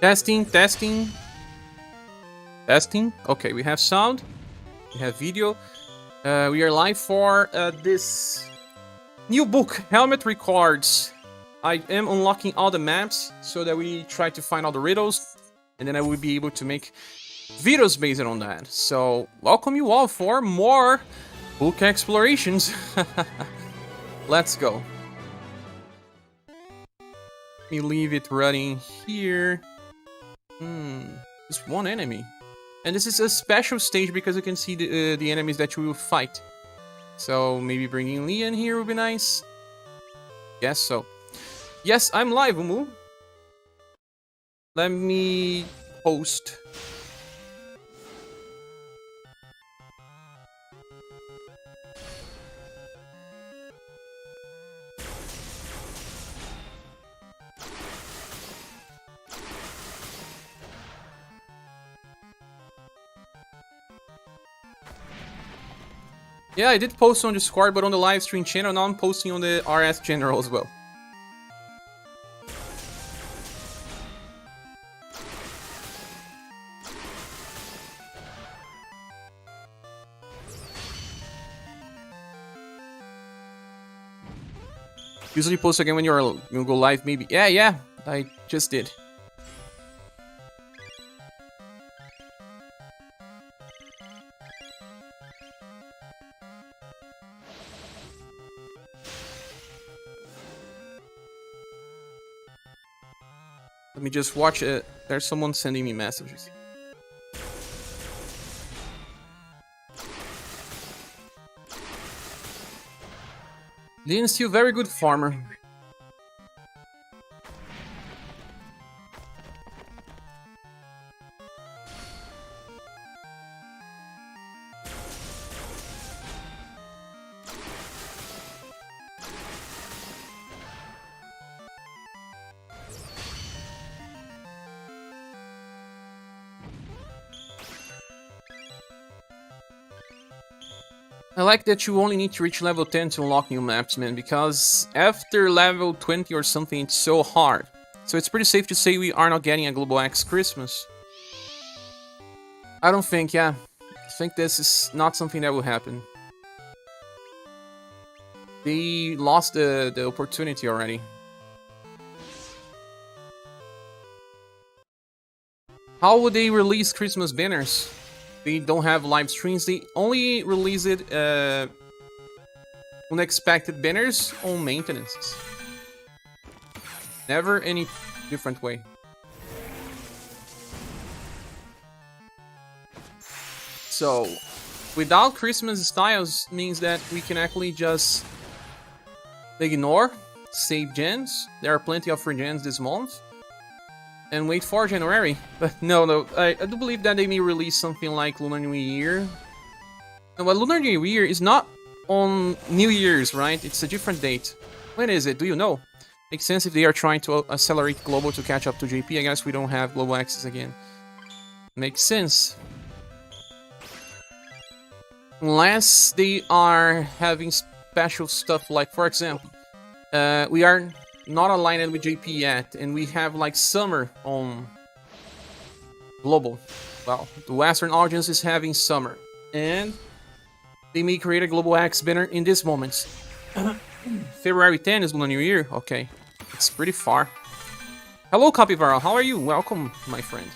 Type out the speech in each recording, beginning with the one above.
Testing, testing, testing. Okay, we have sound, we have video. We are live for this new book, Helmet Records. I am unlocking all the maps so that we try to find all the riddles, and then I will be able to make videos based on that. So, welcome you all for more book explorations. Let's go. Let me leave it running here. Just one enemy. And this is a special stage because you can see the enemies that you will fight. So maybe bringing Lee in here would be nice. Guess so. Yes, I'm live, Umu. Let me post. Yeah, I did post on Discord, but on the Livestream channel, now I'm posting on the RS channel as well. Usually post again when you go live, maybe. Yeah, I just did. Let me just watch it. There's someone sending me messages. Lean is still very good farmer. I like that you only need to reach level 10 to unlock new maps, man, because after level 20 or something, it's so hard. So it's pretty safe to say we are not getting a Global X Christmas. I don't think, yeah. I think this is not something that will happen. They lost the opportunity already. How would they release Christmas banners? They don't have live streams. They only release it unexpected banners on maintenance. Never any different way. So, without Christmas styles means that we can actually just ignore, save gens. There are plenty of free gens this month. And wait for January. But no, I do believe that they may release something like Lunar New Year. No, but Lunar New Year is not on New Year's, right? It's a different date. When is it? Do you know? Makes sense if they are trying to accelerate Global to catch up to JP. I guess we don't have Global Access again. Makes sense. Unless they are having special stuff like, for example, we are not aligned with JP yet, and we have like summer on Global. Well, the Western audience is having summer, and they may create a Global X banner in this moment. February 10 is Lunar New Year. Okay, it's pretty far. Hello, Capivara. How are you? Welcome, my friend.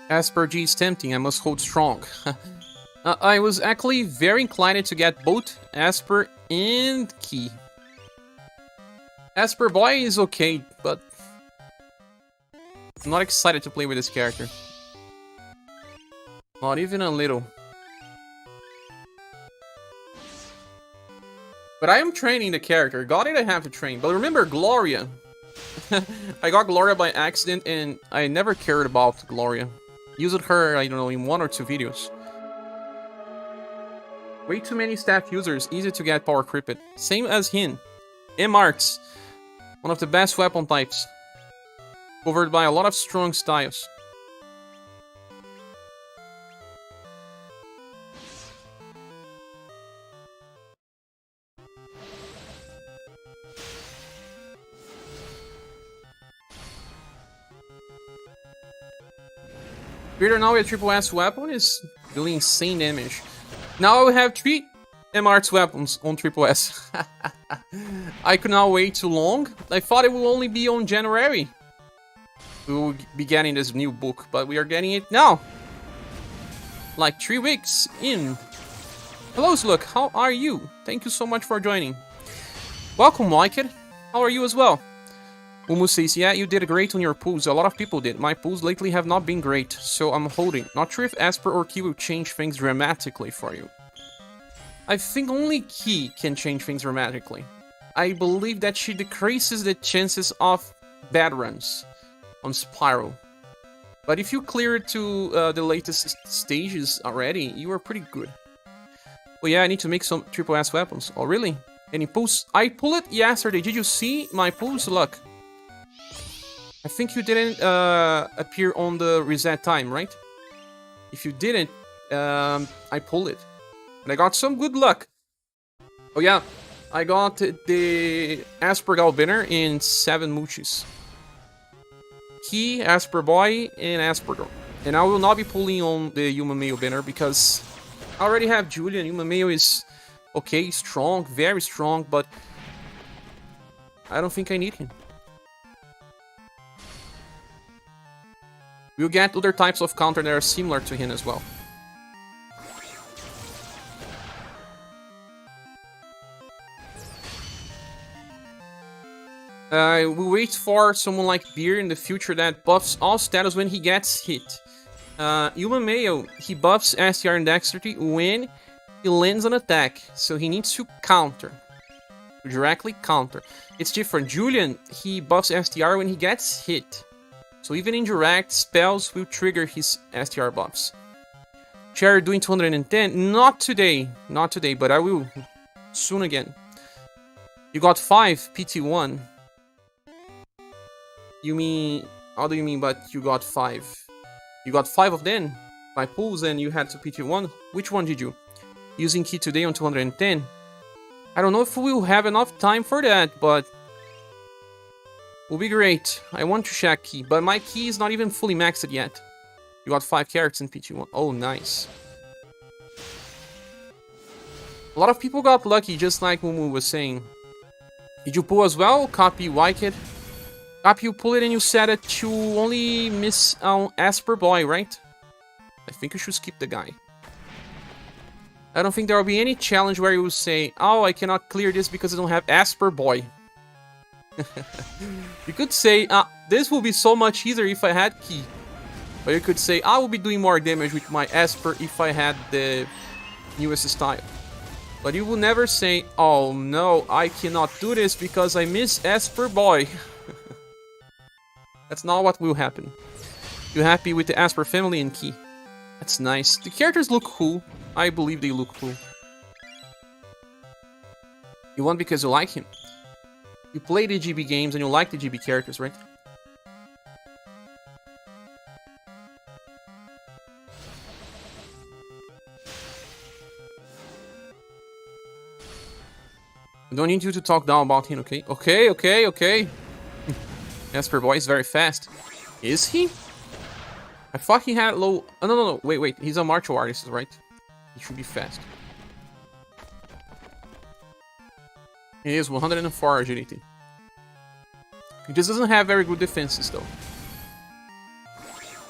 Asper G is tempting, I must hold strong. I was actually very inclined to get both Asper and Key. Asper Boy is okay, but I'm not excited to play with this character. Not even a little. But I am training the character. Got it, I have to train. But remember, Gloria. I got Gloria by accident, and I never cared about Gloria. Used her, I don't know, in 1 or 2 videos. Way too many staff users, easy to get power creeped. Same as him. M-Arts, one of the best weapon types. Covered by a lot of strong styles. Peter now with triple S weapon is doing insane damage. Now I will have 3 M-Arts weapons on triple S. I could not wait too long. I thought it will only be on January. We will be getting this new book, but we are getting it now. Like 3 weeks in. Hello, Slug. How are you? Thank you so much for joining. Welcome, Wicked. How are you as well? Umu says, yeah, you did great on your pulls. A lot of people did. My pulls lately have not been great, so I'm holding. Not sure if Esper or Ki will change things dramatically for you. I think only Ki can change things dramatically. I believe that she decreases the chances of bad runs on Spiral. But if you clear it to the latest stages already, you are pretty good. Oh yeah, I need to make some triple S weapons. Oh really? Any pulls? I pulled it yesterday. Did you see my pulls? Look. I think you didn't appear on the reset time, right? If you didn't, I pulled it. And I got some good luck. Oh yeah, I got the Aspergal banner in 7 Moochies. Ki, Asper Boy, and Aspergal. And I will not be pulling on the Human Male banner because I already have Julian. Human Male is okay, strong, very strong, but I don't think I need him. We'll get other types of counter that are similar to him as well. We'll wait for someone like Beer in the future that buffs all status when he gets hit. Human Male, he buffs STR and Dexterity when he lands an attack, so he needs to counter. Directly counter. It's different. Julian, he buffs STR when he gets hit. So even indirect spells will trigger his STR buffs. Cherry doing 210? Not today. Not today, but I will soon again. You got 5 PT1. You mean... How do you mean but you got 5? You got 5 of them by pulls and you had to PT1? Which one did you? Using Ki today on 210? I don't know if we'll have enough time for that, but... will be great. I want to check Ki, but my Ki is not even fully maxed yet. You got 5 carrots in PT1. Oh, nice. A lot of people got lucky, just like Mumu was saying. Did you pull as well? Copy Wicked. Copy, you pull it and you set it to only miss on Asper Boy, right? I think you should skip the guy. I don't think there will be any challenge where you will say, oh, I cannot clear this because I don't have Asper Boy. You could say, this will be so much easier if I had Ki. Or you could say, I will be doing more damage with my Esper if I had the newest style. But you will never say, oh no, I cannot do this because I miss Esper Boy. That's not what will happen. You're happy with the Asper family and Ki. That's nice. The characters look cool. I believe they look cool. You want because you like him. You play the GB games and you like the GB characters, right? I don't need you to talk down about him, okay? Okay. Esper Boy is very fast. Is he? I thought he had low... Oh, no. Wait. He's a martial artist, right? He should be fast. He is 104 agility. He just doesn't have very good defenses, though.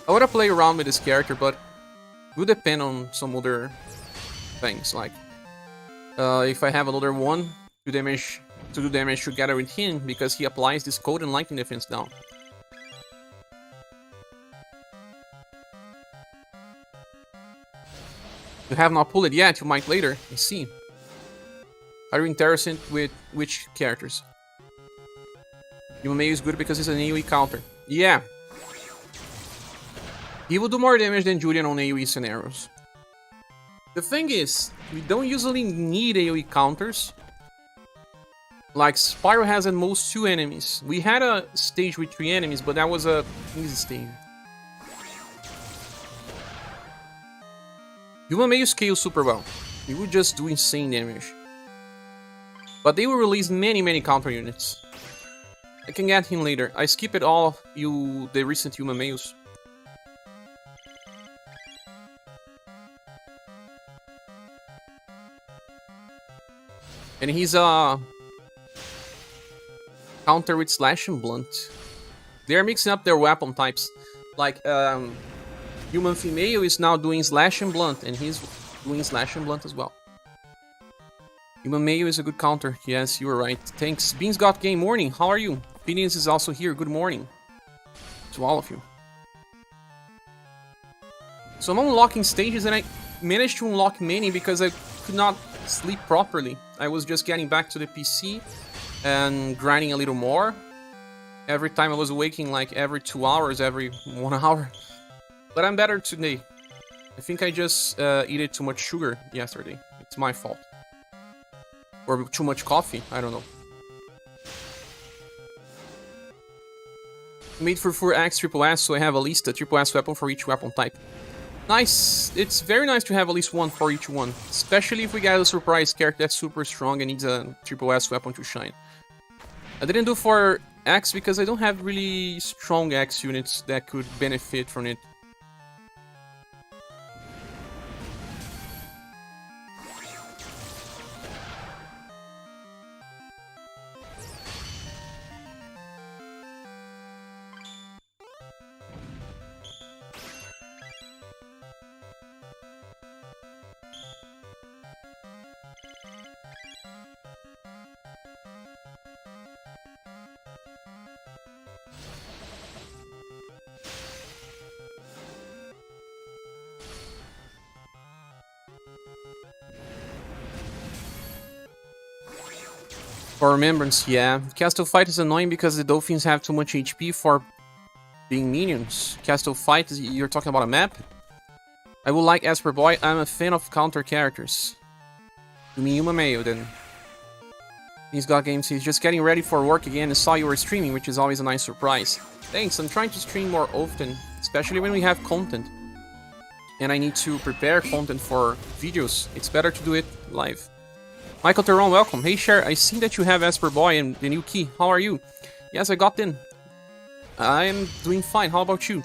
I wanna play around with this character, but it will depend on some other things, like... if I have another one to do damage together with him, because he applies this cold and lightning defense down. You have not pulled it yet, you might later. I see. Are you interested with which characters? UniverSe is good because it's an AoE counter. Yeah. He will do more damage than Julian on AoE scenarios. The thing is, we don't usually need AoE counters. Like, Spyro has at most 2 enemies. We had a stage with 3 enemies, but that was a easy stage. UniverSe scales super well. He would just do insane damage. But they will release many counter units. I can get him later. I skipped all the recent UniverSe. And he's counter with Slash and Blunt. They're mixing up their weapon types. Like, Human Female is now doing Slash and Blunt, and he's doing Slash and Blunt as well. Human Male is a good counter. Yes, you were right. Thanks. Beans Got Game Morning. How are you? Opinions is also here. Good morning to all of you. So I'm unlocking stages, and I managed to unlock many because I could not sleep properly. I was just getting back to the PC and grinding a little more. Every time I was waking, like every 2 hours, every 1 hour. But I'm better today. I think I just ate too much sugar yesterday. It's my fault. Or too much coffee, I don't know. Made for 4x triple S, so I have at least a triple S weapon for each weapon type. Nice! It's very nice to have at least one for each one. Especially if we get a surprise character that's super strong and needs a triple S weapon to shine. I didn't do for X because I don't have really strong X units that could benefit from it. For Remembrance, yeah. Castle Fight is annoying because the Dolphins have too much HP for being minions. Castle Fight, you're talking about a map? I would like Esper Boy, I'm a fan of counter characters. You mean Yuma Mayo then? He's got games, he's just getting ready for work again and saw you were streaming, which is always a nice surprise. Thanks, I'm trying to stream more often, especially when we have content. And I need to prepare content for videos. It's better to do it live. Michael Teron, welcome. Hey Cher, I see that you have Esper Boy and the new key. How are you? Yes, I got in. I am doing fine. How about you?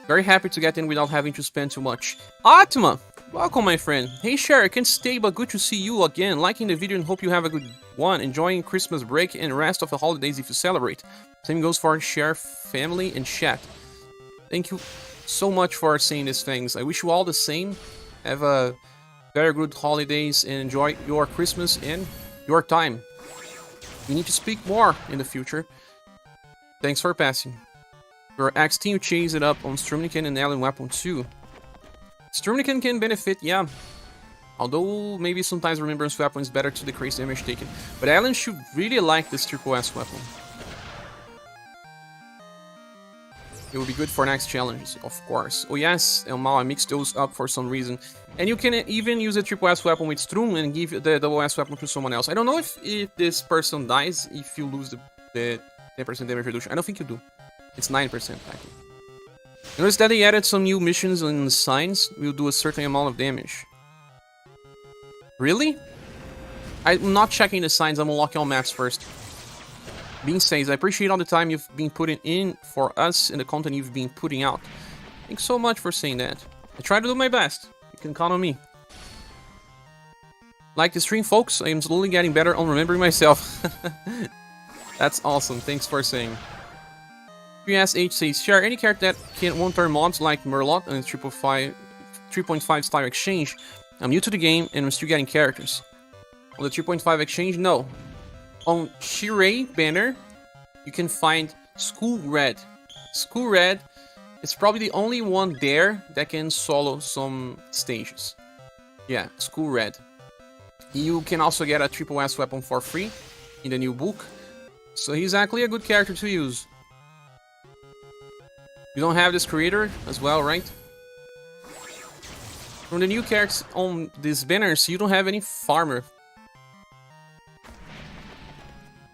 Very happy to get in without having to spend too much. Atma! Welcome, my friend. Hey Cher, I can't stay, but good to see you again. Liking the video and hope you have a good one. Enjoying Christmas break and rest of the holidays if you celebrate. Same goes for Cher, family, and chat. Thank you so much for saying these things. I wish you all the same. Have a very good holidays and enjoy your Christmas and your time. We need to speak more in the future. Thanks for passing. Your X team chase it up on Strumniken and Alien Weapon 2. Strumniken can benefit, yeah. Although maybe sometimes Remembrance Weapon is better to decrease damage taken. But Alien should really like this triple S weapon. It will be good for next challenges, of course. Oh yes, Elmal, I mixed those up for some reason. And you can even use a triple S weapon with Strum and give the double S weapon to someone else. I don't know if this person dies if you lose the 10% damage reduction. I don't think you do. It's 9% actually. Notice that they added some new missions and signs will do a certain amount of damage. Really? I'm not checking the signs, I'm unlocking all maps first. Bean says, I appreciate all the time you've been putting in for us and the content you've been putting out. Thanks so much for saying that. I try to do my best. You can count on me. Like the stream, folks, I am slowly getting better on remembering myself. That's awesome. Thanks for saying. 3SH says, share any character that can one-turn mobs like Murloc and 3.5 style exchange. I'm new to the game and I'm still getting characters. On the 3.5 exchange, no. On Shirei banner, you can find School Red. School Red is probably the only one there that can solo some stages. Yeah, School Red. You can also get a triple S weapon for free in the new book. So he's actually a good character to use. You don't have this creator as well, right? From the new characters on these banners, you don't have any farmer.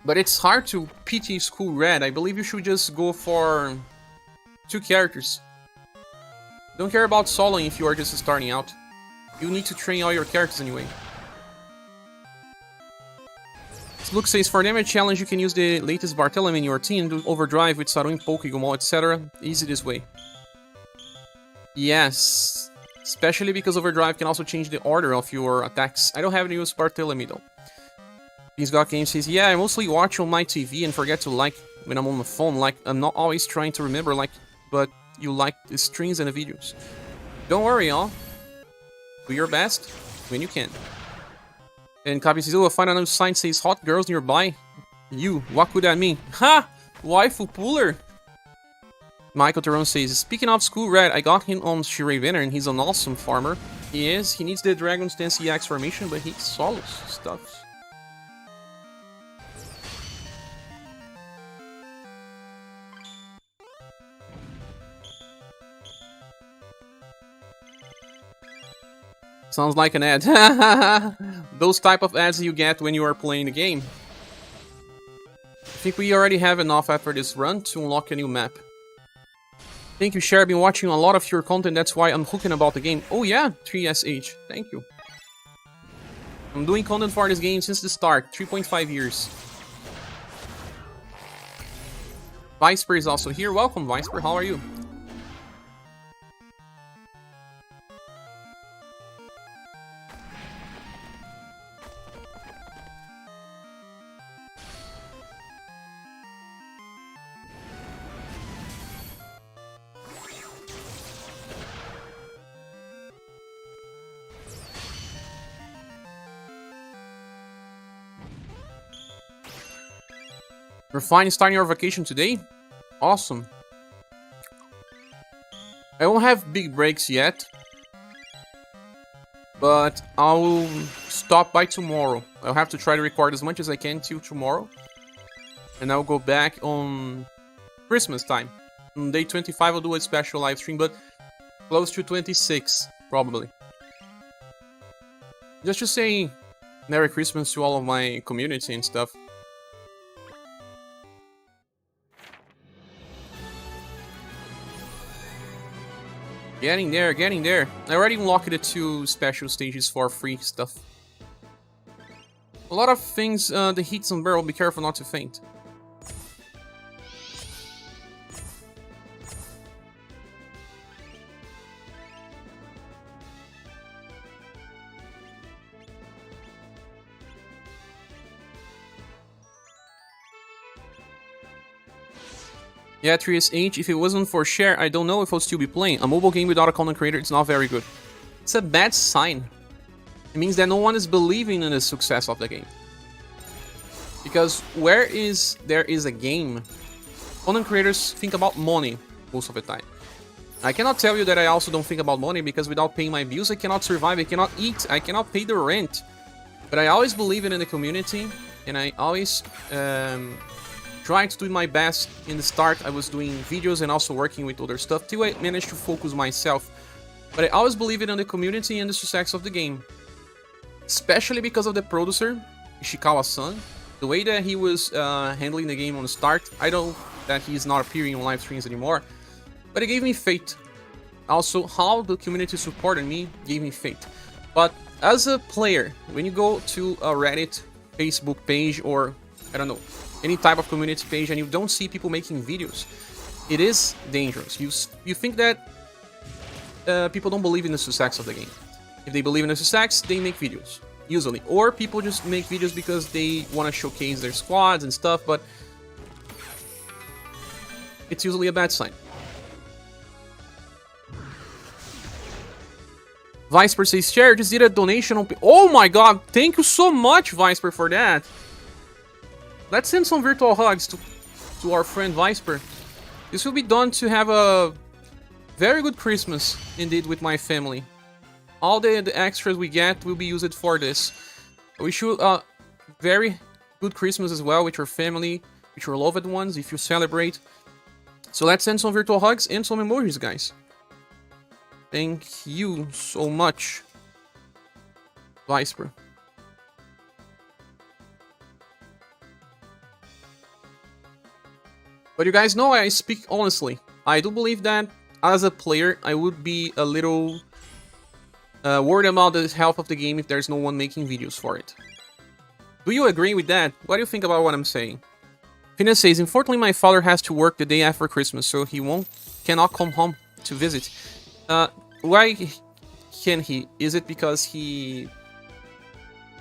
But it's hard to PT School Red. I believe you should just go for 2 characters. Don't care about soloing if you are just starting out. You need to train all your characters anyway. Luke says, for damage challenge you can use the latest Barthélemy in your team, do overdrive with Saruin, Pokegumon, etc. Easy this way. Yes. Especially because overdrive can also change the order of your attacks. I don't have any use Barthélemy though. He's got games says, yeah, I mostly watch on my TV and forget to like when I'm on the phone. Like, I'm not always trying to remember, like, but you like the streams and the videos. Don't worry, y'all. Do your best when you can. And Copy says, oh, I find another sign says hot girls nearby. You, what could that mean? Ha! Waifu puller! Michael Teron says, speaking of School Red, I got him on Shirei and he's an awesome farmer. He is. He needs the Dragon's Dance EX formation, but he solos stuff. Sounds like an ad. Those type of ads you get when you are playing the game. I think we already have enough after this run to unlock a new map. Thank you, Cher. I've been watching a lot of your content, that's why I'm hooking about the game. Oh yeah, 3SH. Thank you. I'm doing content for this game since the start, 3.5 years. Viceper is also here. Welcome, Viceper. How are you? We're fine starting our vacation today? Awesome. I won't have big breaks yet. But I'll stop by tomorrow. I'll have to try to record as much as I can till tomorrow. And I'll go back on Christmas time. On day 25 I'll do a special live stream, but close to 26, probably. Just to say Merry Christmas to all of my community and stuff. Getting there, getting there. I already unlocked the 2 special stages for free stuff. A lot of things, the heats on barrel, be careful not to faint. Yeah, 3SH, if it wasn't for share, I don't know if I'll still be playing. A mobile game without a content creator, it's not very good. It's a bad sign. It means that no one is believing in the success of the game. Because where there is a game, content creators think about money most of the time. I cannot tell you that I also don't think about money, because without paying my bills, I cannot survive, I cannot eat, I cannot pay the rent. But I always believe in the community, and I always trying to do my best. In the start, I was doing videos and also working with other stuff till I managed to focus myself. But I always believe in the community and the success of the game. Especially because of the producer, Ishikawa-san. The way that he was handling the game on the start. I know that he's not appearing on live streams anymore, but it gave me faith. Also, how the community supported me gave me faith. But as a player, when you go to a Reddit, Facebook page, or I don't know, any type of community page, and you don't see people making videos, it is dangerous. You think that people don't believe in the success of the game. If they believe in the success, they make videos, usually. Or people just make videos because they want to showcase their squads and stuff, but it's usually a bad sign. Viceper says, Cher, just did a donation on... Oh my god, thank you so much, Viceper, for that. Let's send some virtual hugs to our friend Viceper. This will be done to have a very good Christmas, indeed, with my family. All the extras we get will be used for this. I wish you a very good Christmas as well with your family. with your loved ones if you celebrate. So let's send some virtual hugs and some emojis, guys. Thank you so much, Vicepro. But you guys know I speak honestly. I do believe that as a player, I would be a little worried about the health of the game if there's no one making videos for it. Do you agree with that? What do you think about what I'm saying? Fina says, unfortunately my father has to work the day after Christmas, so he cannot come home to visit. Why can he? Is it because he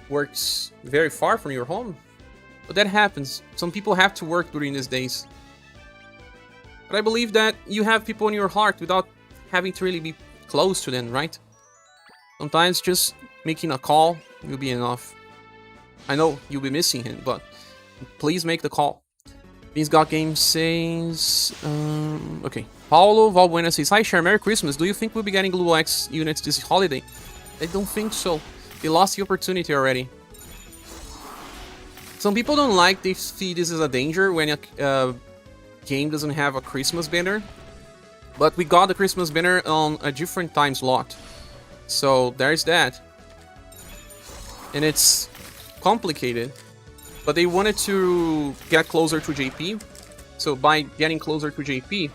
works very far from your home? But that happens. Some people have to work during these days. But I believe that you have people in your heart without having to really be close to them, right? Sometimes just making a call will be enough. I know you'll be missing him, but please make the call. Beans Got Game says... okay. Paulo Valbuena says, hi, Cher, Merry Christmas. Do you think we'll be getting Glue X units this holiday? I don't think so. They lost the opportunity already. Some people don't like, they see this as a danger when a game doesn't have a Christmas banner. But we got the Christmas banner on a different time slot. So there's that. And it's complicated. But they wanted to get closer to JP. So by getting closer to JP,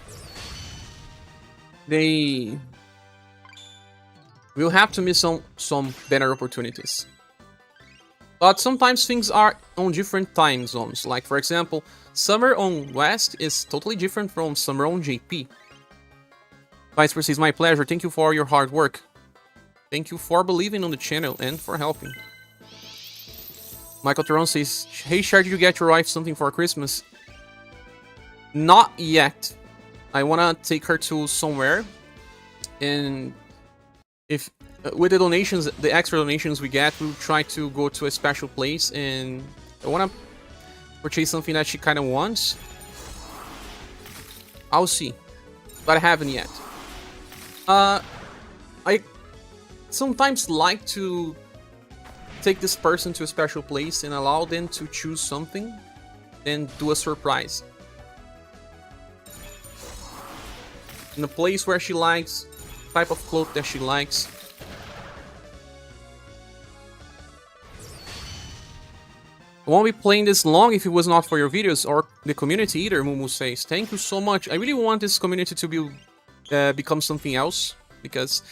they will have to miss some better opportunities. But sometimes things are on different time zones. Like, for example, summer on West is totally different from summer on JP. Vice Versa is my pleasure. Thank you for your hard work. Thank you for believing on the channel and for helping. Michael Teron says, hey, Cher, did you get your wife something for Christmas? Not yet. I want to take her to somewhere. And if with the donations, the extra donations we get, we'll try to go to a special place. And I want to purchase something that she kind of wants. I'll see. But I haven't yet. I sometimes like to take this person to a special place and allow them to choose something, then do a surprise. In a place where she likes, type of cloth that she likes. I won't be playing this long if it was not for your videos or the community either, Mumu says. Thank you so much. I really want this community to be become something else, because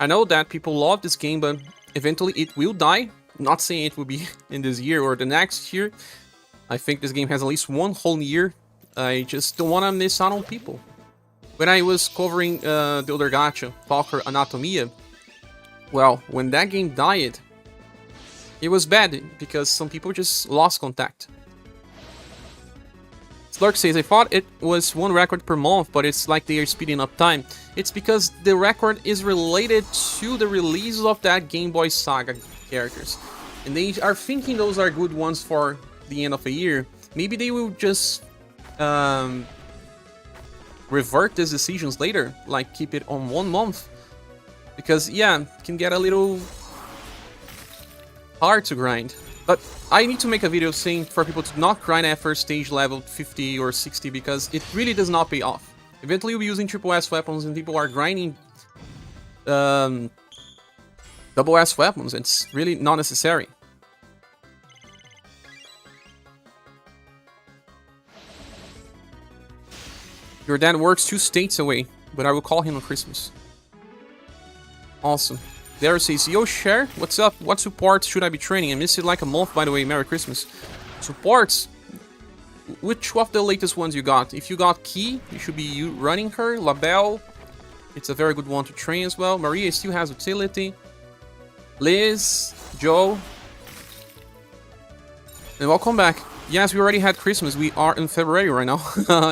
I know that people love this game, but eventually it will die. I'm not saying it will be in this year or the next year. I think this game has at least one whole year. I just don't want to miss out on people. When I was covering the other gacha, Valkyr Anatomia, well, when that game died, it was bad because some people just lost contact. Slurk says, I thought it was one record per month, but it's like they are speeding up time. It's because the record is related to the release of that Game Boy SaGa characters. And they are thinking those are good ones for the end of the year. Maybe they will just revert these decisions later, like keep it on 1 month. Because, yeah, it can get a little hard to grind. But I need to make a video saying for people to not grind after stage level 50 or 60, because it really does not pay off. Eventually you'll be using triple S weapons and people are grinding double S weapons. It's really not necessary. Your dad works 2 states away, but I will call him on Christmas. Awesome. There says, yo, Cher, what's up? What supports should I be training? I missed it like a month, by the way. Merry Christmas. Supports? Which of the latest ones you got? If you got Key, you should be running her. Labelle, it's a very good one to train as well. Maria still has utility. Liz, Joe. And welcome back. Yes, we already had Christmas. We are in February right now.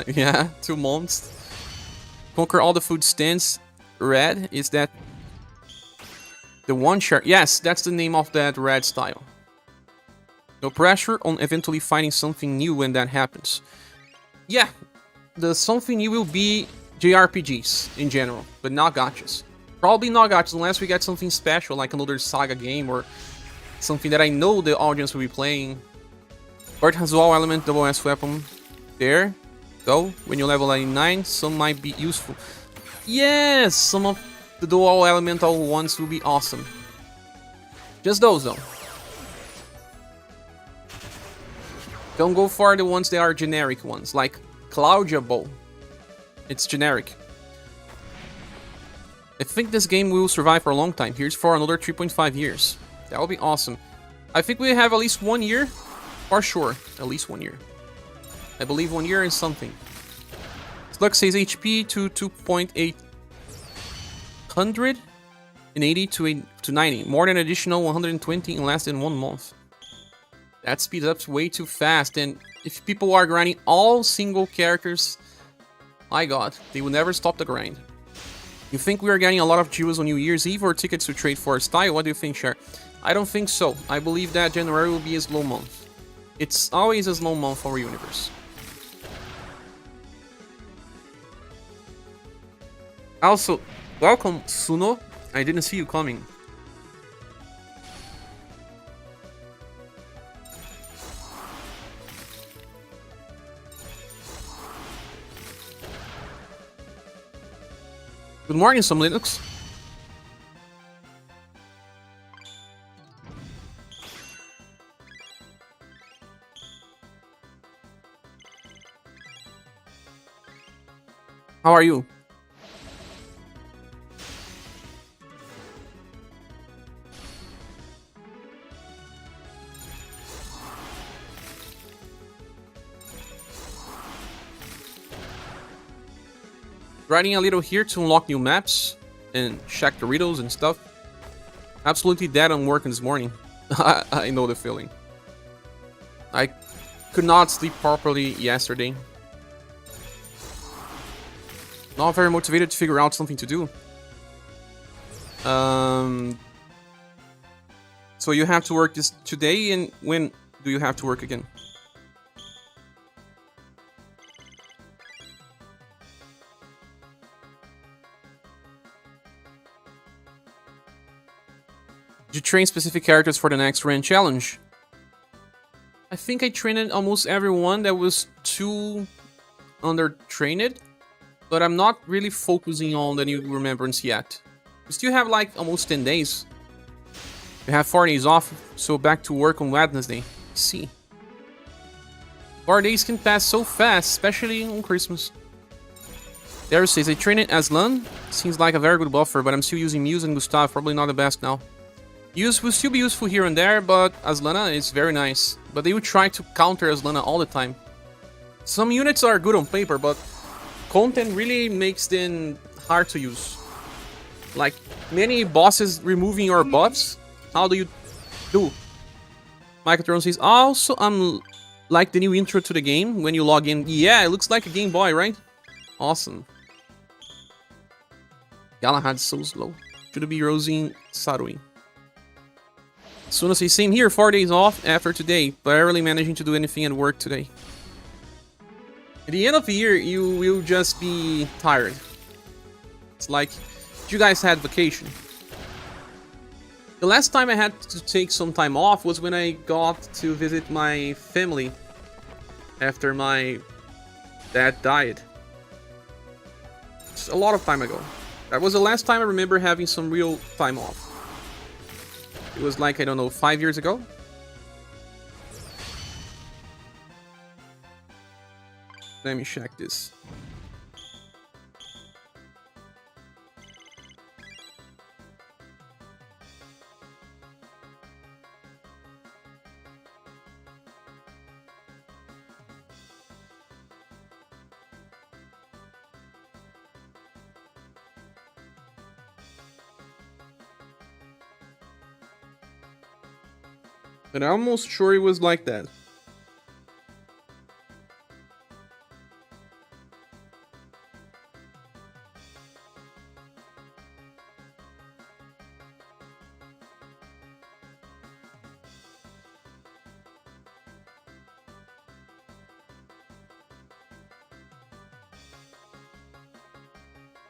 Yeah, 2 months. Conquer all the food stands. Red, is that the one share? Yes, that's the name of that red style. No pressure on eventually finding something new when that happens. Yeah, the something new will be JRPGs in general, but not gachas. Probably not gachas unless we get something special like another SaGa game or something that I know the audience will be playing. Art has all element, double S weapon. There. Go. When you level 99, some might be useful. Yes! Some of the dual elemental ones will be awesome. Just those, though. Don't go for the ones that are generic ones, like Claudia Bow. It's generic. I think this game will survive for a long time. Here's for another 3.5 years. That will be awesome. I think we have at least 1 year. For sure. At least 1 year. I believe 1 year and something. Slug says HP to 2.880 to 90. More than additional 120 in less than 1 month. That speeds up way too fast. And if people are grinding all single characters, my god, they will never stop the grind. You think we are getting a lot of jewels on New Year's Eve or tickets to trade for a style? What do you think, Cher? I don't think so. I believe that January will be a slow month. It's always a slow month for UniverSe. Also, welcome, Suno. I didn't see you coming. Good morning, some Linux. How are you? Grinding a little here to unlock new maps and check the riddles and stuff. Absolutely dead on working this morning. I know the feeling. I could not sleep properly yesterday. Not very motivated to figure out something to do. So you have to work this today, and when do you have to work again? Did you train specific characters for the next Rand challenge? I think I trained almost everyone that was too under-trained, but I'm not really focusing on the new remembrance yet. We still have like almost 10 days. We have 4 days off, so back to work on Wednesday. See. 4 days can pass so fast, especially on Christmas. There says, I trained Aslan. Seems like a very good buffer, but I'm still using Muse and Gustav. Probably not the best now. Muse will still be useful here and there, but Aslana is very nice. But they will try to counter Aslana all the time. Some units are good on paper, but content really makes them hard to use. Like, many bosses removing your buffs. How do you do? Microtron says, also, like the new intro to the game when you log in. Yeah, it looks like a Game Boy, right? Awesome. Galahad's so slow. Should be Rosin Sarui. Suna says, same here, 4 days off after today, barely managing to do anything at work today. At the end of the year, you will just be tired. It's like, you guys had vacation. The last time I had to take some time off was when I got to visit my family after my dad died. It's a lot of time ago. That was the last time I remember having some real time off. It was like, I don't know, 5 years ago? Let me check this. But I'm almost sure it was like that.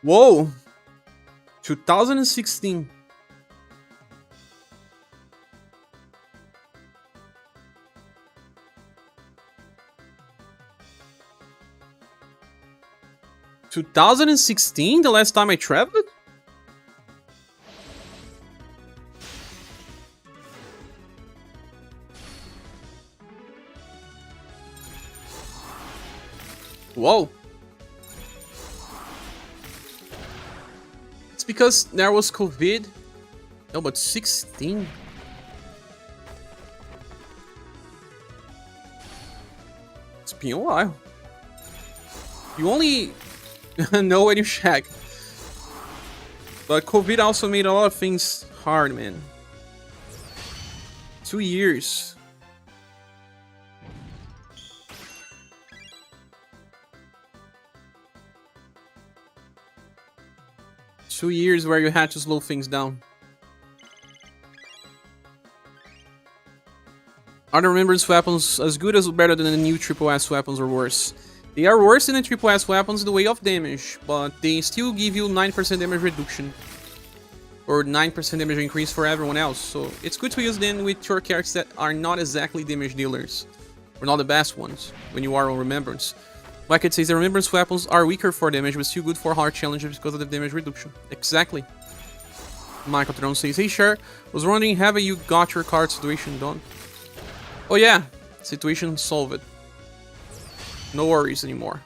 Whoa! 2016. 2016, the last time I traveled? Whoa. It's because there was COVID. No, but 16? It's been a while. You only know when you check. But COVID also made a lot of things hard, man. 2 years. Two years where you had to slow things down. Are the Remembrance weapons as good as or better than the new Triple S weapons or worse? They are worse than the Triple S weapons in the way of damage, but they still give you 9% damage reduction. Or 9% damage increase for everyone else, so it's good to use them with your characters that are not exactly damage dealers. Or not the best ones, when you are on Remembrance. Like it says, the Remembrance weapons are weaker for damage, but still good for hard challenges because of the damage reduction. Exactly. Michael Tron says, hey Cher, was wondering, have you got your card situation done? Oh yeah, situation solved. No worries anymore.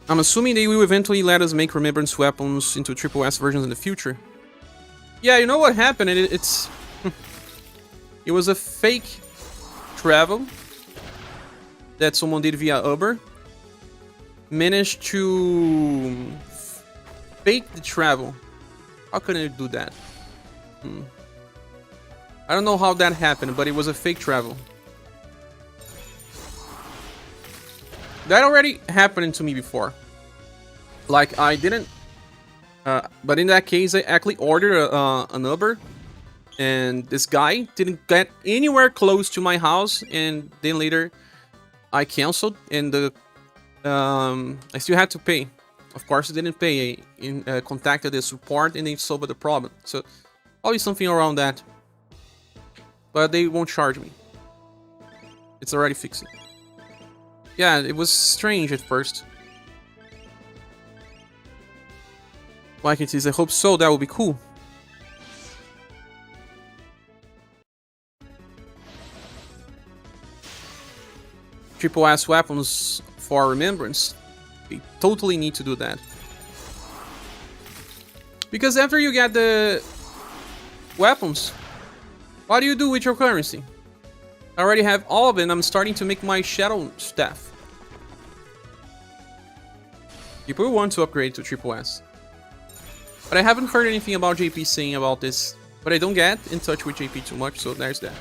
I'm assuming they will eventually let us make Remembrance weapons into Triple S versions in the future. Yeah, you know what happened? It's... it was a fake travel that someone did via Uber. Managed to fake the travel. How can I do that? I don't know how that happened, but it was a fake travel. That already happened to me before. Like, I didn't... but in that case, I actually ordered an Uber. And this guy didn't get anywhere close to my house. And then later, I canceled. And the I still had to pay. Of course, I didn't pay. I contacted the support and they solved the problem. So, probably something around that. But they won't charge me. It's already fixed. Yeah, it was strange at first. Like it is, I hope so, that would be cool. Triple S weapons for Remembrance. They totally need to do that. Because after you get the weapons, what do you do with your currency? I already have all of it and I'm starting to make my Shadow Staff. People want to upgrade to Triple S. But I haven't heard anything about JP saying about this. But I don't get in touch with JP too much, so there's that.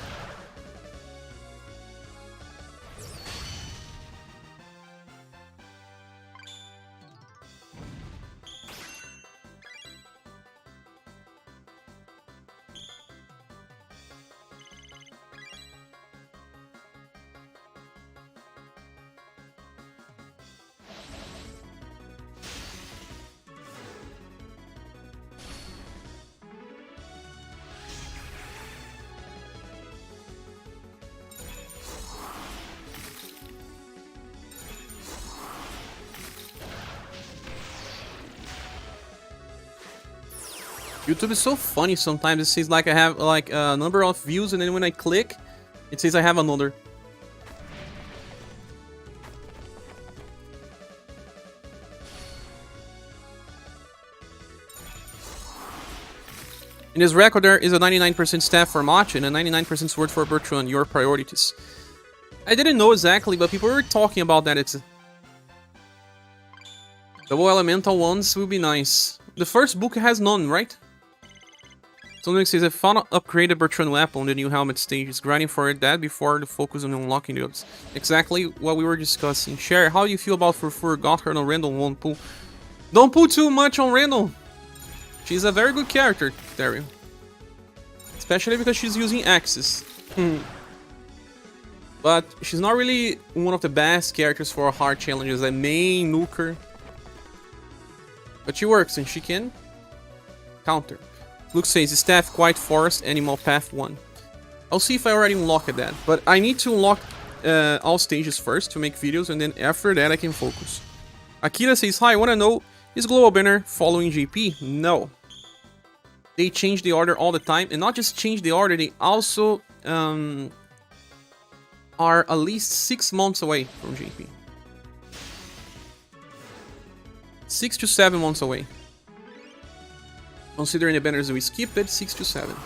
YouTube is so funny sometimes. It says like I have like a number of views and then when I click, it says I have another. In this record there is a 99% staff for Machi and a 99% sword for Bertrand, your priorities. I didn't know exactly, but people were talking about that. It's double elemental ones will be nice. The first book has none, right? Something says I found an upgraded Bertrand weapon on the new helmet stage. It's grinding for that before the focus on unlocking the others. Exactly what we were discussing. Cher, how do you feel about Furfur? Got her on Randall, won't pull. Don't pull too much on Randall. She's a very good character, Terry. Especially because she's using axes. But she's not really one of the best characters for hard challenges. I may nuke her. But she works and she can counter. Luke says, staff, quiet forest, animal path 1. I'll see if I already unlocked that, but I need to unlock all stages first to make videos, and then after that I can focus. Akira says, hi, I wanna know, is Global Banner following GP? No. They change the order all the time, and not just change the order, they also are at least 6 months away from GP. 6 to 7 months away. Considering the banners we skipped it, 6 to 7.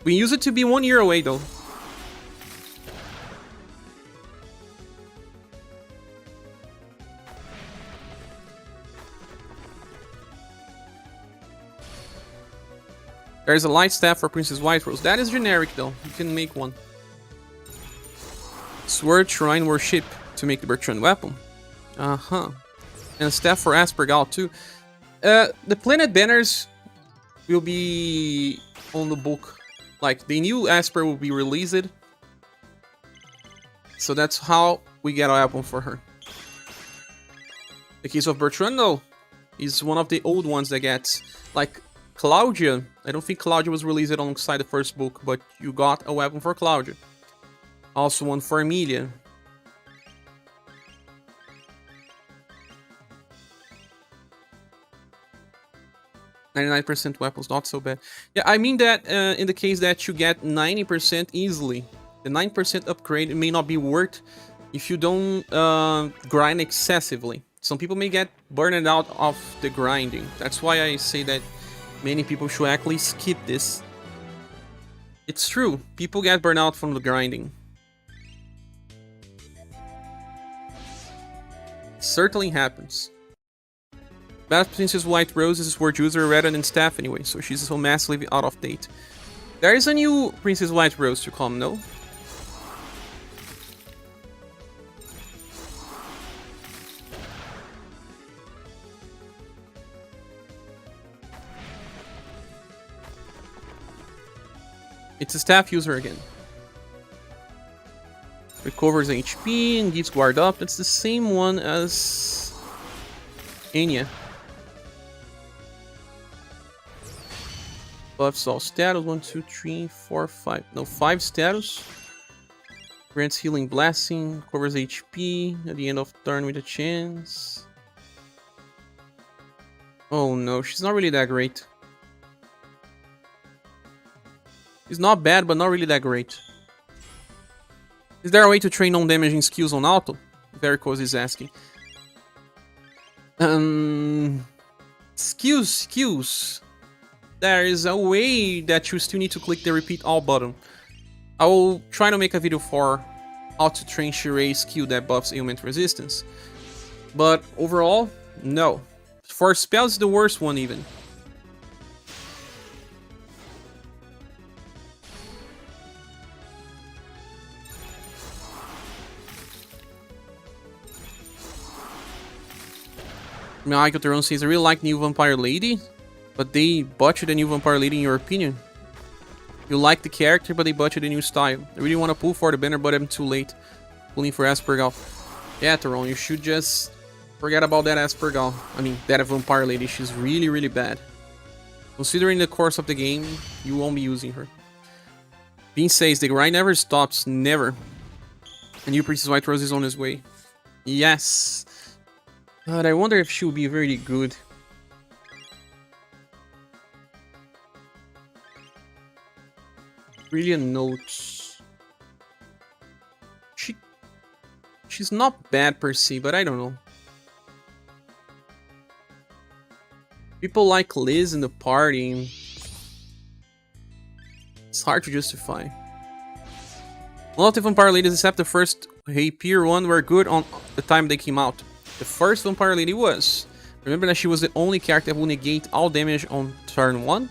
We use it to be 1 year away though. There's a light staff for Princess White Rose. That is generic though. You can make one. Sword, Shrine, Worship to make the Bertrand weapon. Uh-huh. And staff for Aspergal too. The planet banners will be on the book. Like, the new Asper will be released. So that's how we get a weapon for her. The case of Bertrand, no. Is one of the old ones that gets... Like, Claudia. I don't think Claudia was released alongside the first book, but you got a weapon for Claudia. Also one for Emilia. 99% weapons, not so bad. Yeah, I mean that in the case that you get 90% easily. The 9% upgrade may not be worth if you don't grind excessively. Some people may get burned out of the grinding. That's why I say that many people should actually skip this. It's true, people get burned out from the grinding. It certainly happens. Best Princess White Rose is a sword user rather than staff anyway, so she's so massively out of date. There is a new Princess White Rose to come, no? It's a staff user again. Recovers HP and gives guard up. That's the same one as Enya. Buffs all status. 1, 2, 3, 4, 5. No, 5 status. Grants healing blessing. Covers HP at the end of turn with a chance. Oh no, she's not really that great. It's not bad, but not really that great. Is there a way to train non-damaging skills on auto? Varicose is asking. Skills. There is a way that you still need to click the repeat all button. I will try to make a video for how to train Shirei's skill that buffs ailment resistance. But overall, no. For spells, it's the worst one even. Michael Theron says, I really like New Vampire Lady, but they butchered the New Vampire Lady in your opinion. You like the character, but they butchered the new style. I really want to pull for the banner, but I'm too late. Pulling for Aspergal. Yeah, Theron, you should just forget about that Aspergal. I mean, that Vampire Lady. She's really, really bad. Considering the course of the game, you won't be using her. Bean says, the grind never stops, never. And new Princess White Rose is on his way. Yes. But I wonder if she will be very good. Brilliant notes. She's not bad per se, but I don't know. People like Liz in the party. It's hard to justify. A lot of Vampire Ladies, except the first Rapier one, were good on the time they came out. The first Vampire Lady was. Remember that she was the only character that would negate all damage on turn 1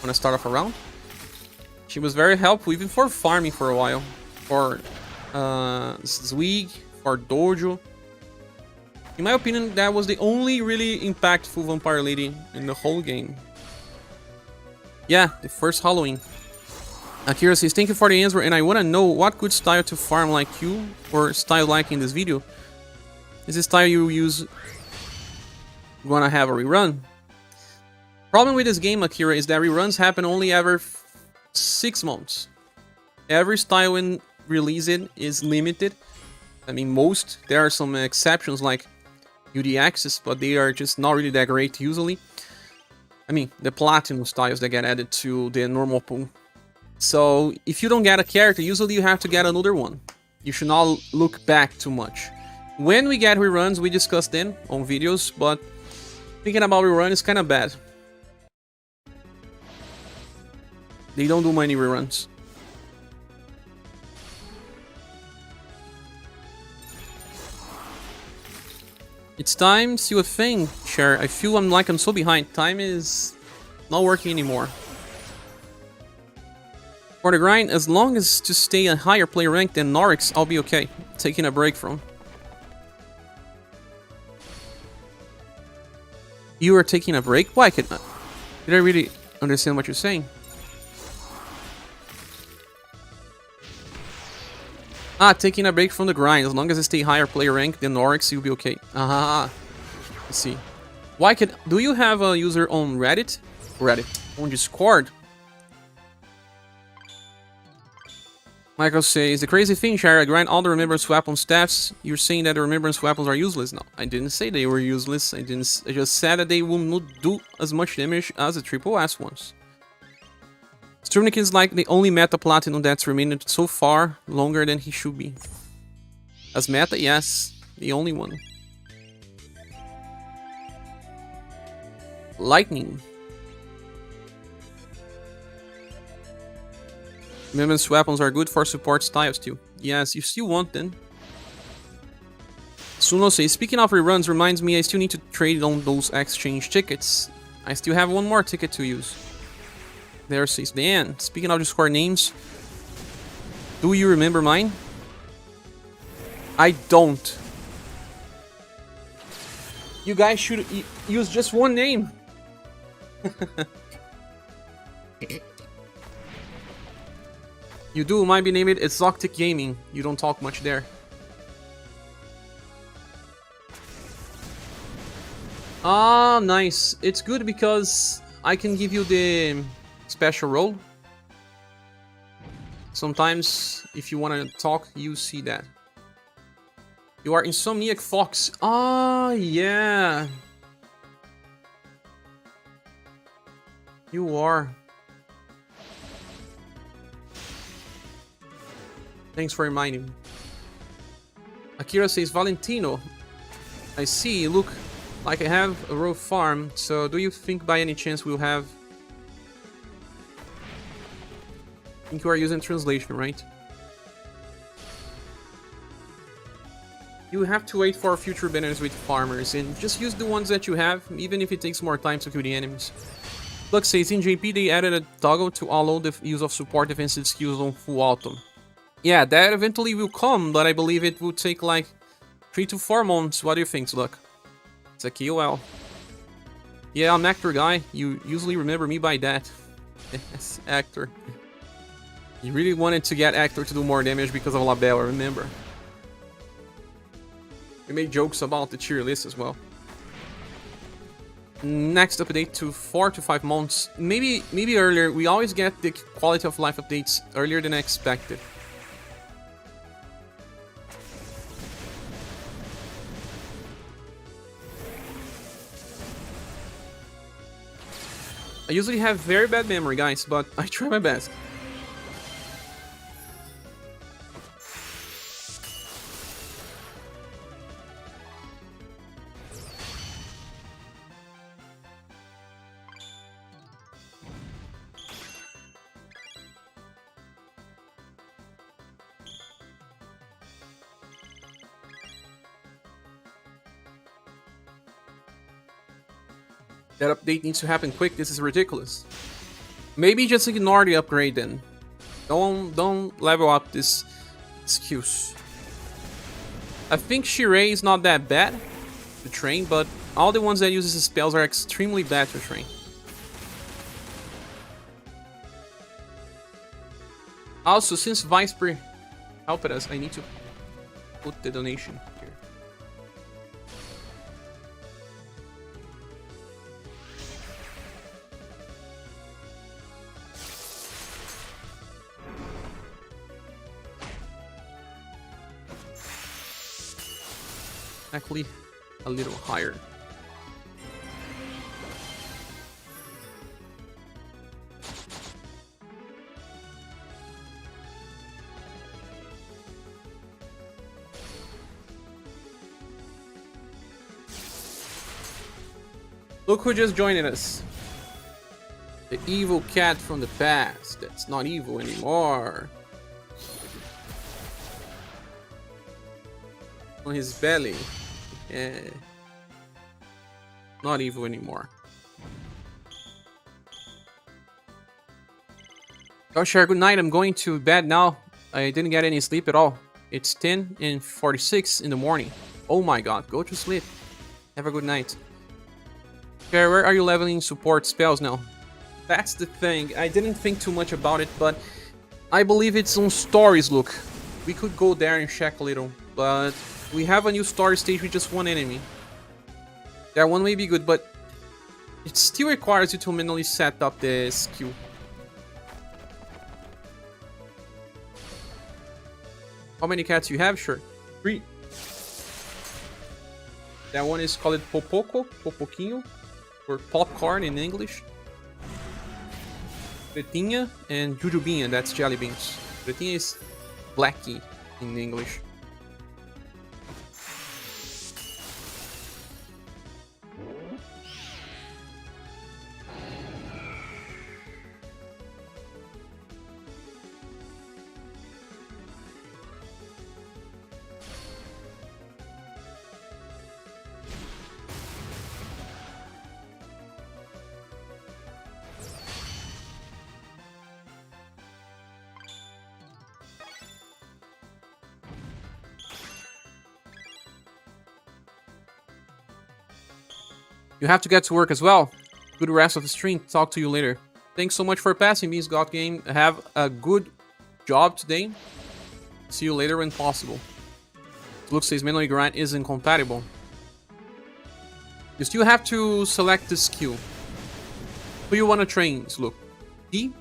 on the start of a round. She was very helpful even for farming for a while. For Zwig, for Dojo. In my opinion, that was the only really impactful Vampire Lady in the whole game. Yeah, the first Halloween. Akira says, thank you for the answer, and I want to know what good style to farm like you, or style like in this video. Is this style you use gonna have a rerun? Problem with this game, Akira, is that reruns happen only every 6 months. Every style when released is limited. I mean, most. There are some exceptions like UD Access, but they are just not really that great usually. I mean, the platinum styles that get added to the normal pool. So, if you don't get a character, usually you have to get another one. You should not look back too much. When we get reruns, we discuss them on videos, but thinking about rerun is kind of bad. They don't do many reruns. It's time, see a thing, Cher. I feel I'm so behind. Time is not working anymore. For the grind, as long as to stay a higher player rank than Norix, I'll be okay. Taking a break from. You are taking a break? Why did I really understand what you're saying? Ah, taking a break from the grind. As long as I stay higher player rank than Norix, you'll be okay. Ah, let's see. Do you have a user on Reddit? On Discord? Michael says, the crazy thing, Shire, I grind all the remembrance weapon staffs. You're saying that the remembrance weapons are useless? No, I didn't say they were useless. I just said that they will not do as much damage as the Triple S ones. Strumnik is like the only meta platinum that's remained so far longer than he should be. As meta, yes, the only one. Lightning. Remembrance weapons are good for support styles too. Yes, you still want them. Suno says, speaking of reruns, reminds me I still need to trade on those exchange tickets. I still have one more ticket to use. There says Dan. Speaking of Discord names, do you remember mine? I don't. You guys should use just one name. You do, might be named Exotic Gaming. You don't talk much there. Ah, nice. It's good because I can give you the special role. Sometimes, if you want to talk, you see that. You are Insomniac Fox. Ah, yeah. You are. Thanks for reminding me. Akira says, Valentino. I see, you look like I have a raw farm, so do you think by any chance we'll have... I think you are using translation, right? You have to wait for future banners with farmers, and just use the ones that you have, even if it takes more time to kill the enemies. Look, says, in JP they added a toggle to allow the use of support defensive skills on full auto. Yeah, that eventually will come, but I believe it will take like 3 to 4 months. What do you think, Look? It's a KOL. Yeah, I'm actor guy. You usually remember me by that. Yes, actor. You really wanted to get actor to do more damage because of Labelle, I remember. We made jokes about the tier list as well. Next update to 4 to 5 months. Maybe earlier. We always get the quality of life updates earlier than expected. I usually have very bad memory, guys, but I try my best. That update needs to happen quick. This is ridiculous. Maybe just ignore the upgrade then. Don't level up this excuse. I think Shirei is not that bad to train, but all the ones that use his spells are extremely bad to train. Also, since Vicepre helped us, I need to put the donation here. actually a little higher. Look who just joined us. The evil cat from the past. That's not evil anymore. On his belly. Yeah. Not evil anymore. Oh, sure. Good night. I'm going to bed now. I didn't get any sleep at all. It's 10:46 in the morning. Oh my god. Go to sleep. Have a good night. Okay, where are you leveling support spells now? That's the thing. I didn't think too much about it, but I believe it's on stories, look. We could go there and check a little, but we have a new story stage with just one enemy. That one may be good, but it still requires you to manually set up the skill. How many cats you have? Sure. 3. That one is called Popoco, Popoquinho, or popcorn in English. Pretinha and Jujubinha, that's jelly beans. Pretinha is blackie in English. You have to get to work as well. Good rest of the stream. Talk to you later. Thanks so much for passing me, God Game. Have a good job today. See you later when possible. Looks says manually grind is incompatible. You still have to select the skill. Who you want to train, look. D.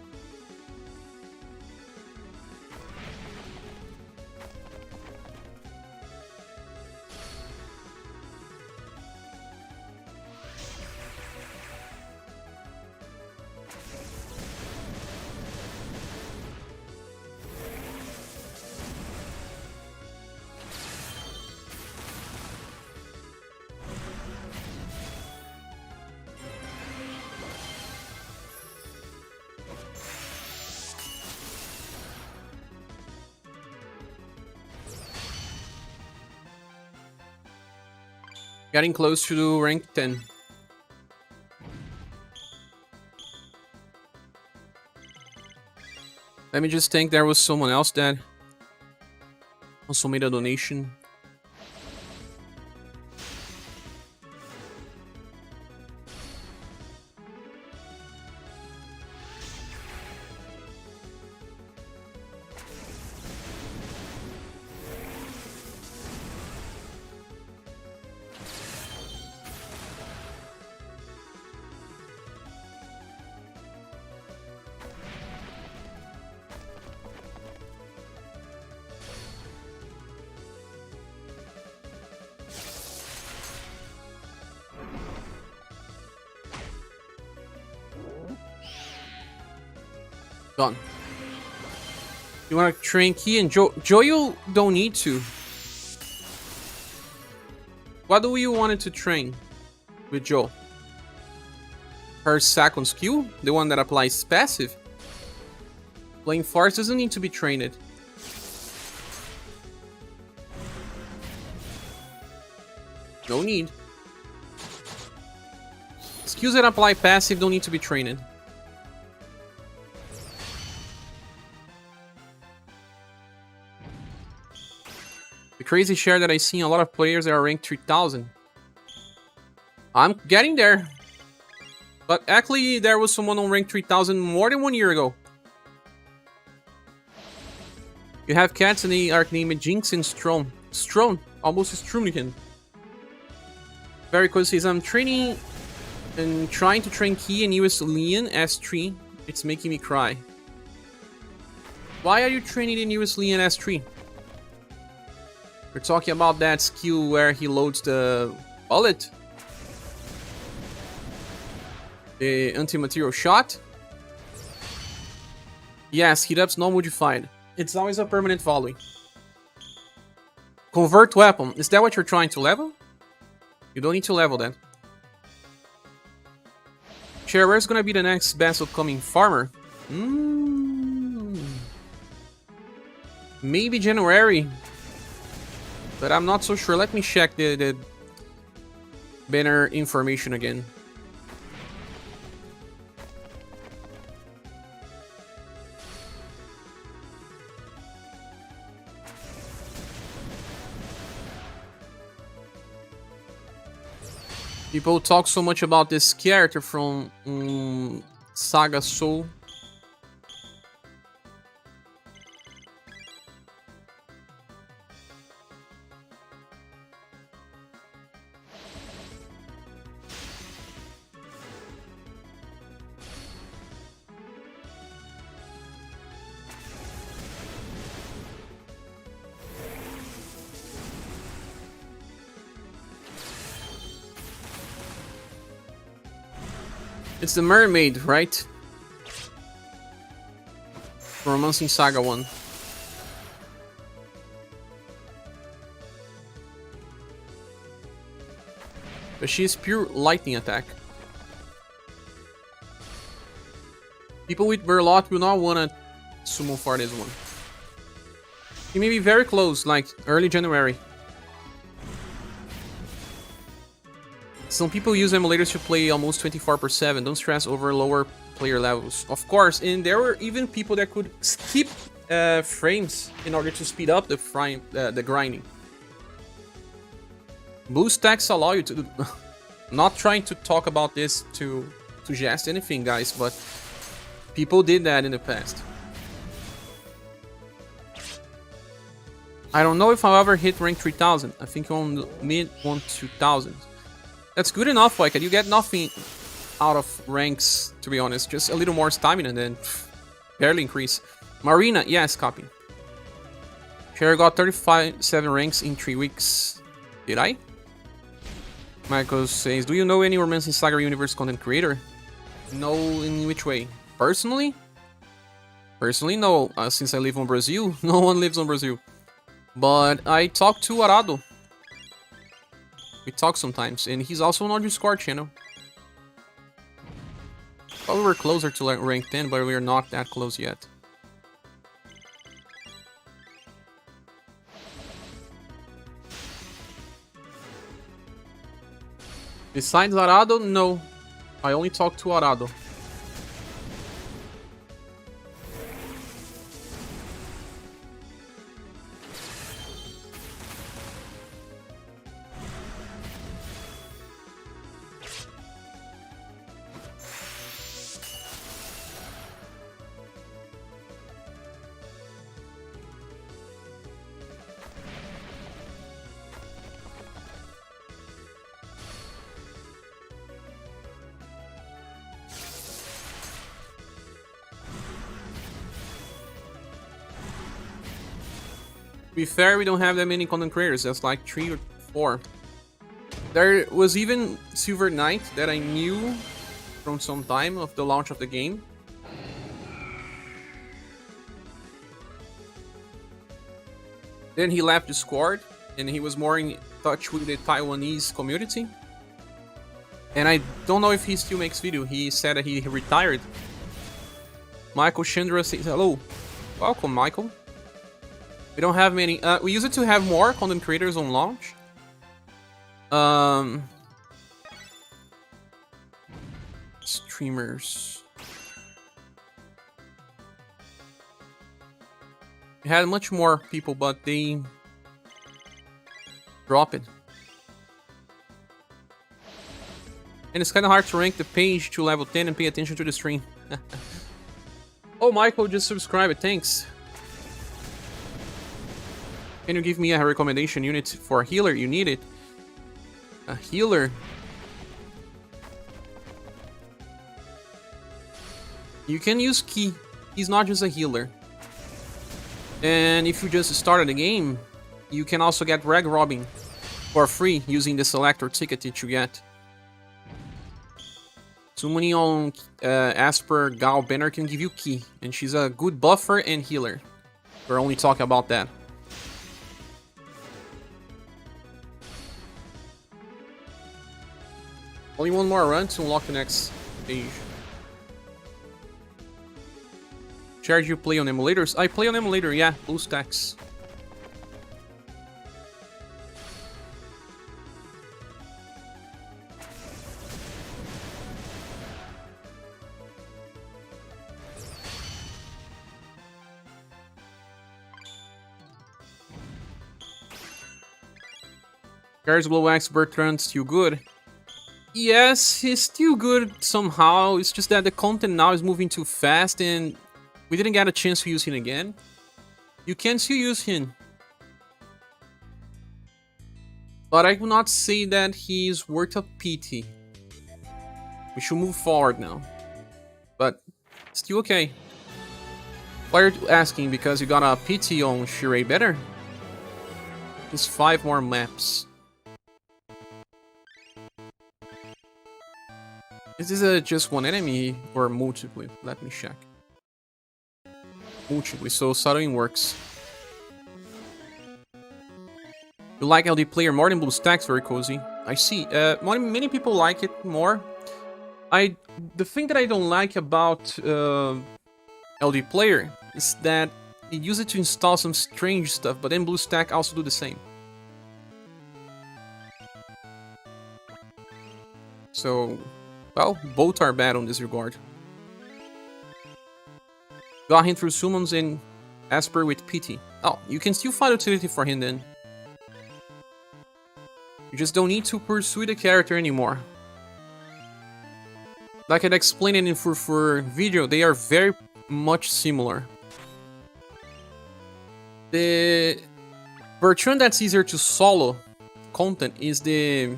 Getting close to rank 10. Let me just think there was someone else that also made a donation. Done. You want to train Key and Joe? Joe, you don't need to. What do you want to train with Joe? Her second skill? The one that applies passive? Flame Force doesn't need to be trained. No need. Skills that apply passive don't need to be trained. The crazy share that I see a lot of players that are ranked 3000. I'm getting there. But actually, there was someone on rank 3000 more than 1 year ago. You have cats and they are named Jinx and Strom. Strom, almost Strumniken. Very cool says, I'm training and trying to train Key and US Leon S3. It's making me cry. Why are you training in US Leon S3? We're talking about that skill where he loads the bullet. The anti-material shot. Yes, heat up's not modified. It's always a permanent volley. Convert weapon. Is that what you're trying to level? You don't need to level that. ScherBR is gonna be the next best upcoming farmer. Maybe January. But I'm not so sure. Let me check the banner information again. People talk so much about this character from SaGa Soul. It's the mermaid, right? Romancing Saga 1. But she's pure lightning attack. People with Berlot will not want to summon for this one. It may be very close, like early January. Some people use emulators to play almost 24/7. Don't stress over lower player levels. Of course, and there were even people that could skip frames in order to speed up the grinding. Boost stacks allow you to... Not trying to talk about this to suggest anything, guys, but people did that in the past. I don't know if I'll ever hit rank 3000. I think on mid 1-2000. That's good enough, like you get nothing out of ranks, to be honest. Just a little more stamina and then barely increase. Marina, yes, copy. ScherBR got 37 ranks in 3 weeks. Did I? Michael says, do you know any Romancing Saga universe content creator? No, in which way? Personally? Personally, no. Since I live on Brazil, no one lives on Brazil. But I talk to Arado. We talk sometimes, and he's also on our Discord channel. Probably we're closer to like rank 10, but we're not that close yet. Besides Arado, no. I only talk to Arado. To be fair, we don't have that many content creators. That's like 3 or 4. There was even Silver Knight that I knew from some time of the launch of the game. Then he left the squad, and he was more in touch with the Taiwanese community. And I don't know if he still makes video. He said that he retired. Michael Chandra says hello. Welcome, Michael. We don't have many. We used to have more content creators on launch. Streamers. We had much more people, but they dropped it. And it's kind of hard to rank the page to level 10 and pay attention to the stream. Oh, Michael just subscribed. Thanks. Can you give me a recommendation unit for a healer? You need it. A healer? You can use Ki. He's not just a healer. And if you just started the game, you can also get Rag Robbing for free using the selector ticket that you get. Summoning on Asper Gal Banner can give you Ki, and she's a good buffer and healer. We're only talking about that. Only one more run to unlock the next stage. Charge, you play on emulators? I play on emulator, yeah, BlueStacks. Charge Blue Axe Bertrand still good? Yes, he's still good somehow. It's just that the content now is moving too fast and we didn't get a chance to use him again. You can still use him. But I would not say that he's worth a pity. We should move forward now. But still okay. Why are you asking? Because you got a pity on Shirei better? Just 5 more maps. Is this just one enemy or multiple? Let me check. Multiple, so shadowing works. You like LD player more than BlueStacks? Very cozy. I see. Many people like it more. The thing that I don't like about LD player is that you use it to install some strange stuff, but then BlueStack also do the same. So, well, both are bad on this regard. Got him through summons and Asper with pity. Oh, you can still find utility for him then. You just don't need to pursue the character anymore. Like I explained in the Furfur video, they are very much similar. The Bertrand that's easier to solo content is the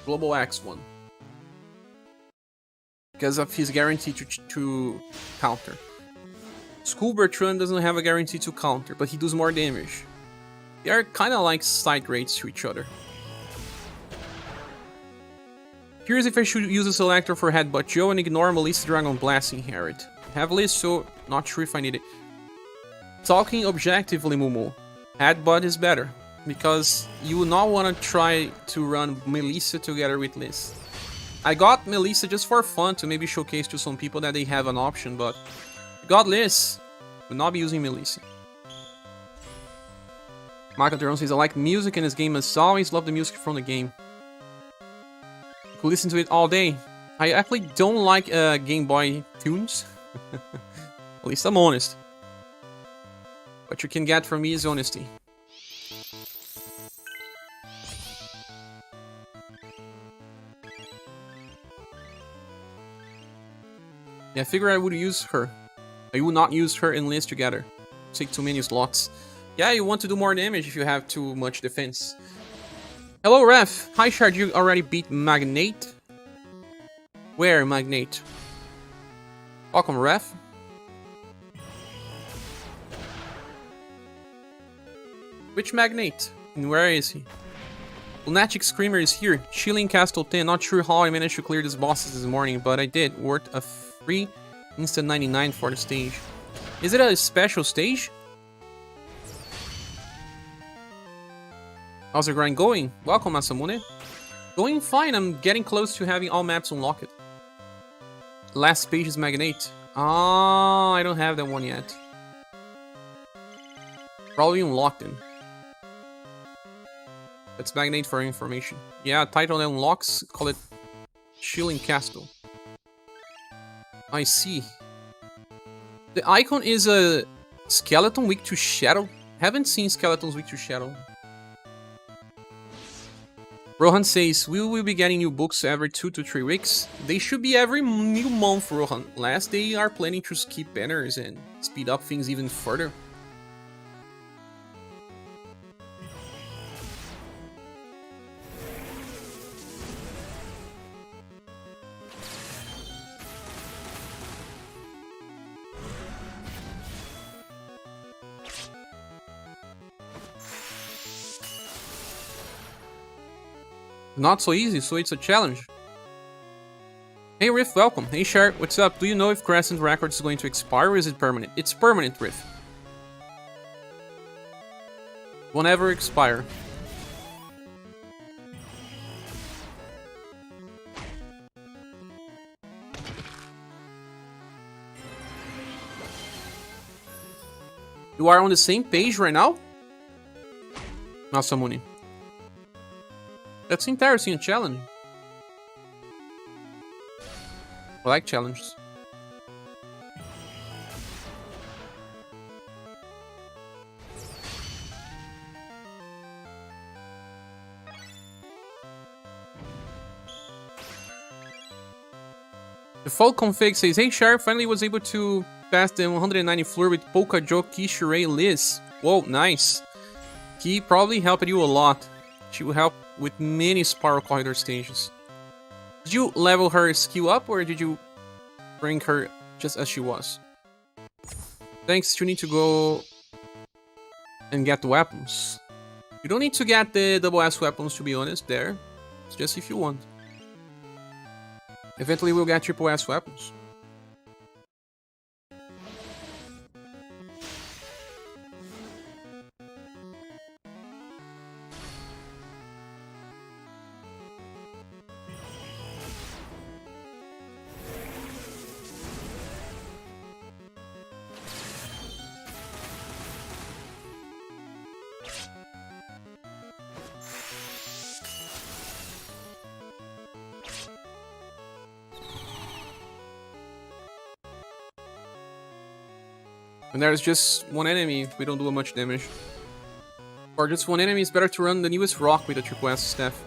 Global Axe one. Because of his guarantee to counter. School Bertrand doesn't have a guarantee to counter, but he does more damage. They are kinda like side grades to each other. Curious if I should use a selector for Headbutt Joe and ignore Melissa Dragon Blasting Harriet. Heavily, so not sure if I need it. Talking objectively, Mumu, Headbutt is better, because you will not want to try to run Melissa together with Liz. I got Melissa just for fun to maybe showcase to some people that they have an option, but got Liz, will not be using Melissa. Michael Teron says, I like music in this game, as always love the music from the game. You could listen to it all day. I actually don't like Game Boy tunes. At least I'm honest. What you can get from me is honesty. Yeah, I figure I would use her. I would not use her and Liz together. Take too many slots. Yeah, you want to do more damage if you have too much defense. Hello, Ref. Hi, Shard. You already beat Magnate? Where, Magnate? Welcome, Ref. Which Magnate? And where is he? Lunatic Screamer is here. Chilling Castle 10. Not sure how I managed to clear these bosses this morning, but I did. Worth a free instant 99 for the stage. Is it a special stage? How's the grind going? Welcome, Masamune. Going fine. I'm getting close to having all maps unlocked. Last page is Magnate. Ah, I don't have that one yet. Probably unlocked him. That's Magnate for information. Yeah, title unlocks. Call it Chilling Castle. I see. The icon is a skeleton weak to shadow. Haven't seen skeletons weak to shadow. Rohan says, we will be getting new books every 2 to 3 weeks. They should be every new month, Rohan. Last, they are planning to skip banners and speed up things even further. Not so easy, so it's a challenge. Hey Riff, welcome. Hey Shark, what's up? Do you know if Crescent Records is going to expire or is it permanent? It's permanent, Riff. Won't ever expire. You are on the same page right now? Masamune. That's interesting, a challenge. I like challenges. The Folk Config says, hey Sharp, finally was able to pass the 190 floor with Polka Joe, Kishirai, Liz. Whoa, nice. Ki probably helped you a lot. She will help with many Spiral Corridor stages. Did you level her skill up or did you bring her just as she was? Thanks, you need to go and get the weapons. You don't need to get the double S weapons, to be honest, there. It's just if you want. Eventually we'll get triple S weapons. When there's just one enemy, we don't do much damage. Or just one enemy, it's better to run the newest rock with a triple S staff.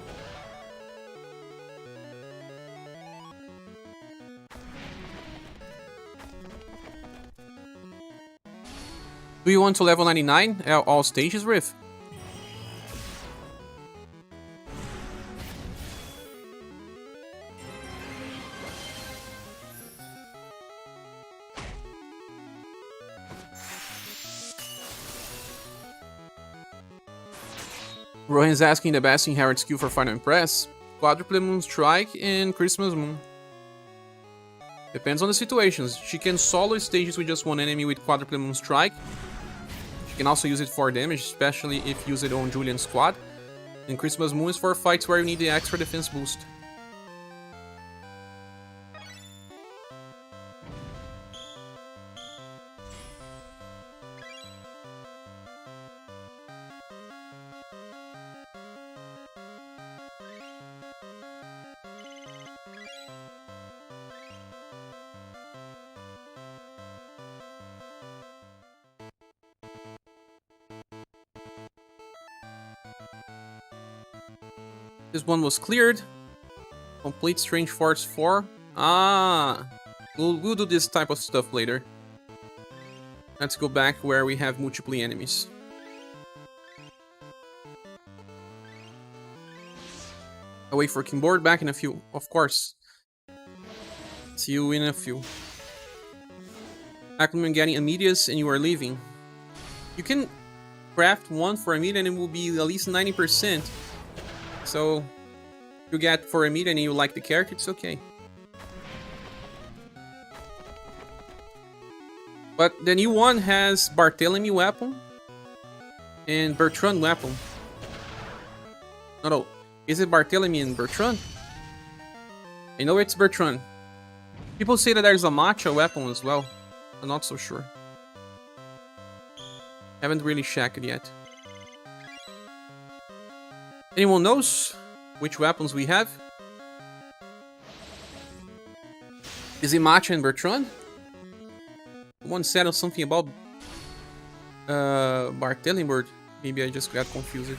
Do you want to level 99 all stages, Riff? Rohan's asking the best inherent skill for Final Impress. Quadruple Moon Strike and Christmas Moon. Depends on the situations. She can solo stages with just one enemy with Quadruple Moon Strike. She can also use it for damage, especially if used on Julian's squad. And Christmas Moon is for fights where you need the extra defense boost. This one was cleared. Complete Strange Force 4. Ah, we'll do this type of stuff later. Let's go back where we have multiple enemies. I'll wait for Keyboard back in a few, of course. See you in a few. Aquaman getting Amidius and you are leaving. You can craft one for Amidia and it will be at least 90%. So, you get for a meet and you like the character, it's okay. But the new one has Barthélemy weapon and Bertrand weapon. No, is it Barthélemy and Bertrand? I know it's Bertrand. People say that there's a matcha weapon as well. I'm not so sure. Haven't really checked it yet. Anyone knows which weapons we have? Is it Matcha and Bertrand? Someone said something about Barthélemy. Maybe I just got confused.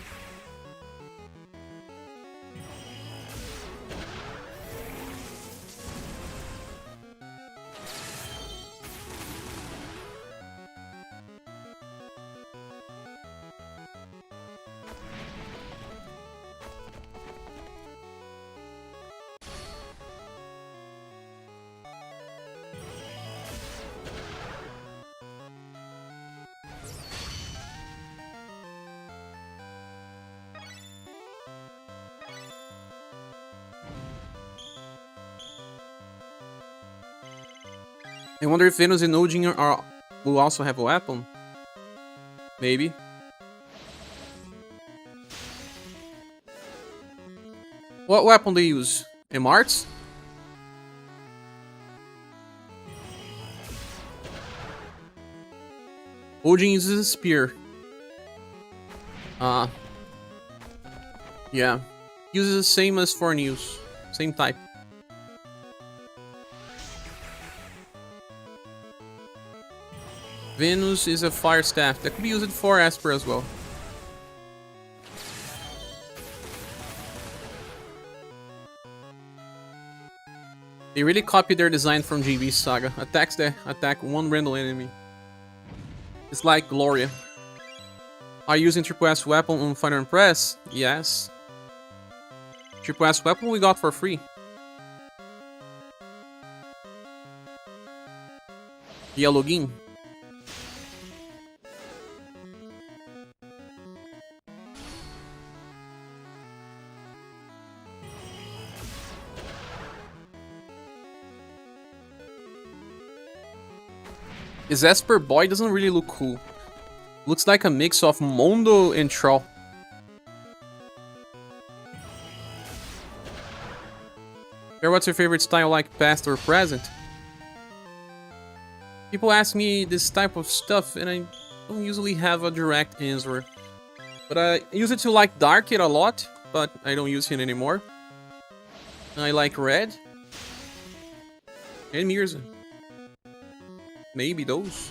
I wonder if Venus and Odin will also have a weapon. Maybe. What weapon do they use? Marts? Odin uses a spear. Yeah. Uses the same as Fornews. Same type. Venus is a fire staff. That could be used for Esper as well. They really copied their design from GB's SaGa. Attacks that attack one random enemy. It's like Gloria. Are you using Triple S weapon on Fighter and Press? Yes. Triple S weapon we got for free. Yeah, login. His Esper boy doesn't really look cool. Looks like a mix of Mondo and Troll. What's your favorite style, like past or present? People ask me this type of stuff and I don't usually have a direct answer. But I use it to like Dark It a lot, but I don't use him anymore. I like Red. And Mirza. Maybe those.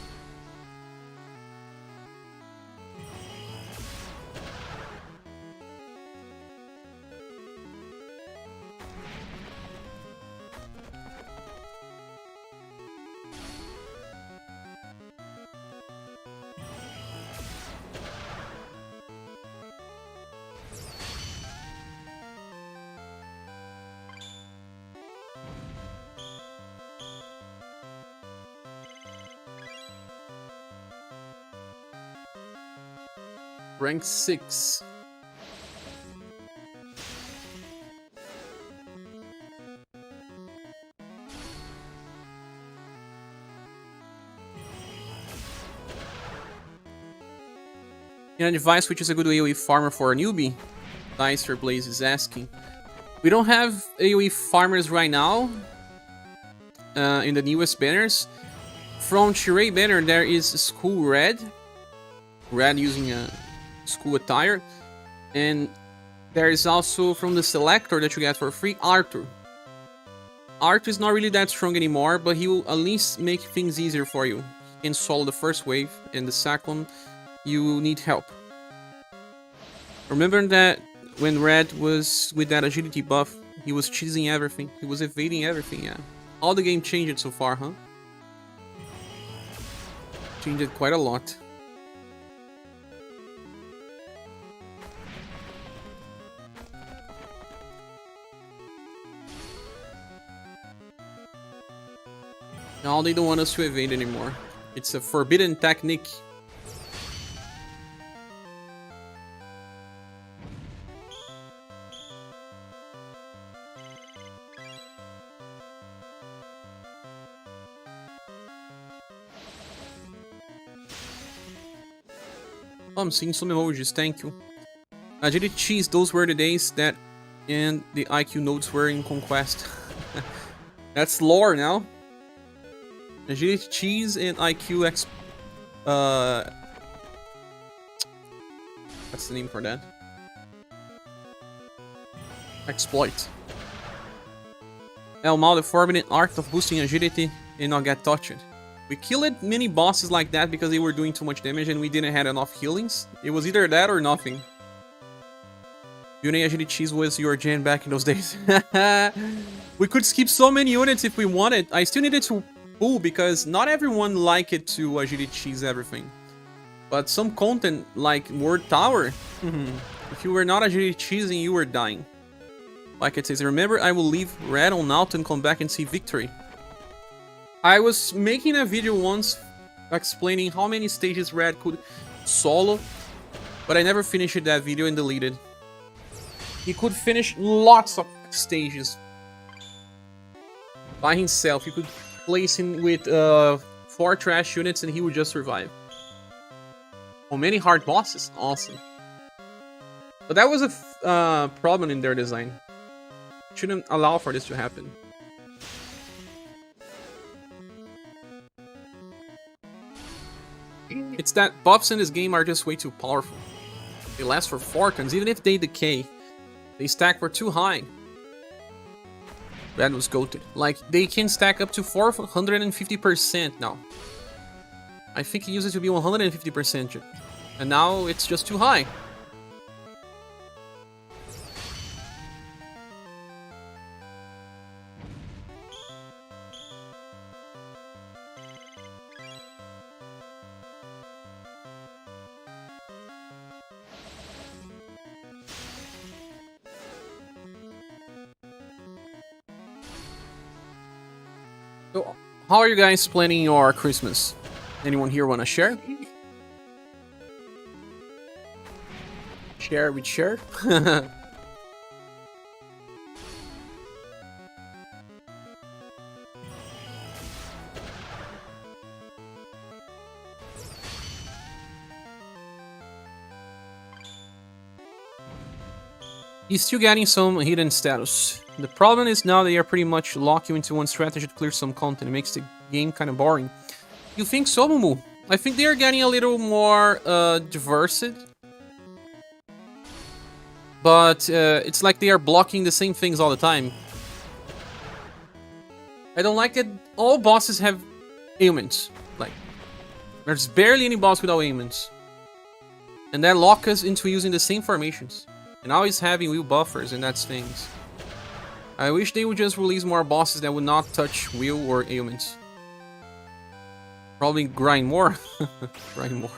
Rank 6. In a device which is a good AoE farmer for a newbie? Dicer Blaze is asking. We don't have AoE farmers right now in the newest banners. From Chirei banner there is School Red. Red using a school attire, and there is also from the selector that you get for free Arthur. Arthur is not really that strong anymore, but he will at least make things easier for you. You can solo the first wave, and the second you need help. Remember that when Red was with that agility buff, he was cheesing everything, he was evading everything. Yeah, all the game changed so far, huh? Changed quite a lot. Now they don't want us to evade anymore. It's a forbidden technique. Oh, I'm seeing some emojis, thank you. Agility cheese, those were the days that and the IQ nodes were in Conquest. That's lore now. Agility cheese and IQ what's the name for that? Exploit. El Mal, the forbidden art of boosting agility and not get touched. We killed many bosses like that because they were doing too much damage and we didn't have enough healings. It was either that or nothing. Unit agility cheese was your gen back in those days. We could skip so many units if we wanted. I still needed to pull because not everyone liked it to agility cheese everything. But some content like Word Tower, if you were not agility cheesing, you were dying. Like it says, remember I will leave Red on out and come back and see victory. I was making a video once explaining how many stages Red could solo, but I never finished that video and deleted. He could finish lots of stages by himself. He could placing with 4 trash units and he would just survive. Oh, many hard bosses. Awesome. But that was a problem in their design. Shouldn't allow for this to happen. It's that buffs in this game are just way too powerful. They last for 4 turns. Even if they decay, they stack for too high. That was goated. Like, they can stack up to 450% now. I think it used to be 150%. And now it's just too high. So, how are you guys planning your Christmas? Anyone here want to share? Share with share? He's still getting some hidden status. The problem is now they are pretty much locked you into one strategy to clear some content. It makes the game kind of boring. You think so, Mumu? I think they are getting a little more diverse. But it's like they are blocking the same things all the time. I don't like that all bosses have ailments. Like, there's barely any boss without ailments. And that locks us into using the same formations. And always having wheel buffers and that's things. I wish they would just release more bosses that would not touch wheel or ailments. Probably grind more. Grind more.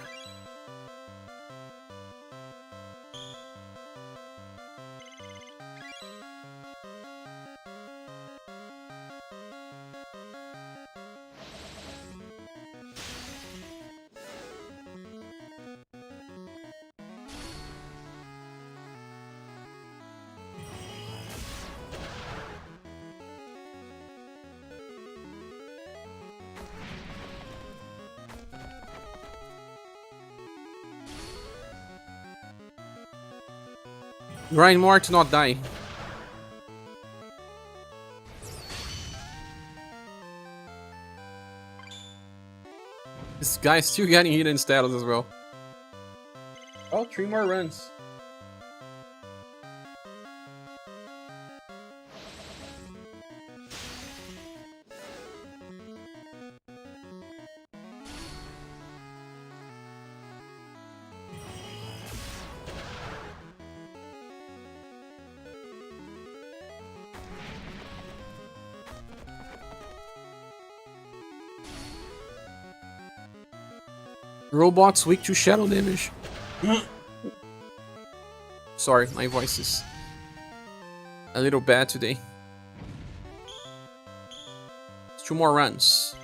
Grind more to not die. This guy's still getting hidden status as well. Oh, 3 more runs. Robots weak to shadow damage. Sorry, my voice is a little bad today. 2 more runs.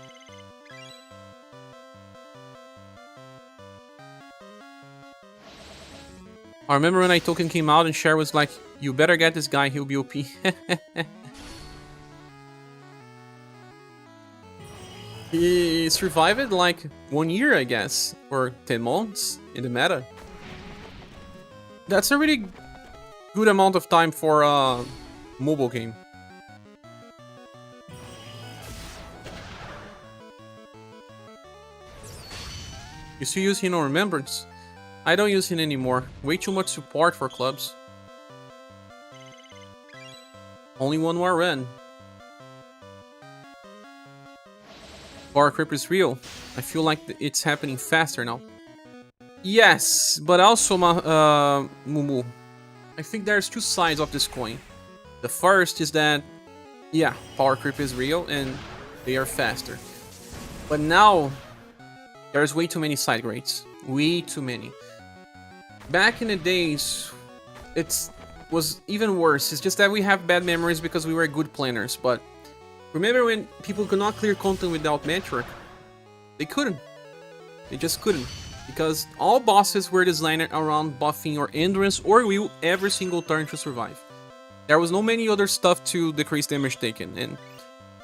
I remember when token came out and Cher was like, "You better get this guy, he'll be OP." He survived like 1 year, I guess, or 10 months in the meta. That's a really good amount of time for a mobile game. You still use him on Remembrance? I don't use him anymore. Way too much support for clubs. Only 1 more run. Power creep is real. I feel like it's happening faster now. Yes, but also, Mumu, I think there's 2 sides of this coin. The first is that, yeah, power creep is real and they are faster. But now, there's way too many side grades. Way too many. Back in the days, it was even worse. It's just that we have bad memories because we were good planners, but remember when people could not clear content without Metric? They couldn't. They just couldn't. Because all bosses were designed around buffing your endurance or will every single turn to survive. There was no many other stuff to decrease damage taken, and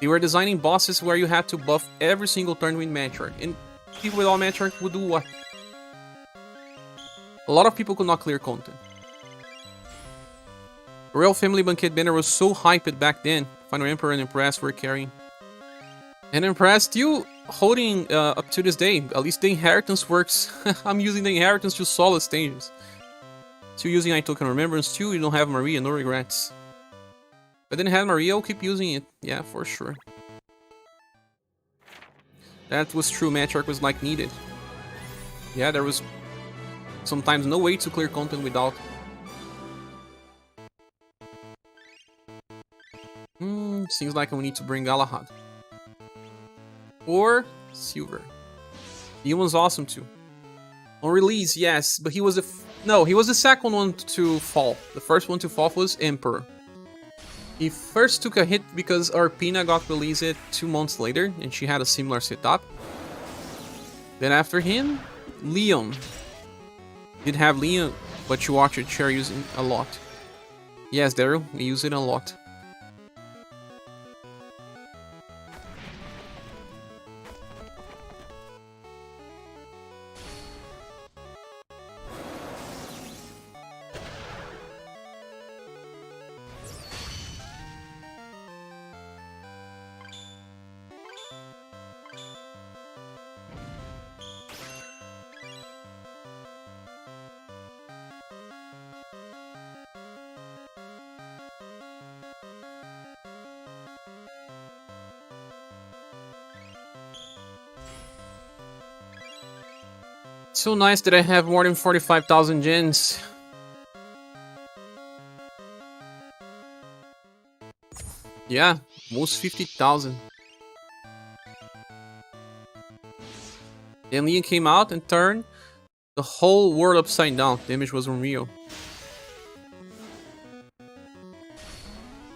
They were designing bosses where you had to buff every single turn with Matriarch. And people without Matriarch would do what? A lot of people could not clear content. Royal Family Banquet banner was so hyped back then. Final Emperor and Empress were carrying. And Empress still holding up to this day. At least the Inheritance works. I'm using the Inheritance to solid stages. Still using I Token Remembrance too. You don't have Maria, no regrets. If I didn't have Maria, I'll keep using it. Yeah, for sure. That was true. Matriarch was like needed. Yeah, there was sometimes no way to clear content without. Seems like we need to bring Galahad. Or Silver. He was awesome too. On release, yes, but he was he was the second one to fall. The first one to fall was Emperor. He first took a hit because Arpina got released 2 months later, and she had a similar setup. Then after him, Leon. Did have Leon, but you watch it Cher using a lot. Yes, Daryl, we use it a lot. So nice that I have more than 45,000 gens. Yeah, almost 50,000. Then Leon came out and turned the whole world upside down. Damage was unreal.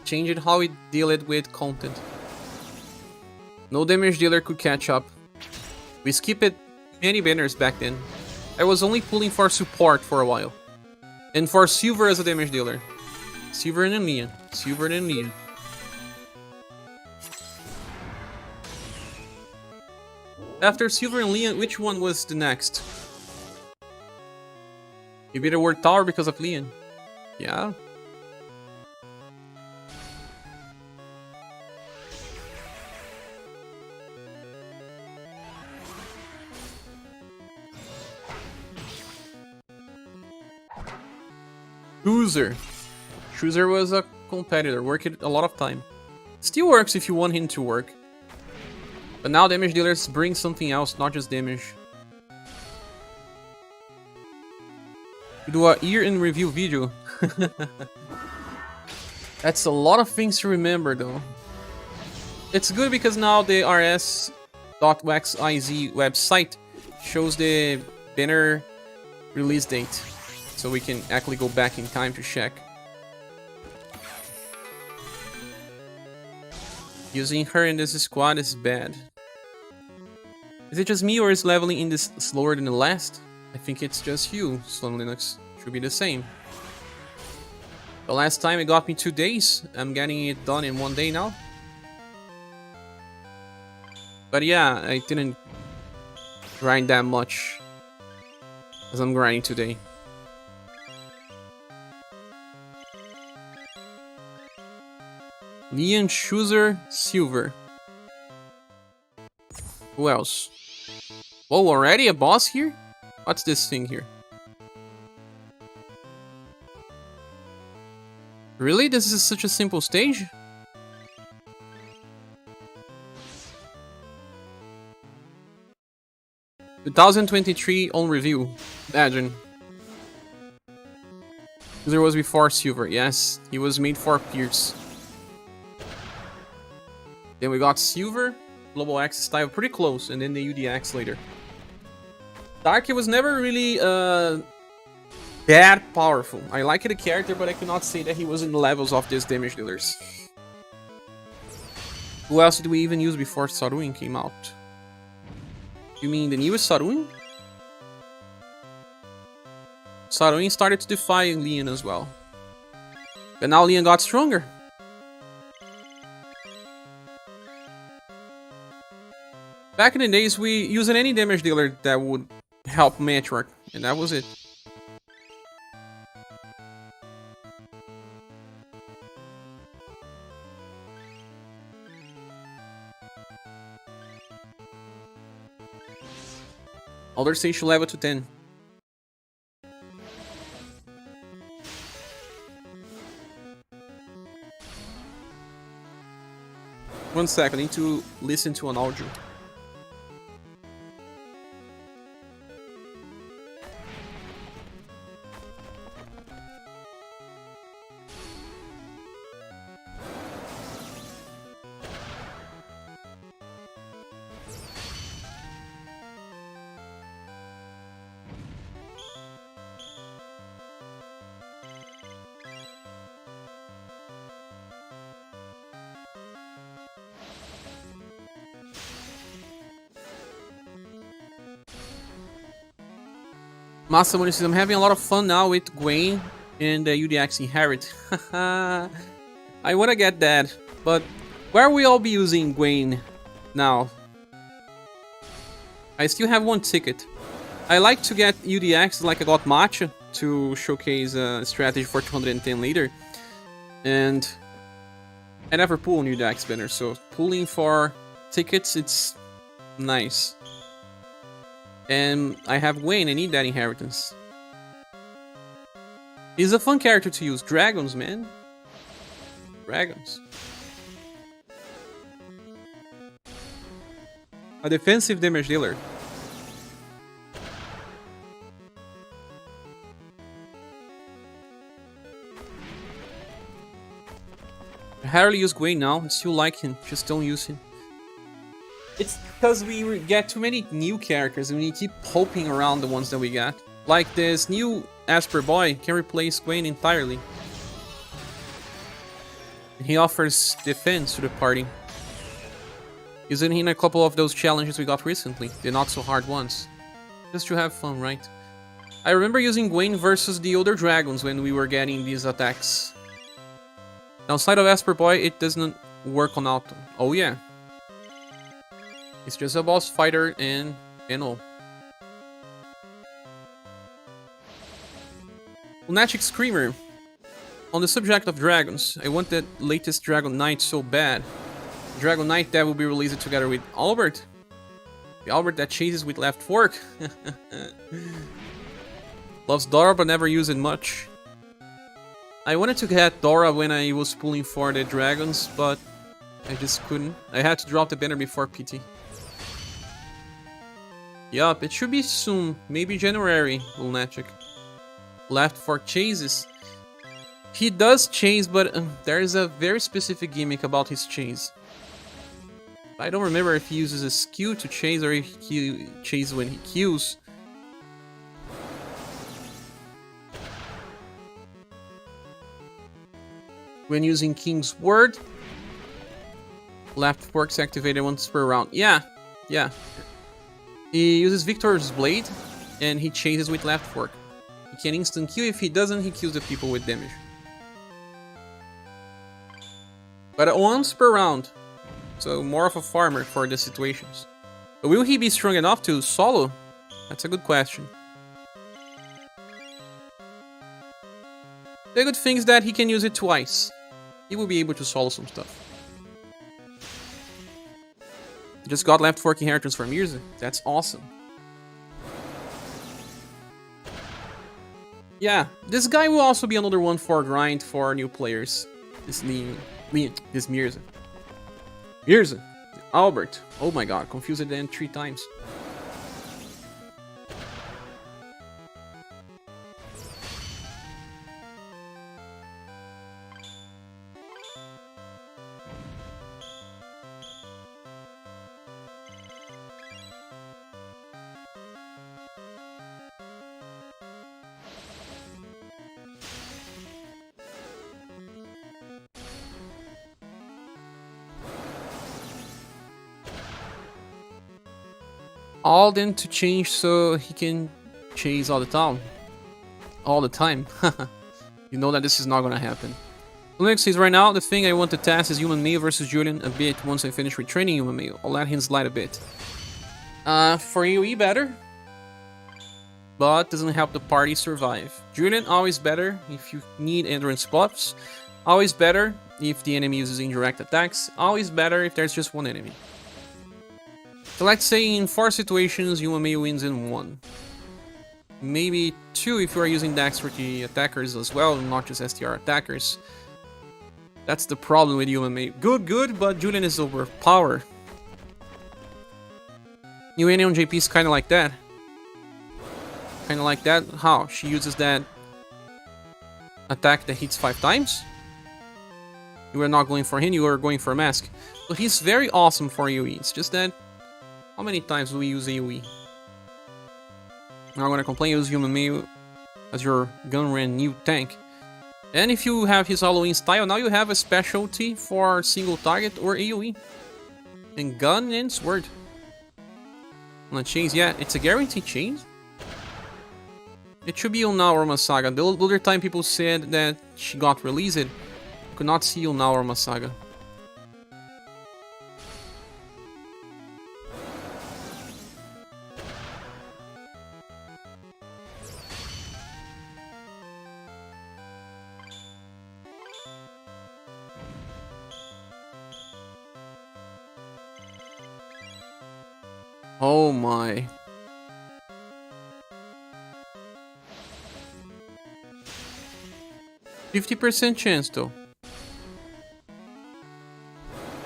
Changed how we deal it with content. No damage dealer could catch up. We skipped many banners back then. I was only pulling for support for a while. And for Silver as a damage dealer. Silver and Leon. Silver and Leon. After Silver and Leon, which one was the next? You beat a Word Tower because of Leon. Yeah. Chooser was a competitor, worked a lot of time. Still works if you want him to work. But now damage dealers bring something else, not just damage. You do a year in review video. That's a lot of things to remember though. It's good because now the rs.waxiz website shows the banner release date. So we can actually go back in time to check. Using her in this squad is bad. Is it just me or is leveling in this slower than the last? I think it's just you, Slum Linux. Should be the same. The last time it got me 2 days. I'm getting it done in 1 day now. But yeah, I didn't grind that much as I'm grinding today. Leon, Chooser, Silver. Who else? Whoa, already a boss here? What's this thing here? Really? This is such a simple stage? "2023 on review." Imagine. There was before Silver. Yes, he was made for Pierce. Then we got Silver, Global X style, pretty close, and then the UDX later. Darky was never really that powerful. I liked the character, but I cannot say that he was in the levels of these damage dealers. Who else did we even use before Saruin came out? You mean the newest Saruin? Saruin started to defy Leon as well. But now Leon got stronger. Back in the days, we used any damage dealer that would help Matchwork, and that was it. Elder Station level to 10. One sec, I need to listen to an audio. Massa Munitions, I'm having a lot of fun now with Gwen and UDX Inherit. I wanna get that, but where will all be using Gwen now? I still have one ticket. I like to get UDX like I got Matcha to showcase a strategy for 210 later. And I never pull on UDX banner, so pulling for tickets, it's nice. And I have Wayne, I need that inheritance. He's a fun character to use. Dragons, man. Dragons. A defensive damage dealer. I hardly use Gwen now, I still like him, just don't use him. It's because we get too many new characters and we keep hoping around the ones that we got. Like this new Asper Boy can replace Gwen entirely. And he offers defense to the party. Using him in a couple of those challenges we got recently, the not so hard ones. Just to have fun, right? I remember using Gwen versus the older dragons when we were getting these attacks. Outside of Asper Boy, it doesn't work on auto. Oh yeah. It's just a boss fighter and all. Lunatic Screamer. On the subject of dragons, I want that latest Dragon Knight so bad. Dragon Knight that will be released together with Albert. The Albert that chases with left fork. Loves Dora but never used it much. I wanted to get Dora when I was pulling for the dragons, but I just couldn't. I had to drop the banner before PT. Yup, it should be soon. Maybe January, Lunatic. Left fork chases. He does chase, but there is a very specific gimmick about his chase. I don't remember if he uses a skill to chase or if he chases when he kills. When using King's Word, left fork's activated once per round. Yeah. He uses Victor's Blade, and he chases with left fork. He can instant kill. If he doesn't, he kills the people with damage. But once per round, so more of a farmer for the situations. But will he be strong enough to solo? That's a good question. The good thing is that he can use it twice. He will be able to solo some stuff. Just got left fork inheritance from UniverSe. That's awesome. Yeah, this guy will also be another one for grind for new players. This UniverSe. UniverSe. Albert. Oh my god, confused it then 3 times. All them to change so he can chase all the time. All the time. You know that this is not gonna happen. Linux says right now, the thing I want to test is Human Mail versus Julian a bit once I finish retraining Human Mail. I'll let him slide a bit. For AoE better, but doesn't help the party survive. Julian always better if you need endurance buffs. Always better if the enemy uses indirect attacks. Always better if there's just one enemy. So let's say in 4 situations, UMA wins in 1. Maybe 2 if you are using dexterity attackers as well, not just STR attackers. That's the problem with UMA. Good, but Julian is overpowered. UNA on JP is kinda like that. Kinda like that. How? She uses that attack that hits 5 times. You are not going for him, you are going for a mask. So he's very awesome for AoE. It's just that, how many times do we use AoE? I'm not gonna complain, use UMA as your Gunran new tank. And if you have his Halloween style, now you have a specialty for single target or AoE. And gun and sword. On chains, yeah, it's a guaranteed chain. It should be on now or SaGa. The other time people said that she got released, you could not see on now or SaGa. Oh my. %50 chance though.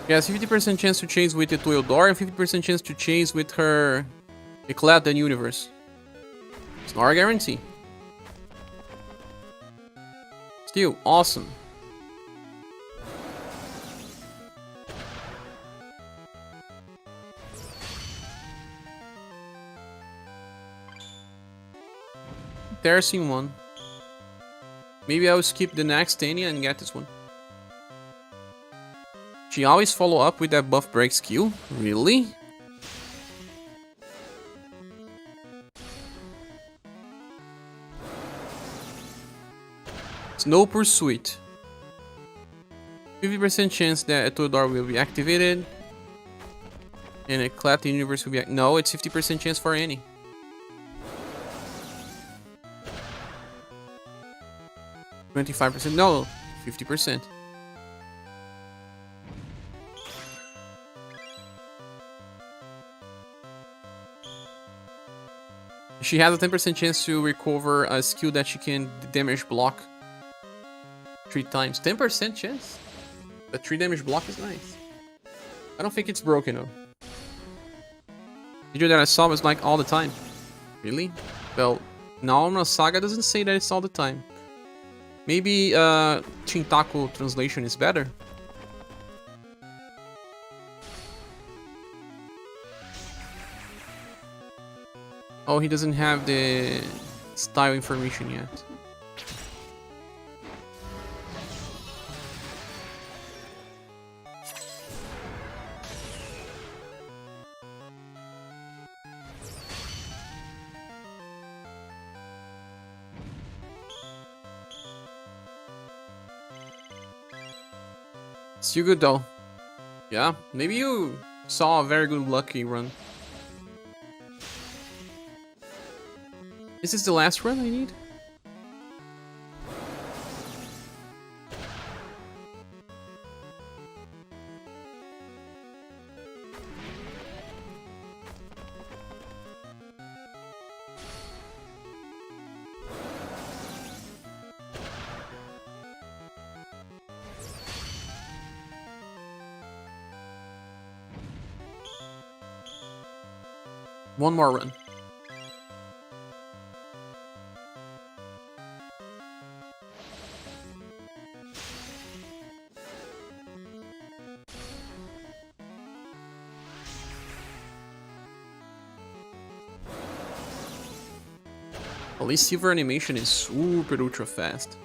Yes, 50% chance to chase with the Tueldor and 50% chance to chase with her Eclat and UniverSe. It's not a guarantee. Still, awesome. Embarrassing one. Maybe I'll skip the next Tania and get this one. She always follow up with that buff break skill? Really? Snow Pursuit. 50% chance that a Tueldor will be activated. And a Eclat UniverSe will be no, it's 50% chance for any. %25%, no, 50%. She has a 10% chance to recover a skill that she can damage block 3 times. 10% chance? The 3 damage block is nice. I don't think it's broken though. Video that I saw was like all the time. Really? Well, Naoma SaGa doesn't say that it's all the time. Maybe Chintaku translation is better. Oh, he doesn't have the style information yet. Still good though. Yeah, maybe you saw a very good lucky run. Is this the last run I need? One more run. At least silver animation is super ultra fast.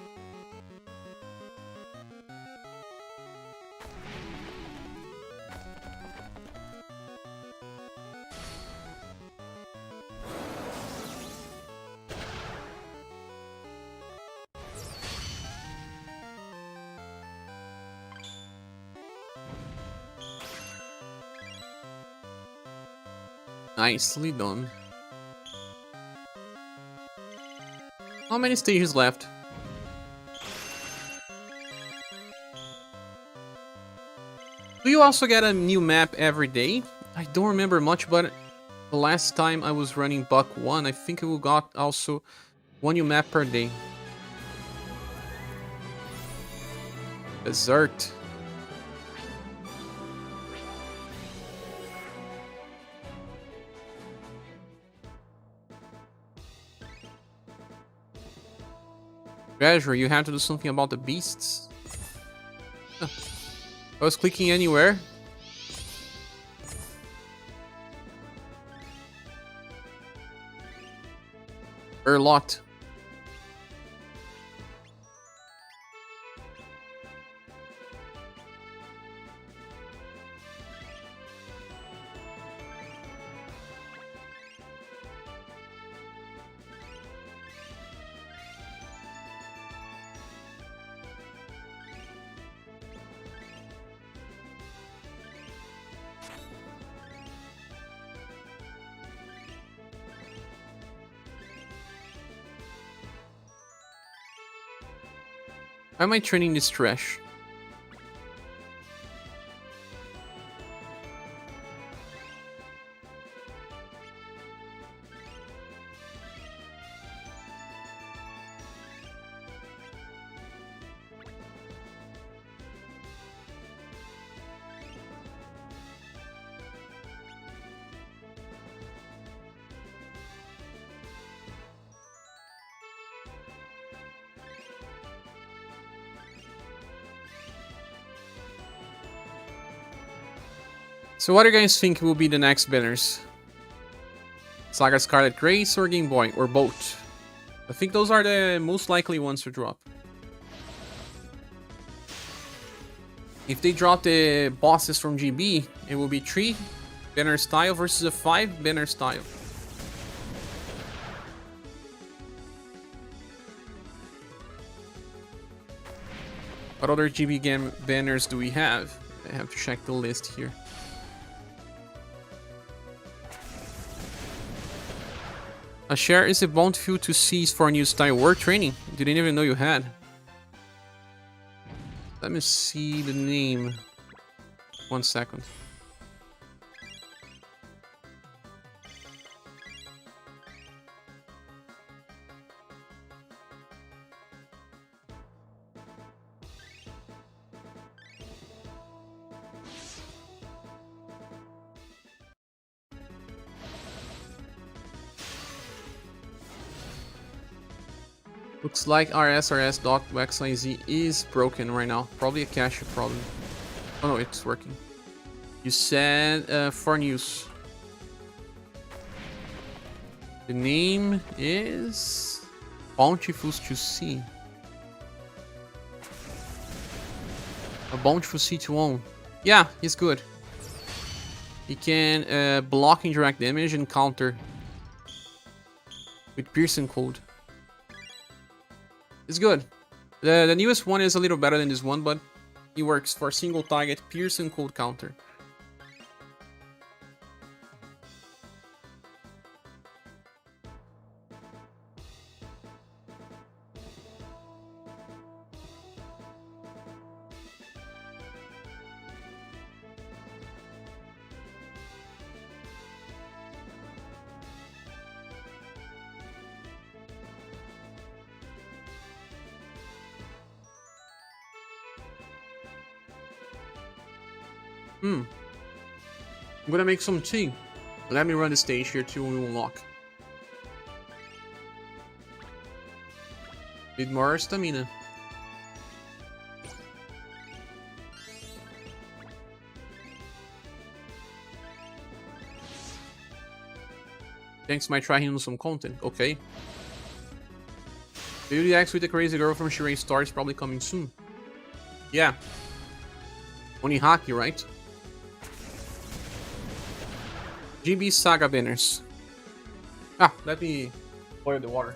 Nicely done. How many stages left? Do you also get a new map every day? I don't remember much, but the last time I was running Buck 1, I think we got also one new map per day. Desert. Treasure, you have to do something about the beasts. Huh. I was clicking anywhere. Lot. Why am I training this trash? So what do you guys think will be the next banners? SaGa Scarlet Grace or Game Boy, or both? I think those are the most likely ones to drop. If they drop the bosses from GB, it will be 3 banner style versus a 5 banner style. What other GB game banners do we have? I have to check the list here. A share is a bountiful to seize for a new style war training. Didn't even know you had. Let me see the name. 1 second. Looks like rsrs.xyz is broken right now. Probably a cache problem. Oh no, it's working. You said for news. The name is Bountiful to See. A Bountiful C to own. Yeah, he's good. He can block indirect damage and counter with piercing code. It's good. The newest one is a little better than this one, but it works for single target piercing code counter. I'm gonna make some tea. Let me run the stage here till we unlock. Need more stamina. Thanks, might try him some content. Okay. Beauty X with the crazy girl from Shirei Star is probably coming soon. Yeah. Onihaki, right? GB SaGa banners. Ah, let me boil the water.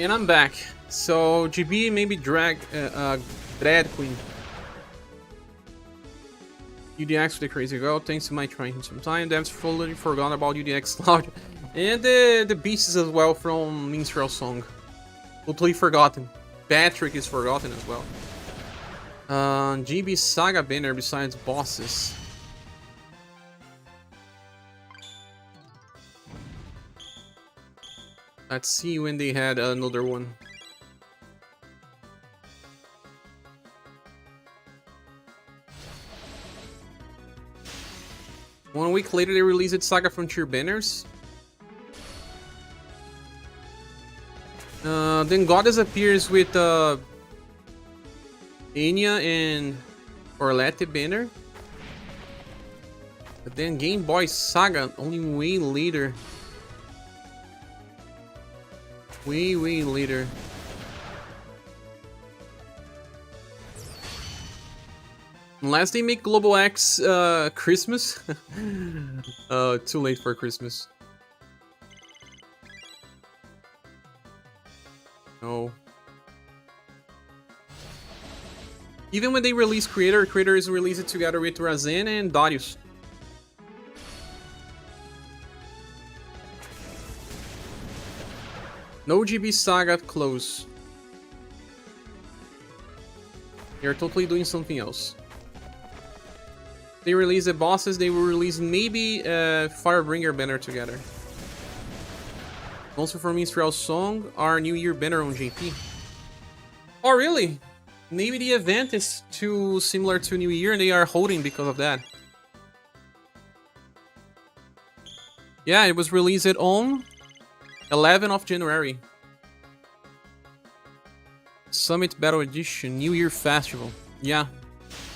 And I'm back. So GB maybe Dread Queen. UDX with the crazy girl. Thanks to my trying some time. Devs fully forgot about UDX Cloud. And the beasts as well from Minstrel Song. Totally forgotten. Patrick is forgotten as well. GB SaGa banner besides bosses. Let's see when they had another one. One week later, they released SaGa Frontier banners. Then Goddess appears with Enya and Orlette banner. But then Game Boy SaGa only way later. Way later. Unless they make Global X Christmas. Too late for Christmas. No. Even when they release Creator is released together with Razen and Darius. No GB SaGa close. They're totally doing something else. They release the bosses, they will release maybe a Firebringer banner together. Also for Minstrel Song, our New Year banner on JP. Oh really? Maybe the event is too similar to New Year and they are holding because of that. Yeah, it was released on 11th of January. Summit Battle Edition, New Year Festival. Yeah,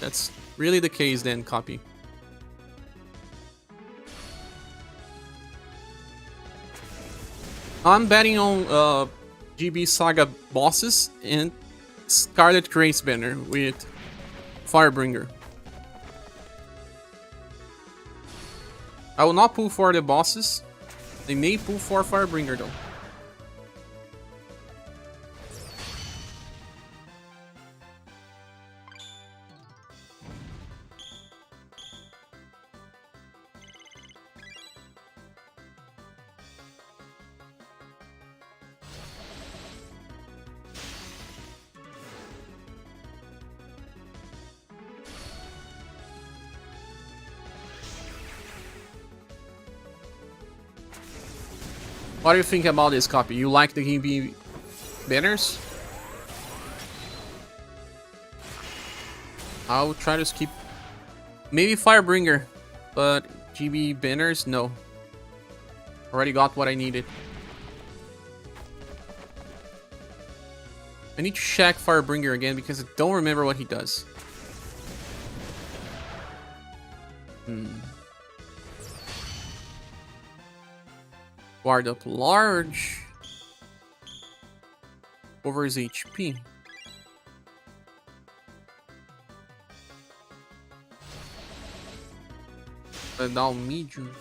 that's really the case then, copy. I'm betting on GB SaGa bosses and Scarlet Grace banner with Firebringer. I will not pull for the bosses. They may pull for Firebringer though. What do you think about this copy? You like the GB banners? I'll try to skip maybe Firebringer, but GB banners, no. Already got what I needed. I need to check Firebringer again because I don't remember what he does. Guard up large. Over his HP. And down medium.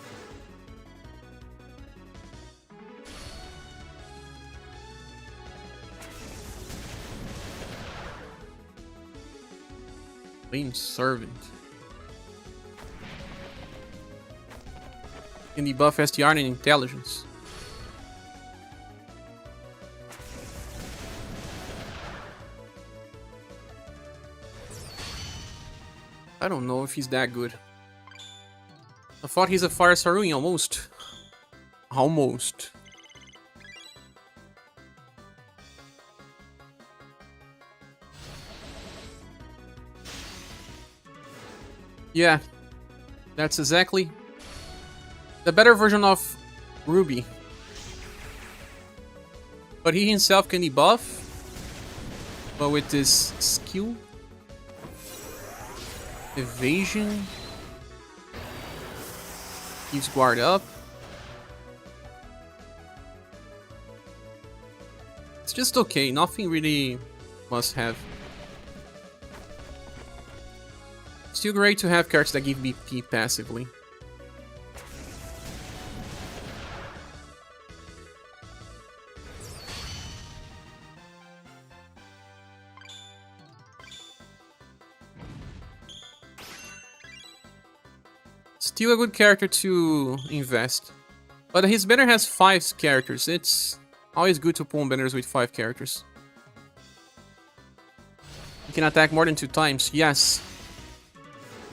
Lane Servant. Can debuff STR and Intelligence. I don't know if he's that good. I thought he's a Fire Sarui almost. Almost. Yeah. That's exactly the better version of Ruby. But he himself can debuff. But with this skill. Evasion. Keeps guard up. It's just okay, nothing really must have. Still great to have cards that give BP passively. Still a good character to invest. But his banner has 5 characters. It's always good to pull banners with 5 characters. He can attack more than 2 times. Yes.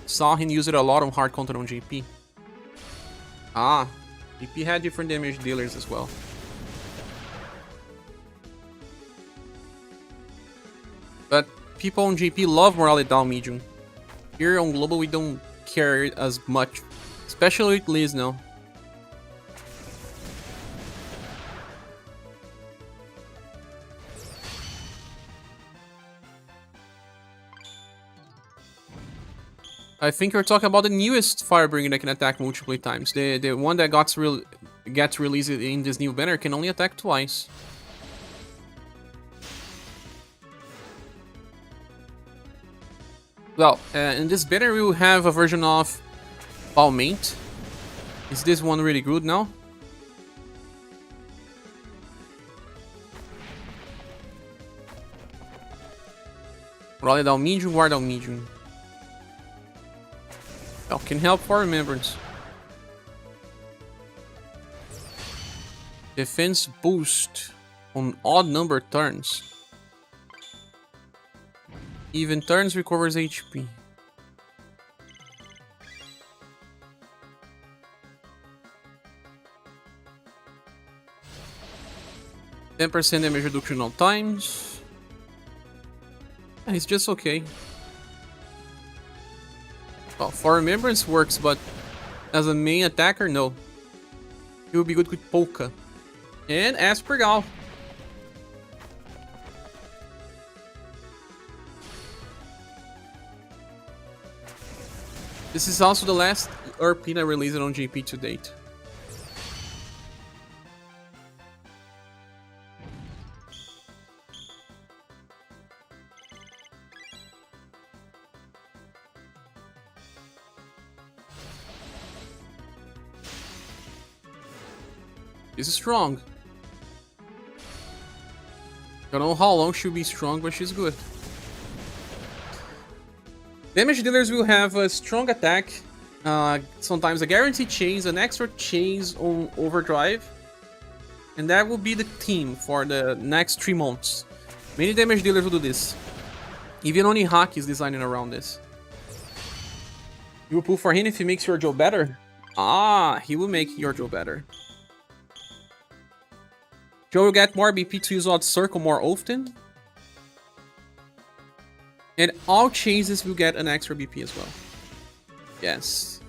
Saw him use it a lot on hard content on GP. Ah. GP had different damage dealers as well. But people on GP love morale down medium. Here on global we don't care as much. Especially with Liz now. I think you're talking about the newest Firebringer that can attack multiple times. The one that gets released in this new banner can only attack twice. Well, in this banner we will have a version of Palmate. Is this one really good now? Rally down medium, war down medium. Well, can help for remembrance. Defense boost on odd number turns. Even turns recovers HP. %10 damage reduction all times. And it's just okay. Well, for remembrance works, but as a main attacker, no. He will be good with Polka. And Aspergal. This is also the last Urpina released on GP to date. This is strong. Don't know how long she'll be strong, but she's good. Damage dealers will have a strong attack, sometimes a guaranteed chase, an extra chase on overdrive, and that will be the theme for the next 3 months. Many damage dealers will do this. Even Onihaki is designing around this. You will pull for him if he makes your Joe better? Ah, he will make your Joe better. Joe will get more BP to use Odd Circle more often. And all chases will get an extra BP as well. Yes.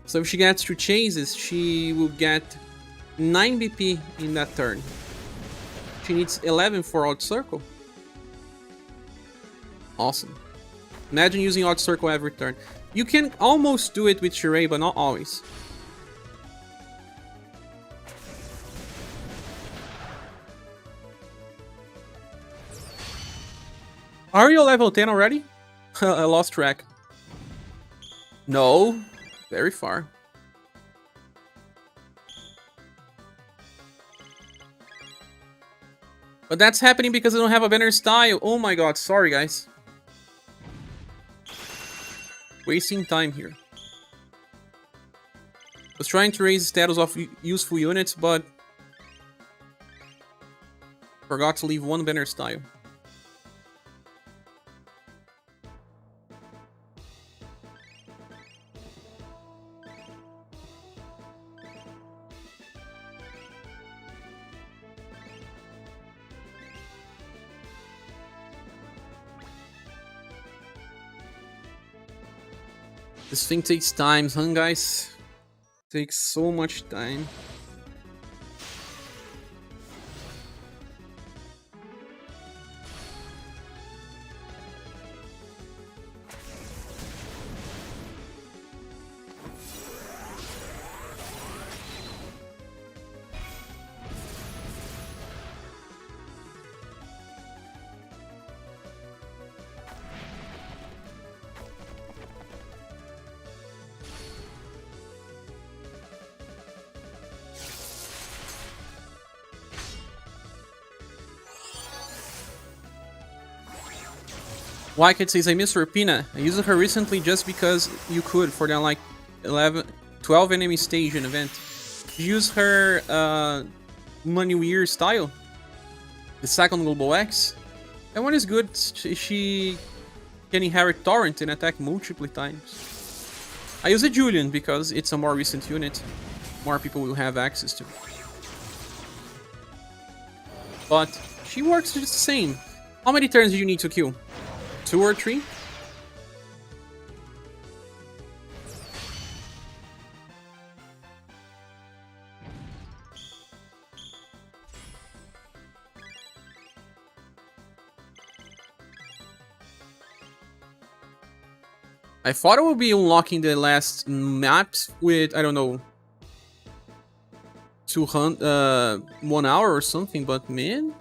So if she gets 2 chases, she will get 9 BP in that turn. She needs 11 for Odd Circle. Awesome. Imagine using Odd Circle every turn. You can almost do it with Shirei, but not always. Are you level 10 already? I lost track. No, very far. But that's happening because I don't have a banner style. Oh my god, sorry guys. Wasting time here. Was trying to raise the status of useful units, but forgot to leave one banner style. This thing takes time, huh, guys? Takes so much time. Why says I miss Urpina. I used her recently just because you could for the unlike 12 enemy stage in event. Use her Money Weir style, the second Global X. That one is good. She can inherit Torrent and attack multiple times. I use a Julian because it's a more recent unit. More people will have access to. But she works just the same. How many turns do you need to kill? 2 or 3? I thought I would be unlocking the last maps with, I don't know, 1 hour or something, but man.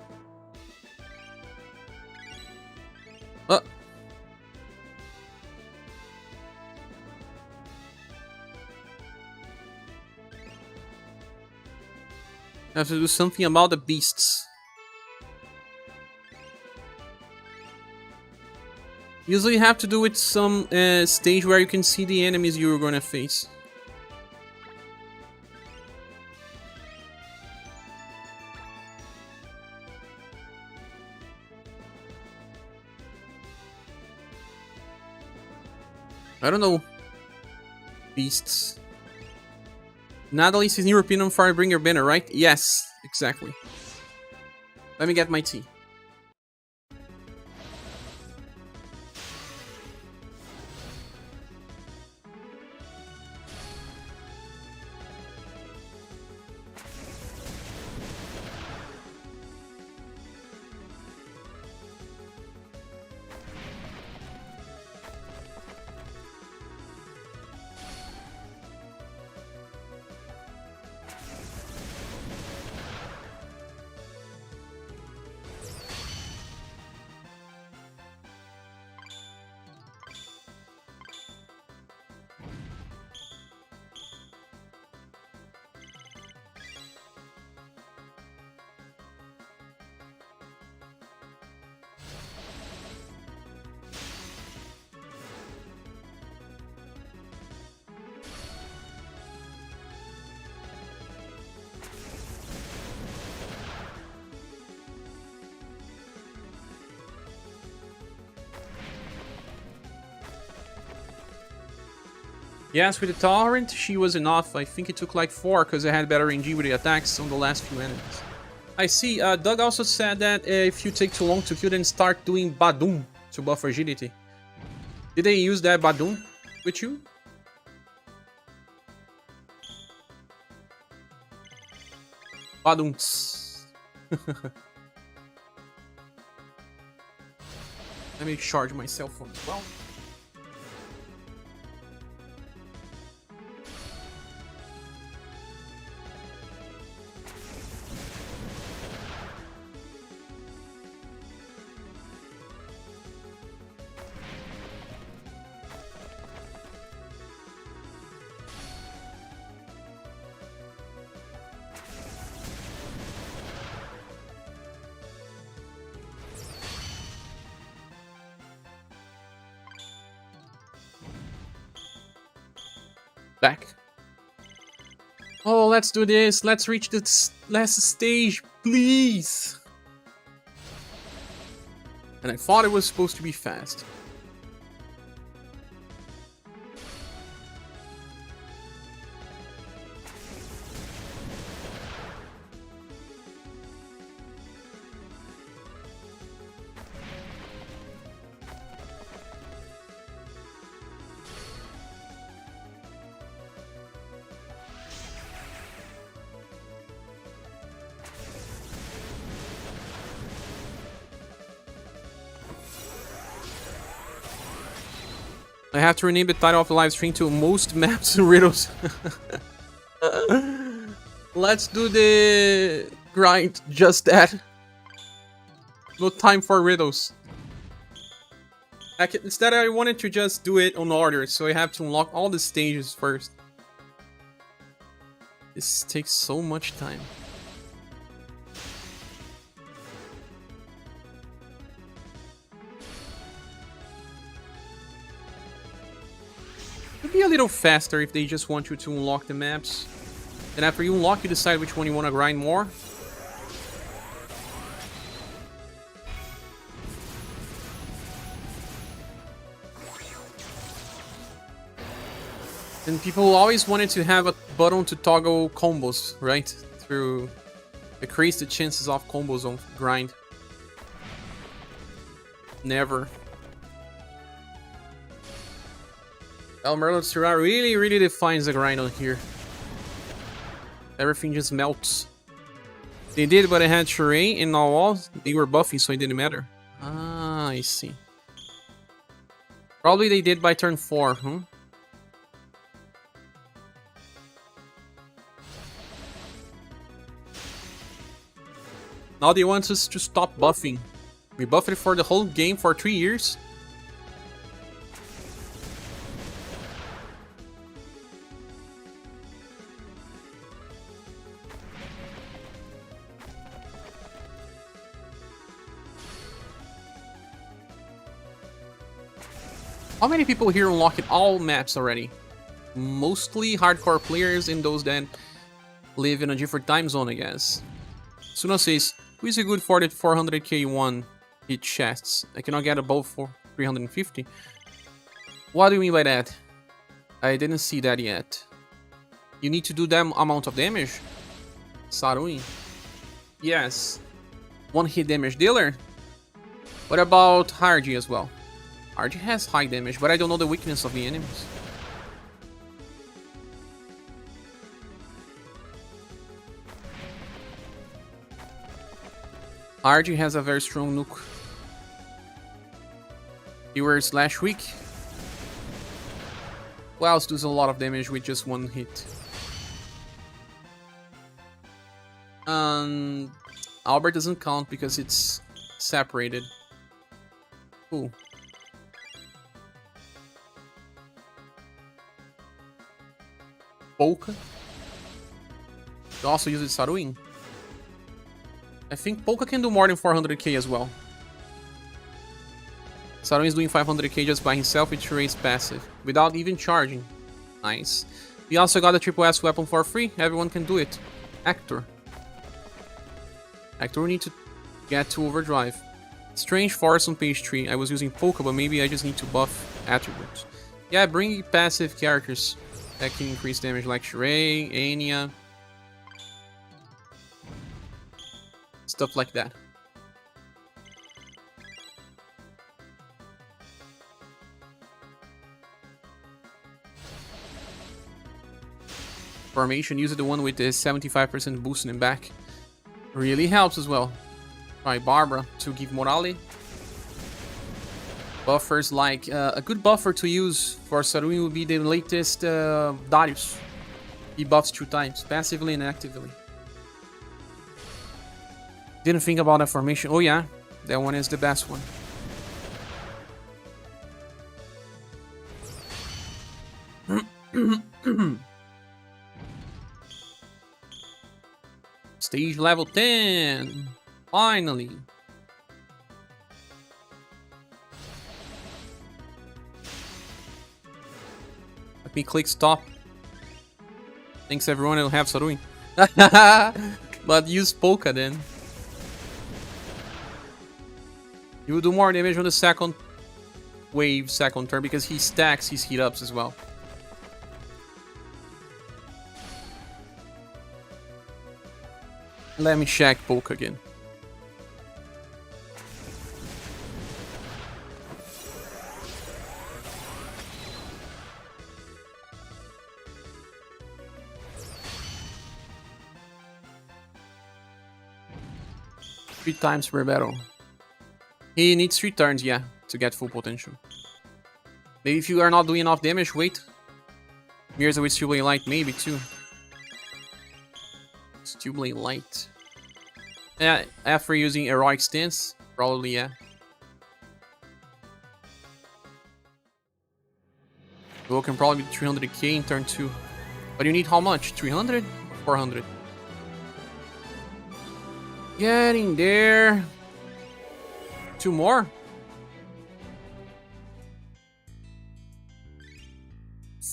I have to do something about the beasts. Usually you have to do with some stage where you can see the enemies you're gonna face. I don't know. Beasts. Natalie is in European on Firebringer banner, right? Yes, exactly. Let me get my tea. Yes, with the Torrent, she was enough. I think it took like 4 because I had better RNG with the attacks on the last few enemies. I see, Doug also said that if you take too long to kill, then start doing Badum to buff agility. Did they use that Badum with you? Badums. Let me charge my cell phone as well. Back. Oh, let's do this. Let's reach the last stage, please. And I thought it was supposed to be fast. I have to rename the title of the live stream to Most Maps and Riddles. Let's do the grind, just that. No time for riddles. Instead, I wanted to just do it on order, so I have to unlock all the stages first. This takes so much time. It'd be a little faster if they just want you to unlock the maps. And after you unlock, you decide which one you want to grind more. And people always wanted to have a button to toggle combos, right? To increase the chances of combos on grind. Never. El Merlin's ScherBR really defines the grind on here. Everything just melts. They did, but I had Sheree in all walls. They were buffy, so it didn't matter. Ah, I see. Probably they did by turn 4, huh? Now they want us to stop buffing. We buffed it for the whole game for 3 years. How many people here unlocked all maps already? Mostly hardcore players and those that live in a different time zone, I guess. Suna says, who is a good for the 400k one hit chests? I cannot get above 350. What do you mean by that? I didn't see that yet. You need to do that amount of damage? Sarui. Yes. One hit damage dealer? What about Hardy as well? Hardy has high damage, but I don't know the weakness of the enemies. Hardy has a very strong nuke. He wears Slash Weak. Who else does a lot of damage with just one hit? Albert doesn't count because it's separated. Cool. Polka. He also uses Saruin. I think Polka can do more than 400k as well. Saruin is doing 500k just by himself with Sheree's passive, without even charging. Nice. We also got a triple S weapon for free. Everyone can do it. Actor. Actor need to get to overdrive. Strange Forest on page 3. I was using Polka, but maybe I just need to buff attributes. Yeah, bring passive characters that can increase damage like Sheree, Anya. Stuff like that. Formation, use the one with the 75% boost in the back. Really helps as well. Try Barbara to give morale. Buffers like a good buffer to use for Saruin would be the latest Darius. He buffs 2 times, passively and actively. Didn't think about that formation. Oh yeah, that one is the best one. Stage level 10. Finally. Let me click stop. Thanks everyone, I'll have Saruin. But use Polka then. You will do more damage on the second wave, second turn, because he stacks his heat ups as well. Let me check Polka again. Three times per battle. He needs 3 turns, yeah, to get full potential. Maybe if you are not doing enough damage, wait. Mirza with Steel Light, maybe too. Steel Light. Yeah, after using Heroic Stance, probably, yeah. Well, can probably be 300k in turn 2. But you need how much? 300 or 400? Getting there. 2 more.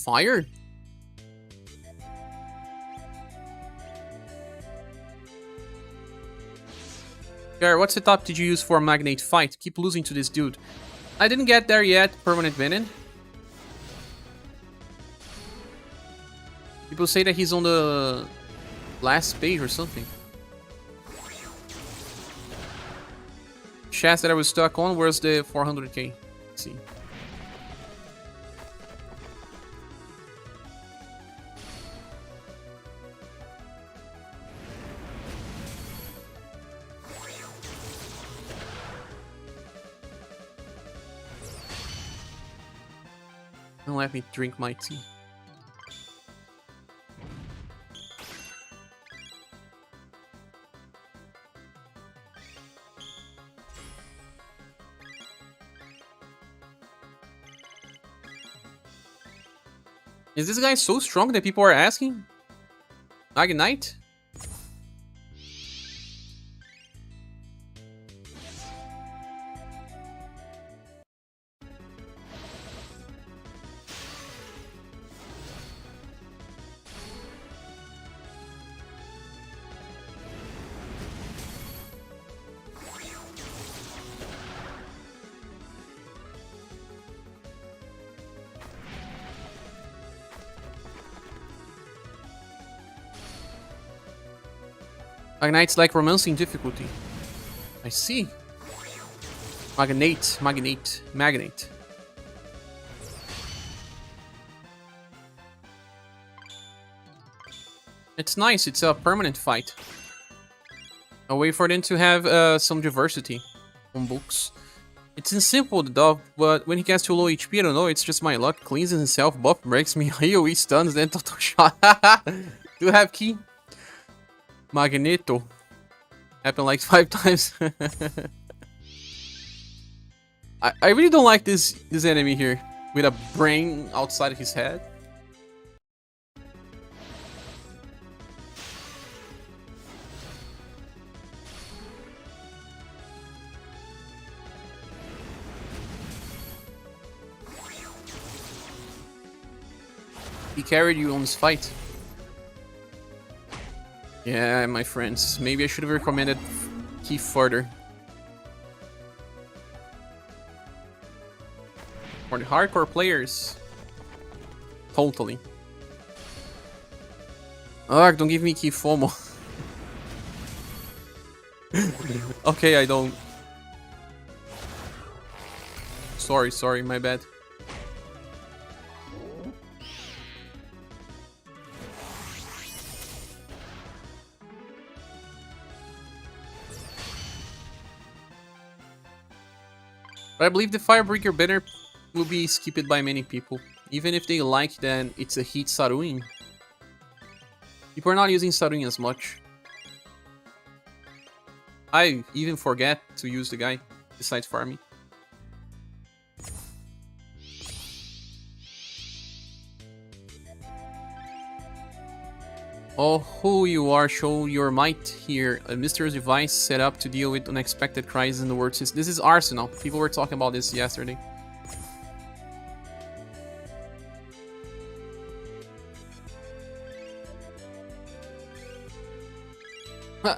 Fire? Gary, what setup did you use for a Magnate fight? Keep losing to this dude. I didn't get there yet, permanent venom. People say that he's on the last page or something. Chest that I was stuck on, where's the 400k? Let's see. Don't let me drink my tea. Is this guy so strong that people are asking? Magnite? Magnite's like romancing difficulty. I see. Magnate. It's nice, it's a permanent fight. A way for them to have some diversity on books. It's in simple, the dog, but when he gets too low HP, I don't know, it's just my luck. Cleanses himself, buff, breaks me, AoE stuns, then total shot. Do you have key? Magneto. Happened like 5 times. I really don't like this enemy here. With a brain outside of his head. He carried you on this fight. Yeah, my friends. Maybe I should have recommended Keith further. For the hardcore players. Totally. Ugh, don't give me Keith FOMO. Okay, I don't. Sorry, my bad. But I believe the Firebreaker banner will be skipped by many people. Even if they like that it's a hit Saruin. People are not using Saruin as much. I even forget to use the guy besides farming. Oh, who you are, show your might here. A mysterious device set up to deal with unexpected crises in the world system. This is Arsenal. People were talking about this yesterday. Huh.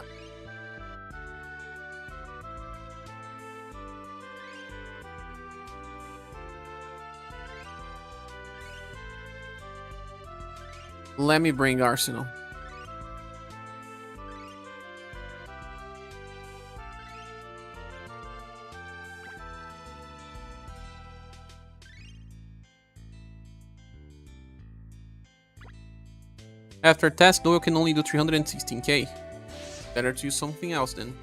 Let me bring Arsenal. After test, Doyle can only do 316k. Better to use something else then.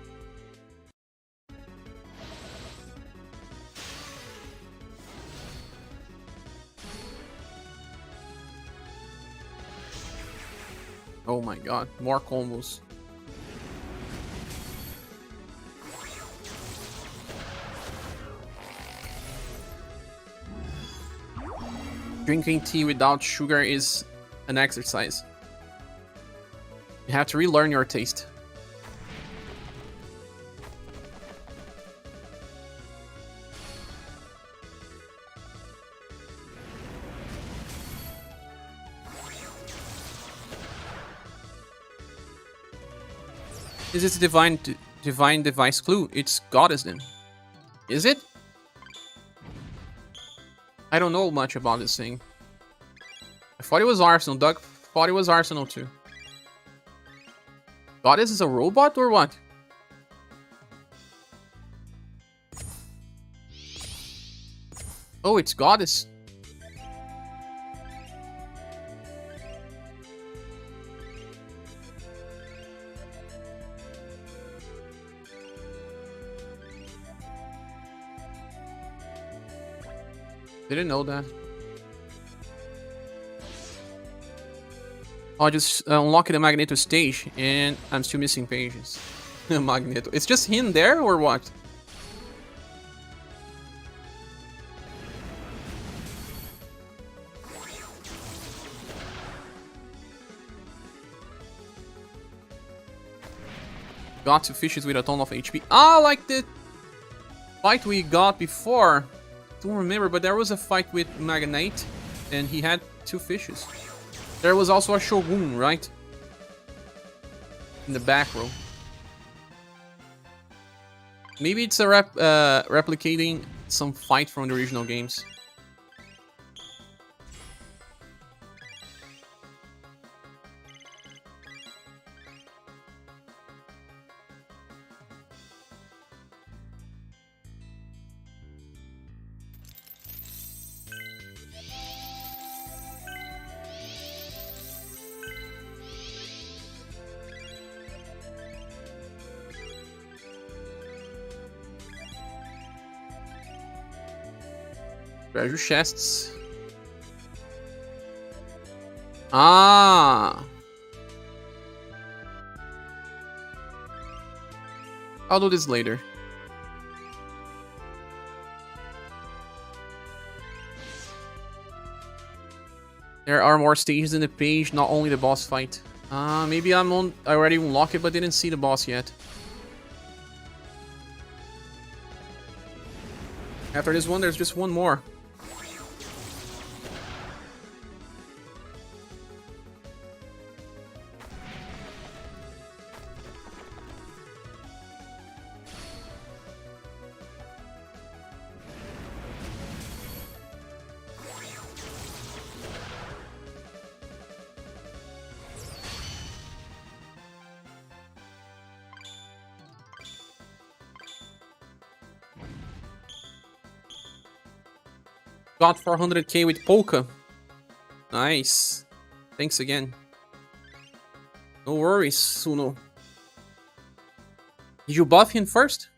Oh my god, more combos. Drinking tea without sugar is an exercise. You have to relearn your taste. Is it divine device clue? It's goddess then. Is it? I don't know much about this thing. I thought it was Arsenal. Doug thought it was Arsenal too. Goddess is a robot or what? Oh, it's Goddess. Didn't know that. I just unlocked the Magneto stage and I'm still missing pages. Magneto. It's just him there or what? Got 2 fishes with a ton of HP. Ah, like the fight we got before. Don't remember, but there was a fight with Magnate and he had 2 fishes. There was also a Shogun, right? In the back row. Maybe it's a replicating some fight from the original games. Treasure chests. Ah. I'll do this later. There are more stages in the page, not only the boss fight. Maybe I already unlocked it, but didn't see the boss yet. After this one, there's just one more. Got 400k with Polka. Nice. Thanks again. No worries, Suno. Did you buff him first?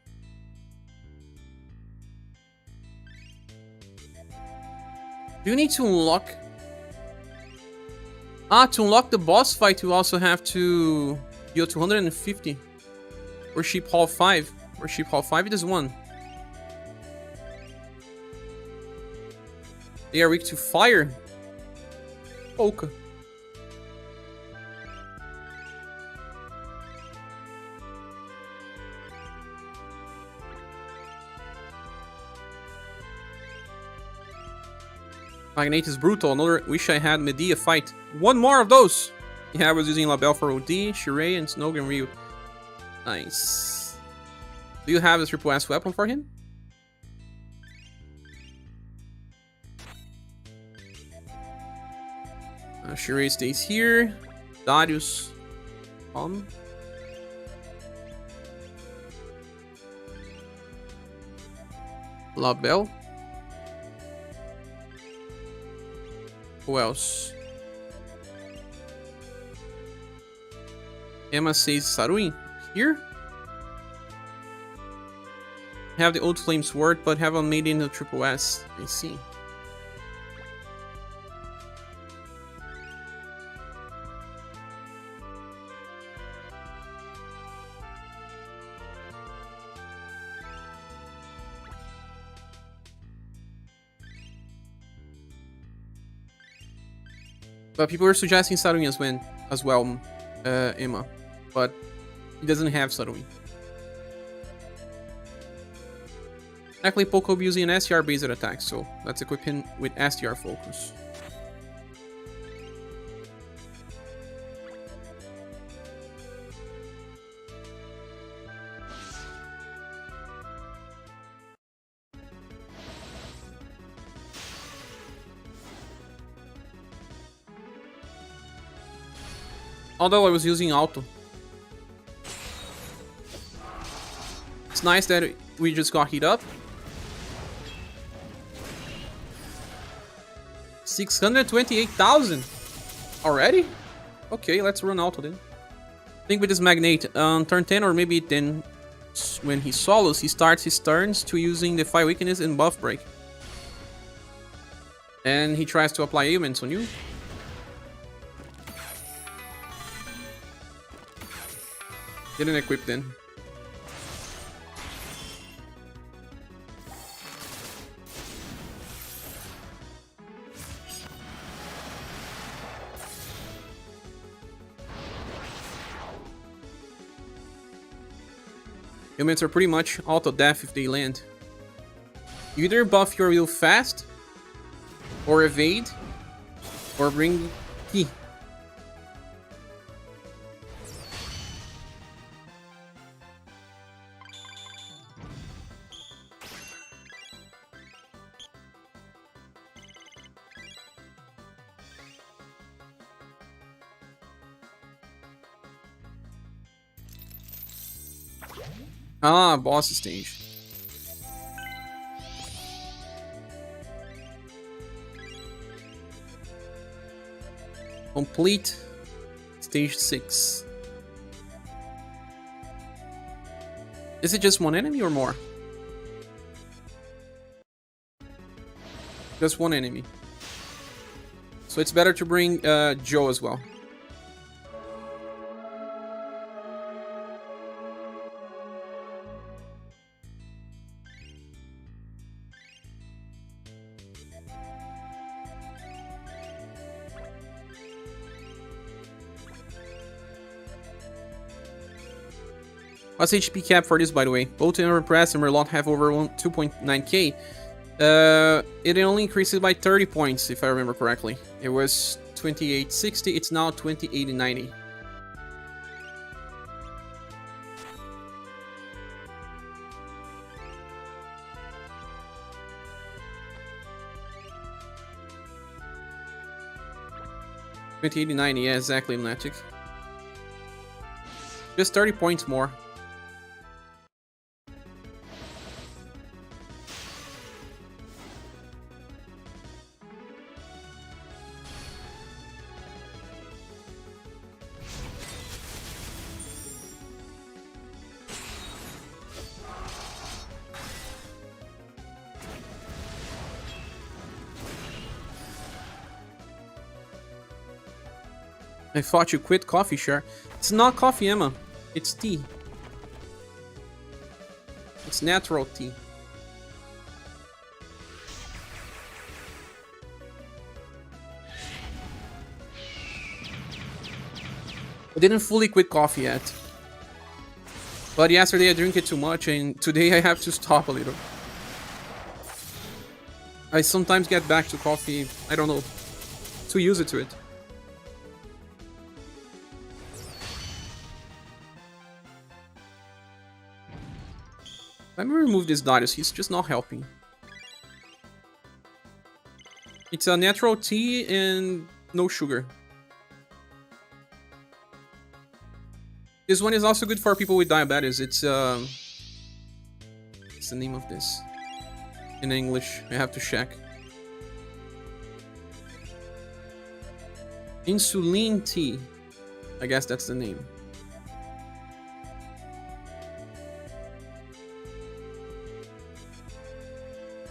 Do you need to unlock... to unlock the boss fight, you also have to deal 250. Worship Hall 5. Worship Hall 5 it is 1. They are weak to fire. Polka. Magnate is brutal. Another wish I had Medea fight. One more of those. Yeah, I was using Labelle for OD, Shirei, and Snogan Ryu. Nice. Do you have a triple S weapon for him? Shirei stays here. Darius. Labelle. Who else? Emma says Saruin. Here? Have the old flame sword, but haven't made it in the triple S. I see. But people are suggesting Saruin as well, Emma. But he doesn't have Saruin. Actually, Poco will be using an STR based attack, so let's equip him with STR focus. Although I was using auto. It's nice that we just got heat up. 628,000 already? Okay, let's run auto then. I think with this Magnate on turn 10 or maybe then when he solos, he starts his turns to using the Fire Weakness and Buff Break. And he tries to apply ailments on you. Didn't equip then. Ailments are pretty much auto death if they land. You either buff your wheel fast, or evade, or bring key. Ah, boss stage. Complete stage 6. Is it just one enemy or more? Just one enemy. So it's better to bring Joe as well. What's HP cap for this, by the way? Both Repress and Merlot have over 2.9k. It only increases by 30 points, if I remember correctly. It was 2860, it's now 2890. $28.90, yeah, exactly, Lunatic. Just 30 points more. I thought you quit coffee, Cher. It's not coffee, Emma. It's tea. It's natural tea. I didn't fully quit coffee yet. But yesterday I drank it too much and today I have to stop a little. I sometimes get back to coffee, I don't know, too used to it. Let me remove this Darius, he's just not helping. It's a natural tea and no sugar. This one is also good for people with diabetes. It's what's the name of this? In English, I have to check. Insulin tea. I guess that's the name.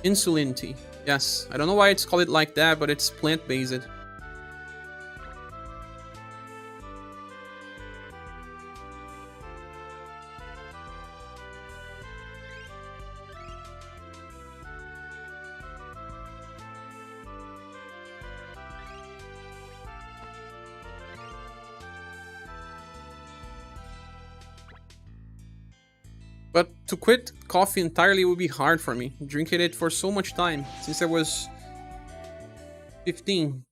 Insulin tea. Yes, I don't know why it's called it like that, but it's plant-based. But to quit coffee entirely would be hard for me, drinking it for so much time, since I was 15.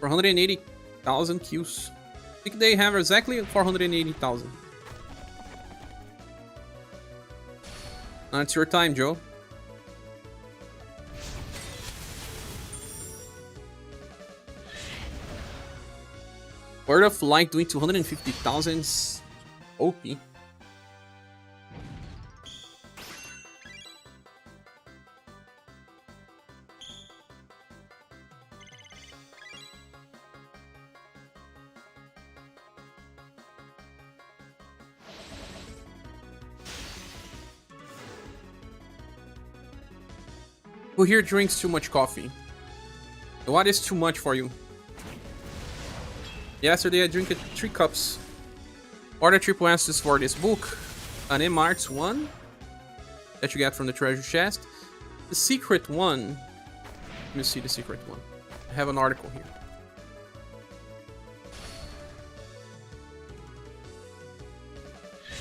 For 180,000 Qs. think they have exactly 480,000. Now it's your time, Joe. Word of Light doing 250,000. OP. Who here drinks too much coffee? What is too much for you? Yesterday I drank 3 cups. Order triple S's for this book. An M-Arts one that you get from the treasure chest. The secret one. Let me see the secret one. I have an article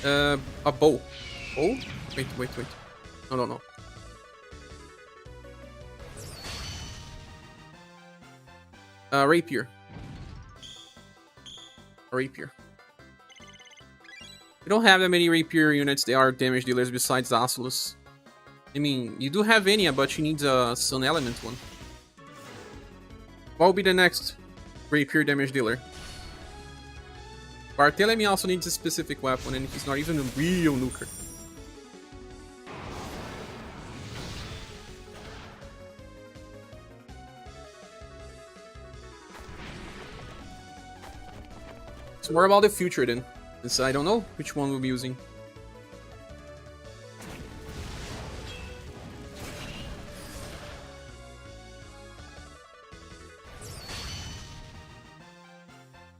here. A bow. Oh? Wait. No. Rapier. A rapier. We don't have that many rapier units that are damage dealers besides Asulus. I mean, you do have Enya, but she needs a Sun Element one. What will be the next rapier damage dealer? Barthélemy also needs a specific weapon, and he's not even a real nuker. So more about the future then, since I don't know which one we'll be using.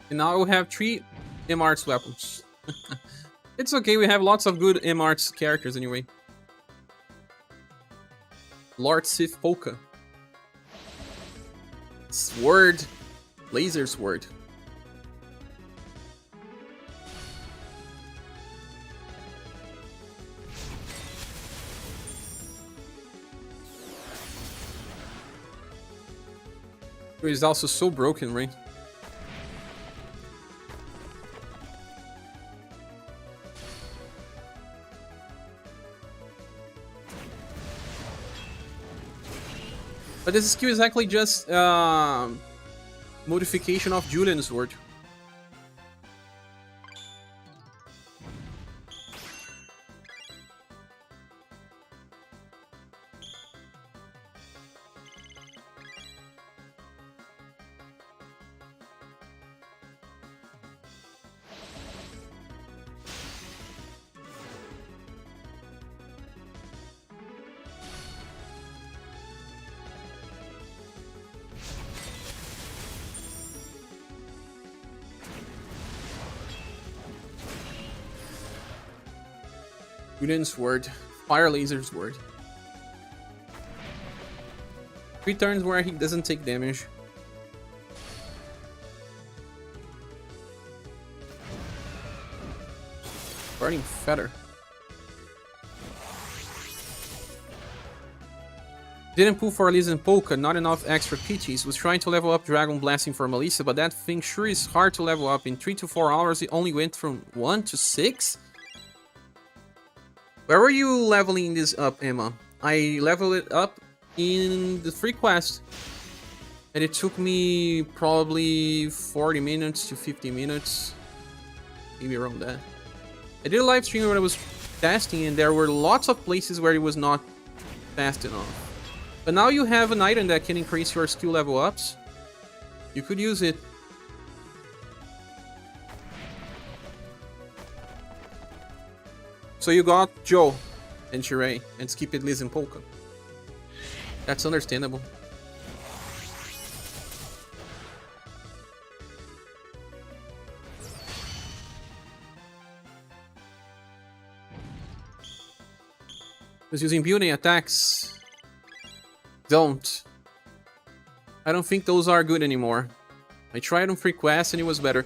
And now we have 3 M-Arts weapons. It's okay, we have lots of good M-Arts characters anyway. Lord Sith Polka. Sword. Laser sword. It is also so broken, right? But this skill is actually just modification of Julian's sword. Julian's sword. Fire laser sword. 3 turns where he doesn't take damage. Burning feather. Didn't pull for Liz and Polka, not enough extra kitties. Was trying to level up Dragon Blasting for Melissa, but that thing sure is hard to level up. In 3 to 4 hours, it only went from 1 to 6? Where were you leveling this up, Emma? I leveled it up in the free quest. And it took me probably 40 minutes to 50 minutes. Maybe around that. I did a live stream when I was testing, and there were lots of places where it was not fast enough. But now you have an item that can increase your skill level ups. You could use it. So you got Joe and Shirai and skipped Liz and Polka. That's understandable. Was using building attacks. Don't. I don't think those are good anymore. I tried on free quest and it was better.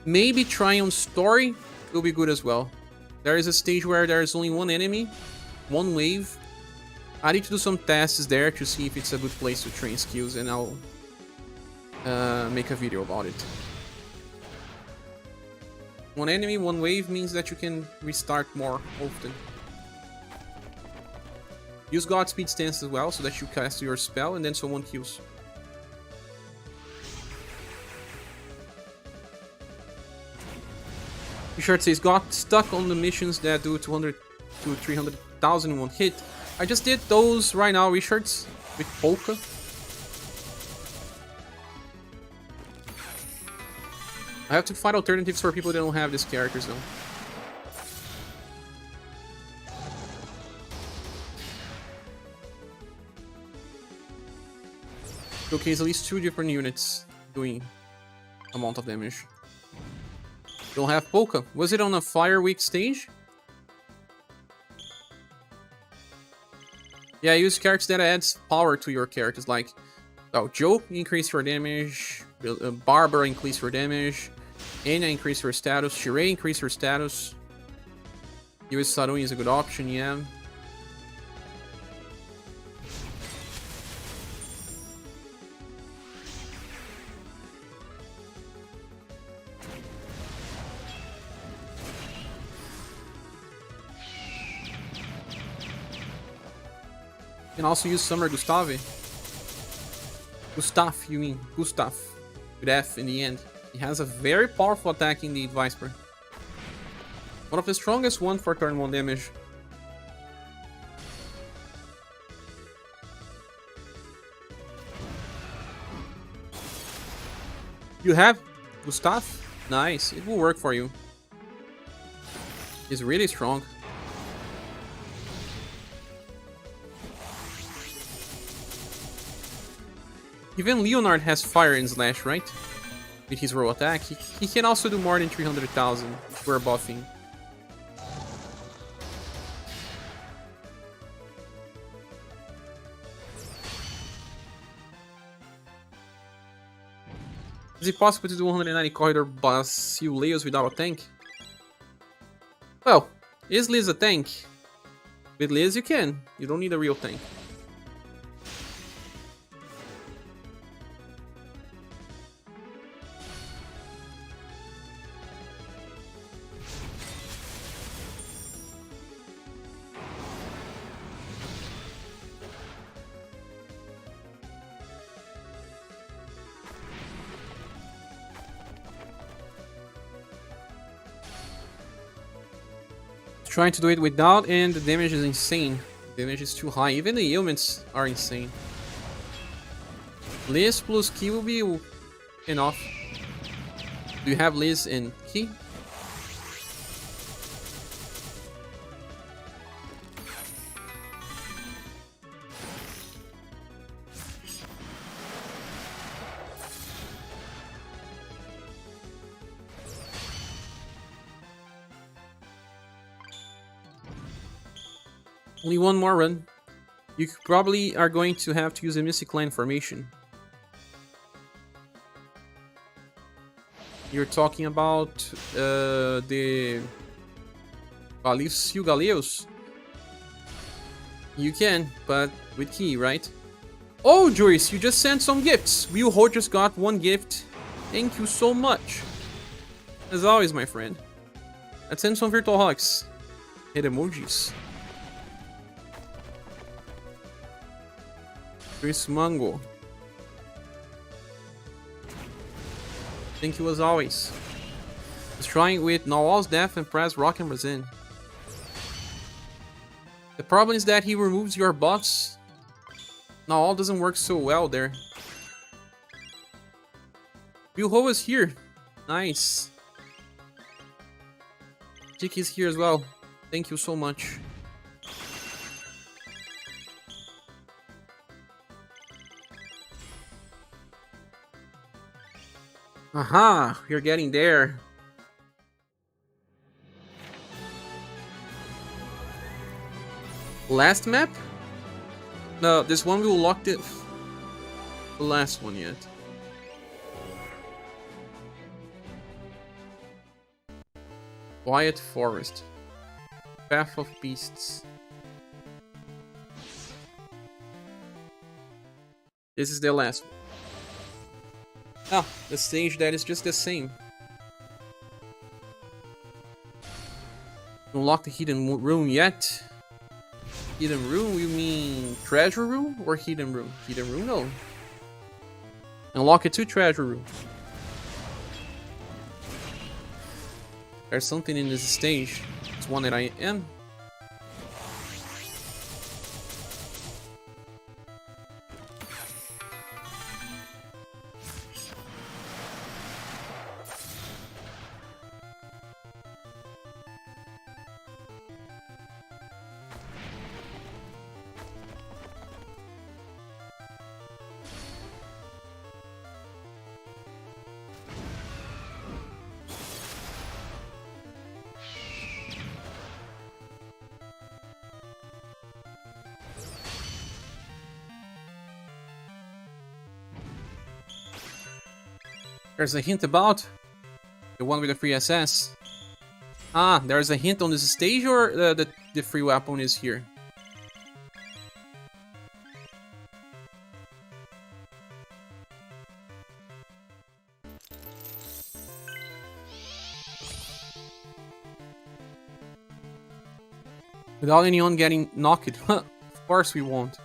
Maybe try on story will be good as well. There is a stage where there is only one enemy, one wave. I need to do some tests there to see if it's a good place to train skills, and I'll make a video about it. One enemy, one wave means that you can restart more often. Use Godspeed stance as well, so that you cast your spell and then someone kills. Richard says, got stuck on the missions that do 200 to 300,000 in one hit. I just did those right now, Richards, with Polka. I have to find alternatives for people that don't have these characters though. Showcase at least 2 different units doing amount of damage. Don't have Polka. Was it on a Fire Week stage? Yeah, use characters that adds power to your characters, like Joe, increase your damage, Barbara, increase your damage, Anya, increase your status, Shirei, increase your status. Use Saruni is a good option, yeah. You can also use Summer Gustave. Gustav, you mean. Gustav. With F in the end. He has a very powerful attack in the Viper. One of the strongest one for turn 1 damage. You have Gustav? Nice, it will work for you. He's really strong. Even Leonard has fire in Slash, right? With his raw attack. He can also do more than 300,000 if we're buffing. Is it possible to do 190 corridor Basileus without a tank? Well, is Liz a tank? With Liz you can. You don't need a real tank. Trying to do it without, and the damage is insane. The damage is too high. Even the ailments are insane. Liz plus Ki will be enough. Do you have Liz and Ki? Only one more run. You probably are going to have to use a Mystic Line formation. You're talking about the Galeos. You can, but with Ki, right? Oh, Joyce, you just sent some gifts. Wheelho just got 1 gift. Thank you so much. As always, my friend. Let's send some virtual hugs. Hit emojis. Chris Mango. Thank you as always. He's trying with Nawal's death and press Rock and Brazil. The problem is that he removes your bots. Nawal doesn't work so well there. Bilho is here. Nice. Chick is here as well. Thank you so much. Aha, we're getting there. Last map? No, this one we will lock the last one yet. Quiet Forest. Path of Beasts. This is the last one. Ah, the stage that is just the same. Unlock the hidden room yet? Hidden room? You mean treasure room or hidden room? Hidden room? No. Unlock it to treasure room. There's something in this stage. It's one that I am. There's a hint about the one with the free SS. Ah, there's a hint on this stage, or the free weapon is here? Without anyone getting knocked. Of course we won't.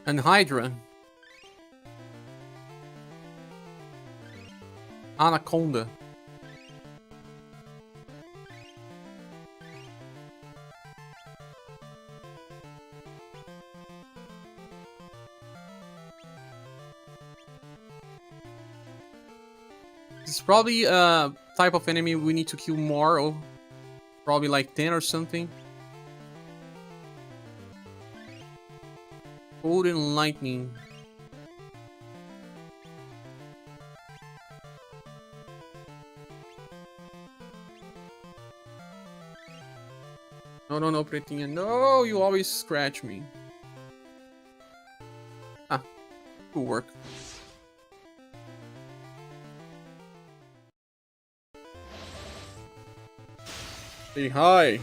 And Hydra. Anaconda. This is probably a type of enemy we need to kill more of. Probably like 10 or something. Cold and lightning. No, no, no, Pretinha. No, you always scratch me. Ah, good work. Say hi.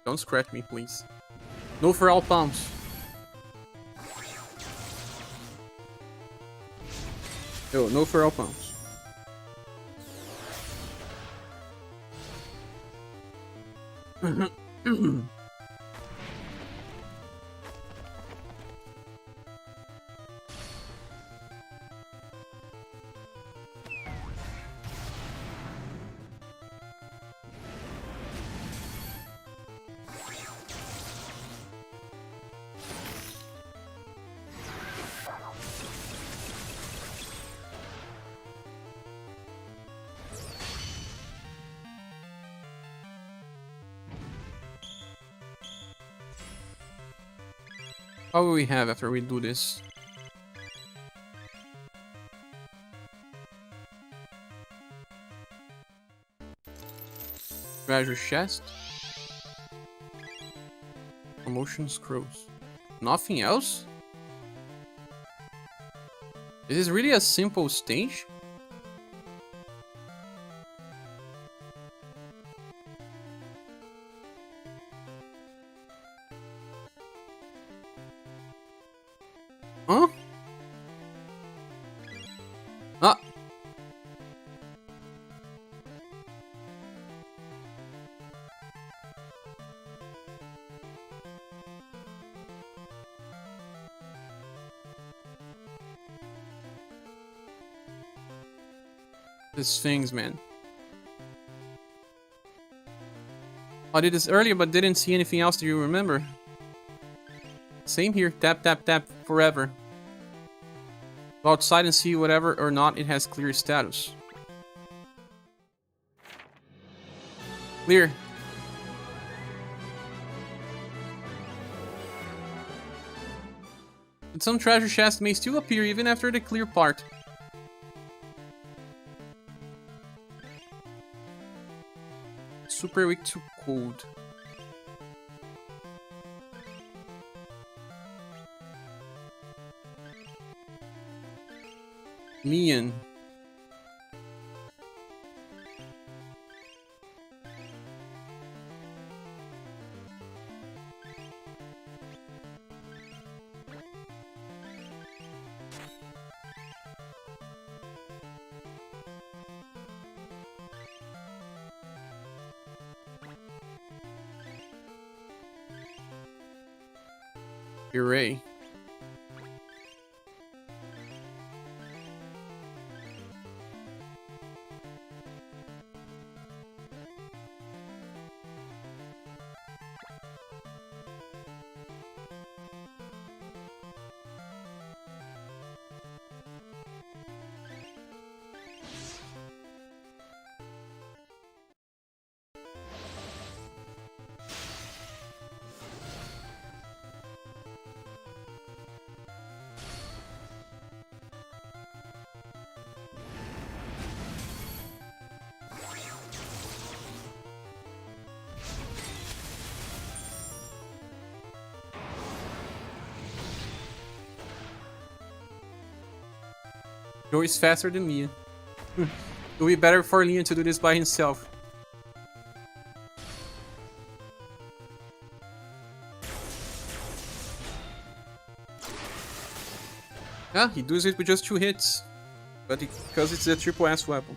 Don't scratch me, please. No for all pounds. Yo, no for all pounds. What will we have after we do this? Treasure chest. Promotion scrolls. Nothing else? This is really a simple stage? These things, man. I did this earlier, but didn't see anything else. Do you remember? Same here. Tap, tap, tap forever. Go outside and see whatever or not it has clear status. Clear. But some treasure chests may still appear even after the clear part. Super weak to cold. Mian. Hooray. Joe is faster than me. It will be better for Leon to do this by himself. Yeah, he does it with just 2 hits. But because it's a triple S weapon.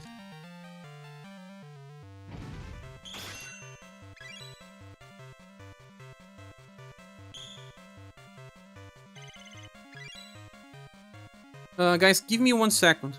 Guys, give me 1 second.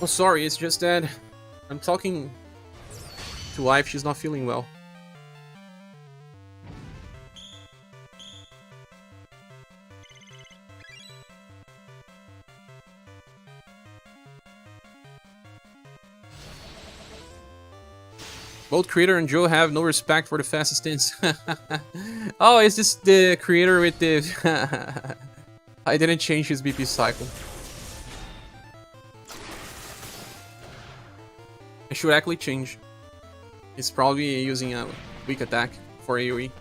Oh, sorry, it's just that I'm talking to wife, she's not feeling well. Both creator and Joe have no respect for the fastest stints. Oh, is this the creator with the... I didn't change his BP cycle. I should actually change. He's probably using a weak attack for AoE.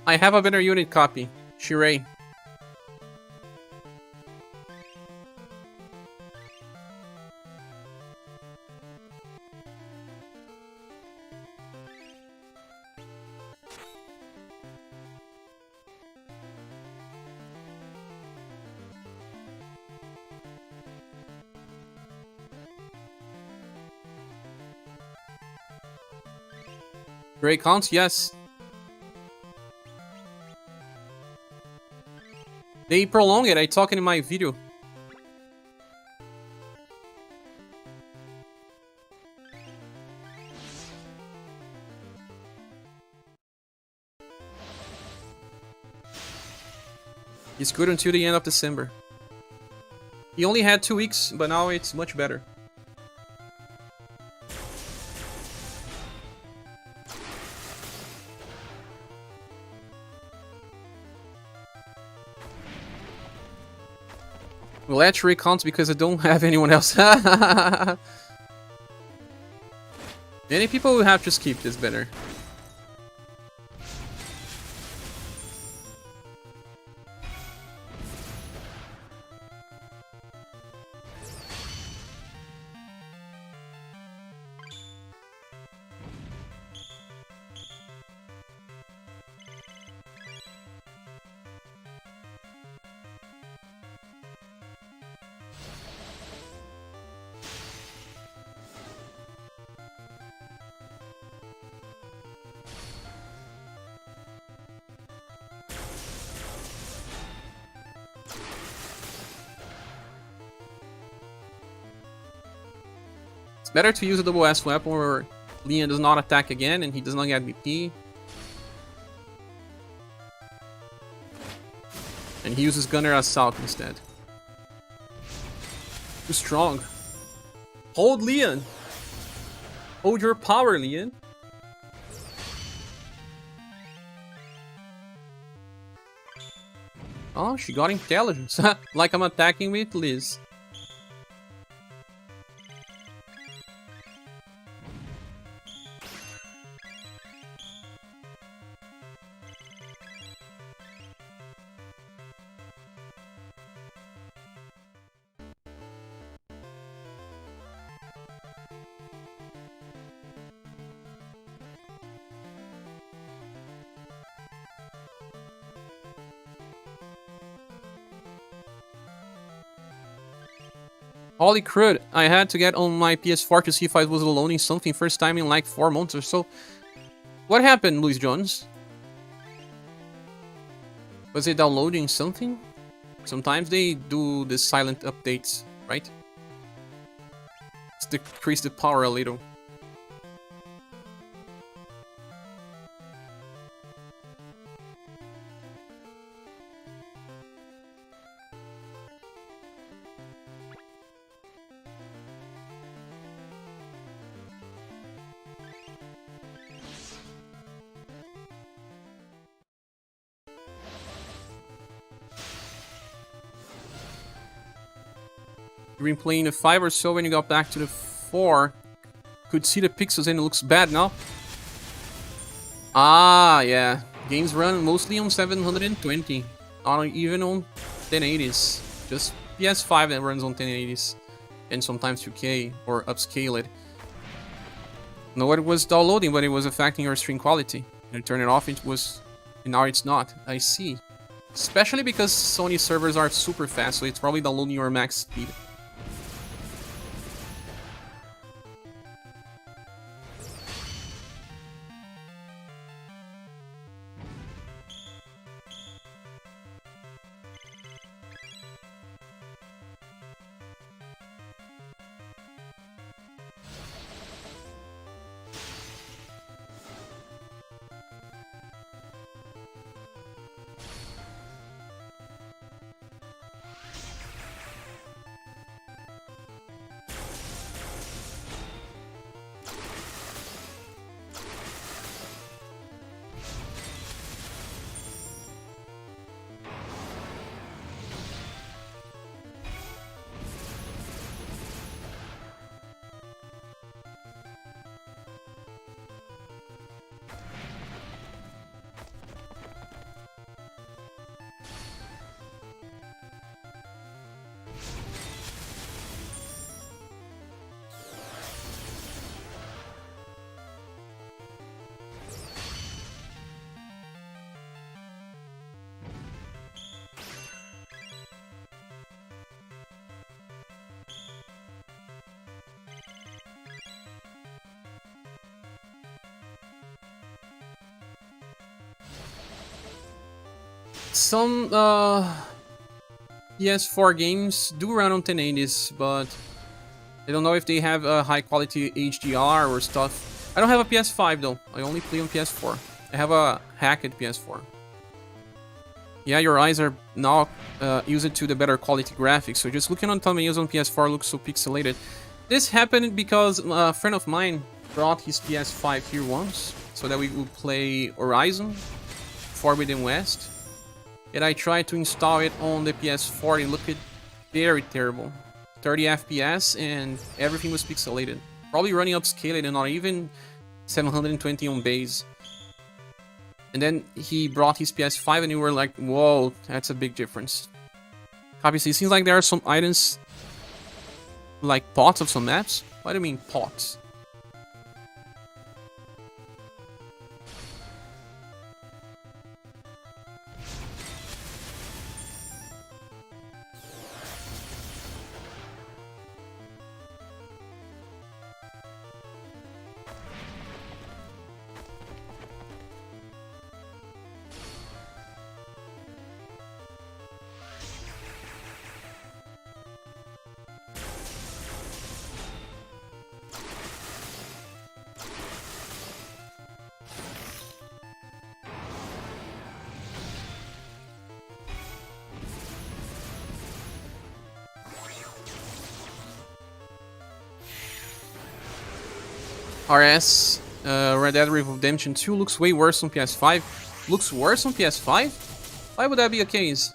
I have a better unit copy. Shirei. Great counts, yes. They prolong it, I talk in my video. It's good until the end of December. He only had 2 weeks, but now it's much better. Well, actually counts because I don't have anyone else. Many people will have to skip this better. It's better to use a double S weapon where Leon does not attack again and he does not get BP. And he uses Gunner Assault instead. Too strong. Hold Leon! Hold your power, Leon! Oh, she got intelligence. Like I'm attacking with Liz. Holy crud, I had to get on my PS4 to see if I was loading something first time in like 4 months or so. What happened, Luis Jones? Was it downloading something? Sometimes they do the silent updates, right? Let's decrease the power a little. You've been playing a 5 or so when you got back to the 4. Could see the pixels and it looks bad now. Ah, yeah. Games run mostly on 720. Not even on 1080s. Just PS5 that runs on 1080s. And sometimes 2K or upscale it. No, it was downloading, but it was affecting your stream quality. And turn it off, it was... And now it's not. I see. Especially because Sony servers are super fast, so it's probably downloading your max speed. Some PS4 games do run on 1080s, but I don't know if they have a high quality HDR or stuff. I don't have a PS5 though. I only play on PS4. I have a hacked PS4. Yeah, your eyes are now used to the better quality graphics. So just looking on thumbnails on PS4 looks so pixelated. This happened because a friend of mine brought his PS5 here once, so that we would play Horizon Forbidden West. And I tried to install it on the PS4 and looked very terrible. 30 FPS and everything was pixelated. Probably running upscaled and not even 720 on base. And then he brought his PS5 and we were like, whoa, that's a big difference. Obviously, it seems like there are some items like pots of some maps. What do you mean pots? RS, Red Dead Redemption 2 looks way worse on PS5. Looks worse on PS5? Why would that be a case?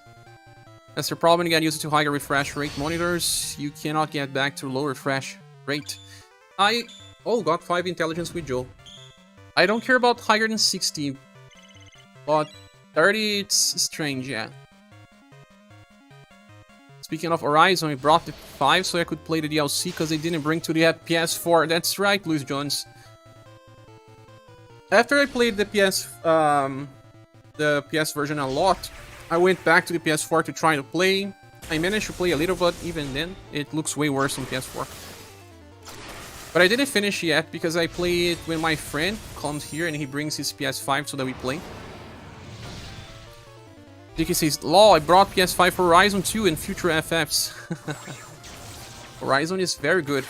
That's the problem, you get used to higher refresh rate monitors. You cannot get back to low refresh rate. got 5 intelligence with Joe. I don't care about higher than 60, but 30, it's strange, yeah. Speaking of Horizon, I brought the 5 so I could play the DLC because they didn't bring to the PS4. That's right, Luis Jones. After I played the PS version a lot, I went back to the PS4 to try to play. I managed to play a little, but even then, it looks way worse on PS4. But I didn't finish yet because I play it when my friend comes here and he brings his PS5 so that we play. Dicky says, lol, I brought PS5 for Horizon 2 and future FFs. Horizon is very good.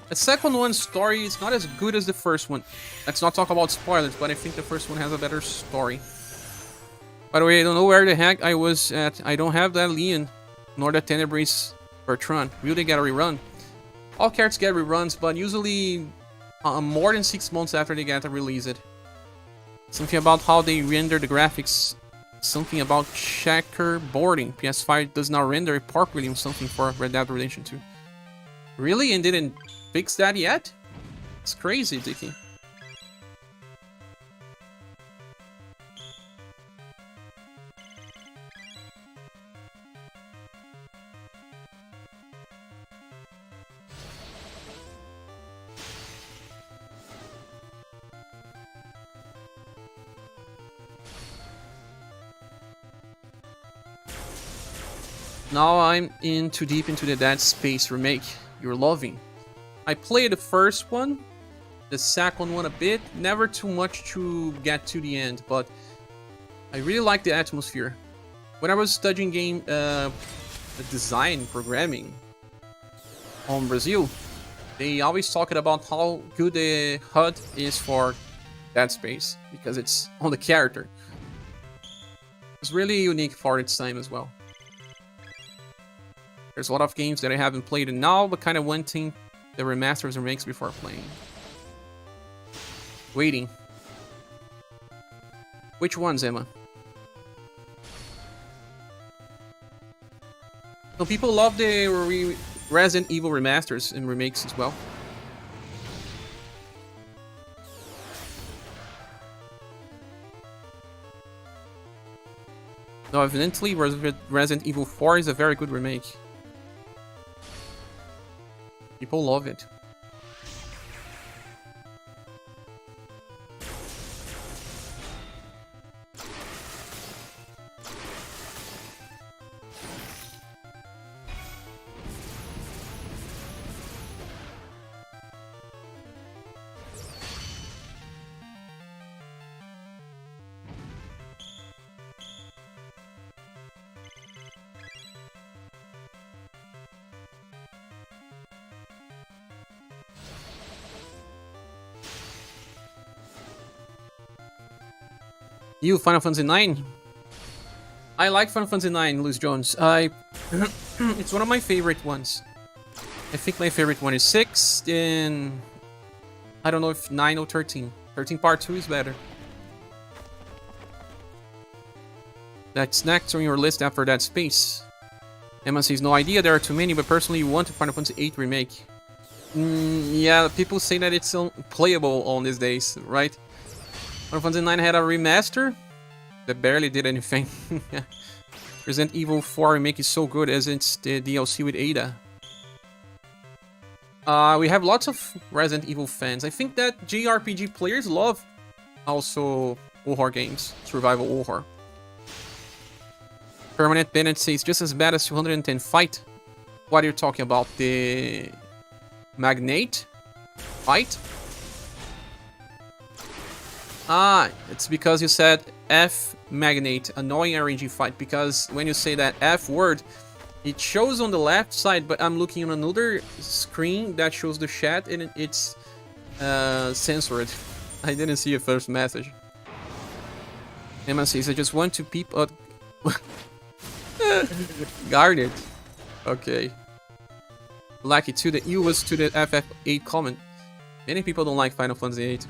The second one's story is not as good as the first one. Let's not talk about spoilers, but I think the first one has a better story. By the way, I don't know where the heck I was at. I don't have that Leon, nor the Tenebris Bertrand. Will they get a rerun? All characters get reruns, but usually more than 6 months after they get released. Something about how they render the graphics. Something about checkerboarding. PS5 does not render properly on something for Red Dead Redemption 2. Really? And didn't fix that yet? It's crazy, Dicky. Now I'm in too deep into the Dead Space remake you're loving. I played the first one, the second one a bit, never too much to get to the end, but I really like the atmosphere. When I was studying game design, programming on Brazil, they always talked about how good the HUD is for Dead Space, because it's on the character. It's really unique for its time as well. There's a lot of games that I haven't played now, but kind of wanting the remasters and remakes before playing. Waiting. Which ones, Emma? So people love the Resident Evil remasters and remakes as well. No, evidently Resident Evil 4 is a very good remake. People love it. You, Final Fantasy 9? I like Final Fantasy 9, Luis Jones. It's one of my favorite ones. I think my favorite one is 6, and I don't know if 9 or 13. 13 Part 2 is better. That's next on your list after that space. Emma says, no idea, there are too many, but personally you want a Final Fantasy 8 remake. Yeah, people say that it's unplayable on these days, right? Final Fantasy 9 had a remaster that barely did anything. Resident Evil 4 remake is so good as it's the DLC with Ada. We have lots of Resident Evil fans. I think that JRPG players love also horror games, survival horror. Permanent Bennett says just as bad as 210 fight. What are you talking about? The Magnate fight? Ah, it's because you said F Magnate, annoying RNG fight, because when you say that F word, it shows on the left side, but I'm looking on another screen that shows the chat and it's censored. I didn't see a first message. Emma says, I just want to peep out. Guard it. Okay. Lucky to the U was to the FF8 comment. Many people don't like Final Fantasy 8.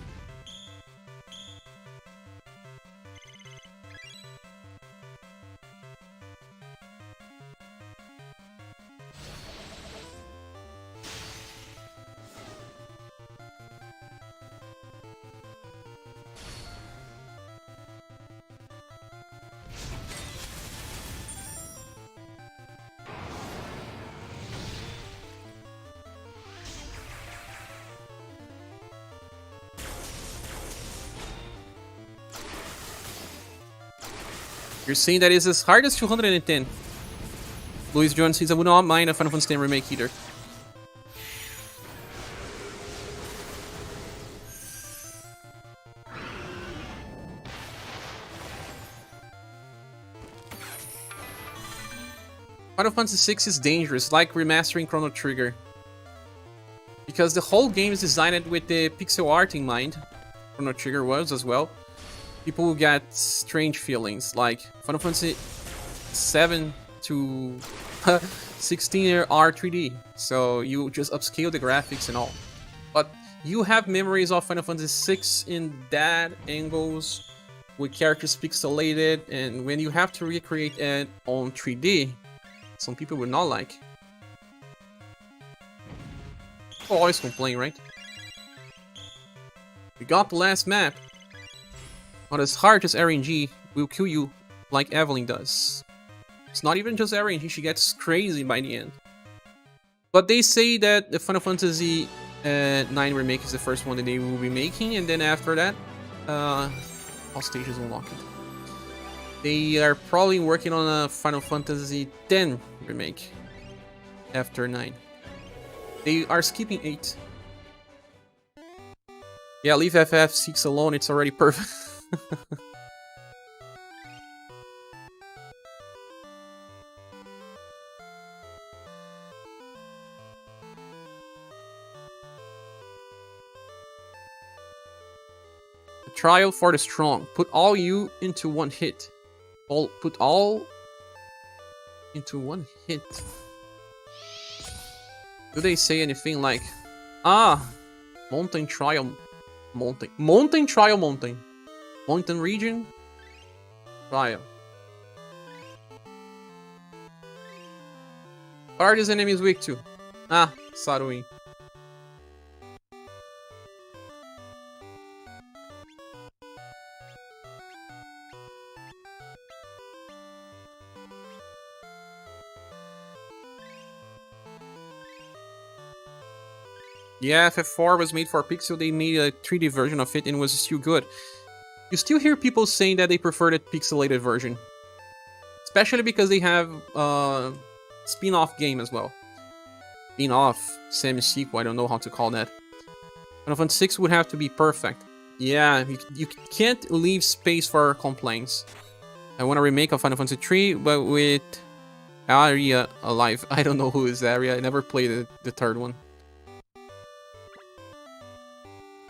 You're saying that is as hard as 210. Luis Jones says I would not mind a Final Fantasy X remake either. Final Fantasy VI is dangerous, like remastering Chrono Trigger. Because the whole game is designed with the pixel art in mind. Chrono Trigger was as well. People will get strange feelings, like Final Fantasy 7 to 16 are 3D, so you just upscale the graphics and all. But you have memories of Final Fantasy 6 in that angles, with characters pixelated, and when you have to recreate it on 3D, some people would not like. People always complain, right? We got the last map. Not as hard as RNG will kill you like Evelyn does. It's not even just RNG, she gets crazy by the end. But they say that the Final Fantasy 9 remake is the first one that they will be making, and then after that, all stages unlocked. They are probably working on a Final Fantasy X remake after 9. They are skipping 8. Yeah, leave FF6 alone, it's already perfect. A trial for the strong. Put all you into one hit. Put all into one hit. Do they say anything like, mountain trial, mountain trial, mountain region trial? What are these enemies weak to? Saruin. Yeah, FF4 was made for Pixel, they made a 3D version of it and it was still good. You still hear people saying that they prefer the pixelated version. Especially because they have spin-off game as well. Spin-off, semi-sequel, I don't know how to call that. Final Fantasy VI would have to be perfect. Yeah, you can't leave space for complaints. I want a remake of Final Fantasy III, but with Arya alive. I don't know who is Arya, I never played the third one.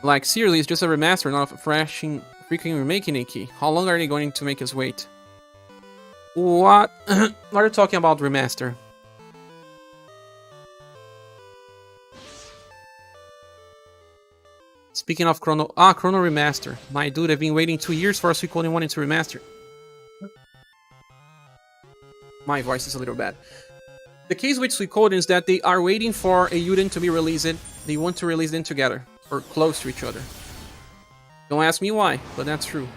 Like, seriously, it's just a remaster, not a fresh Freaking remaking Nikki. How long are they going to make us wait? What? What are you talking about remaster? Speaking of Chrono... Chrono Remaster. My dude, I've been waiting 2 years for a Suikoden 1 into remaster. My voice is a little bad. The case with Suikoden is that they are waiting for a Yuden to be released. They want to release them together. Or close to each other. Don't ask me why, but that's true.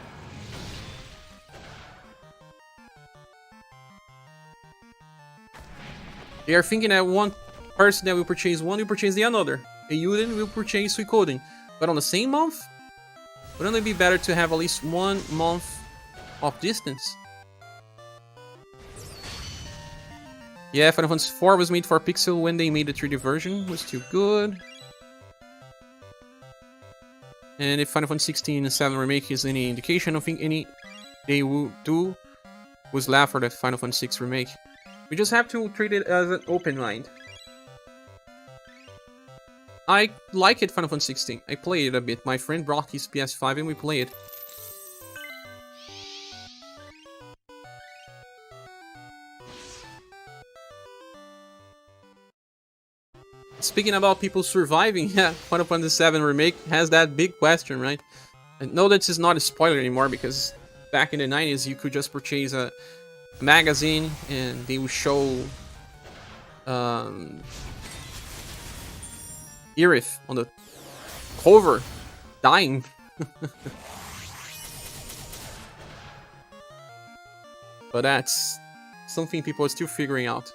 They are thinking that one person that will purchase one will purchase the another. A Yuden will purchase Suikoden. But on the same month? Wouldn't it be better to have at least 1 month of distance? Yeah, Final Fantasy IV was made for Pixel when they made the 3D version. It was too good. And if Final Fantasy 16 and 7 Remake is any indication, I don't think any they will do was left for the Final Fantasy 6 Remake. We just have to treat it as an open mind. I like it, Final Fantasy 16. I played it a bit. My friend brought his PS5 and we played it. Speaking about people surviving, yeah, Final Fantasy VII Remake has that big question, right? I know that this is not a spoiler anymore because back in the 90s you could just purchase a magazine and they would show Aerith on the cover dying. But that's something people are still figuring out.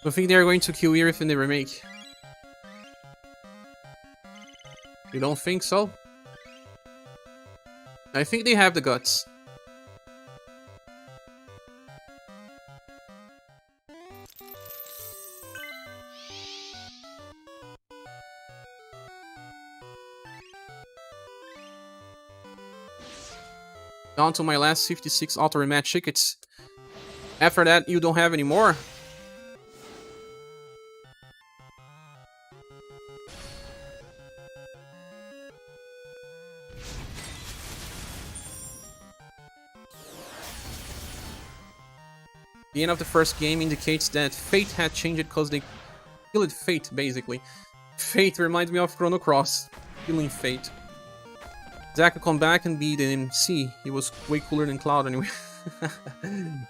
I think they're going to kill Aerith in the remake. You don't think so? I think they have the guts. Down to my last 56 auto rematch tickets. After that, you don't have any more? The end of the first game indicates that fate had changed because they killed fate, basically. Fate reminds me of Chrono Cross. Killing fate. Zack will come back and be the MC. He was way cooler than Cloud anyway.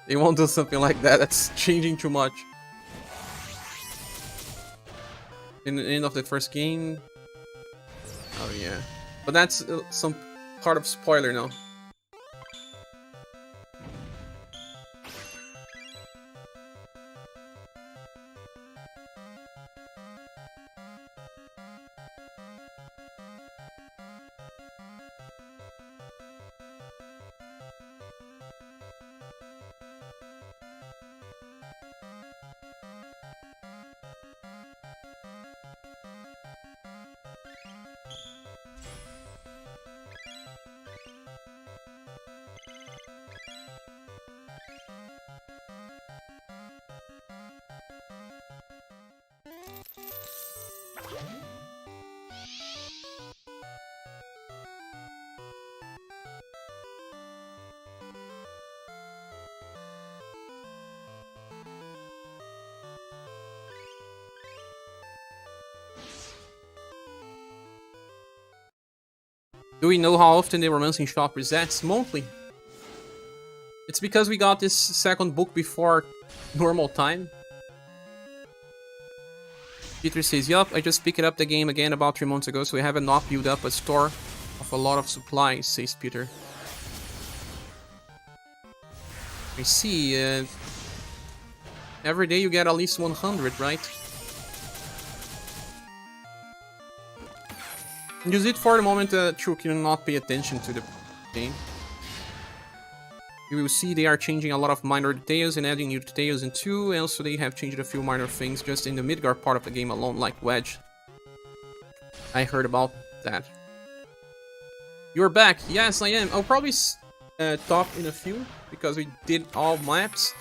They won't do something like that. That's changing too much. In the end of the first game. Oh yeah. But that's some part of spoiler now. Do we know how often the romancing shop resets? Monthly. It's because we got this second book before normal time. Peter says, yup, I just picked up the game again about 3 months ago, so we have not built up a store of a lot of supplies, says Peter. I see, every day you get at least 100, right? Use it for the moment that you cannot pay attention to the game. You will see they are changing a lot of minor details and adding new details in 2, and also they have changed a few minor things just in the Midgar part of the game alone, like Wedge. I heard about that. You're back. Yes, I am. I'll probably talk in a few, because we did all maps,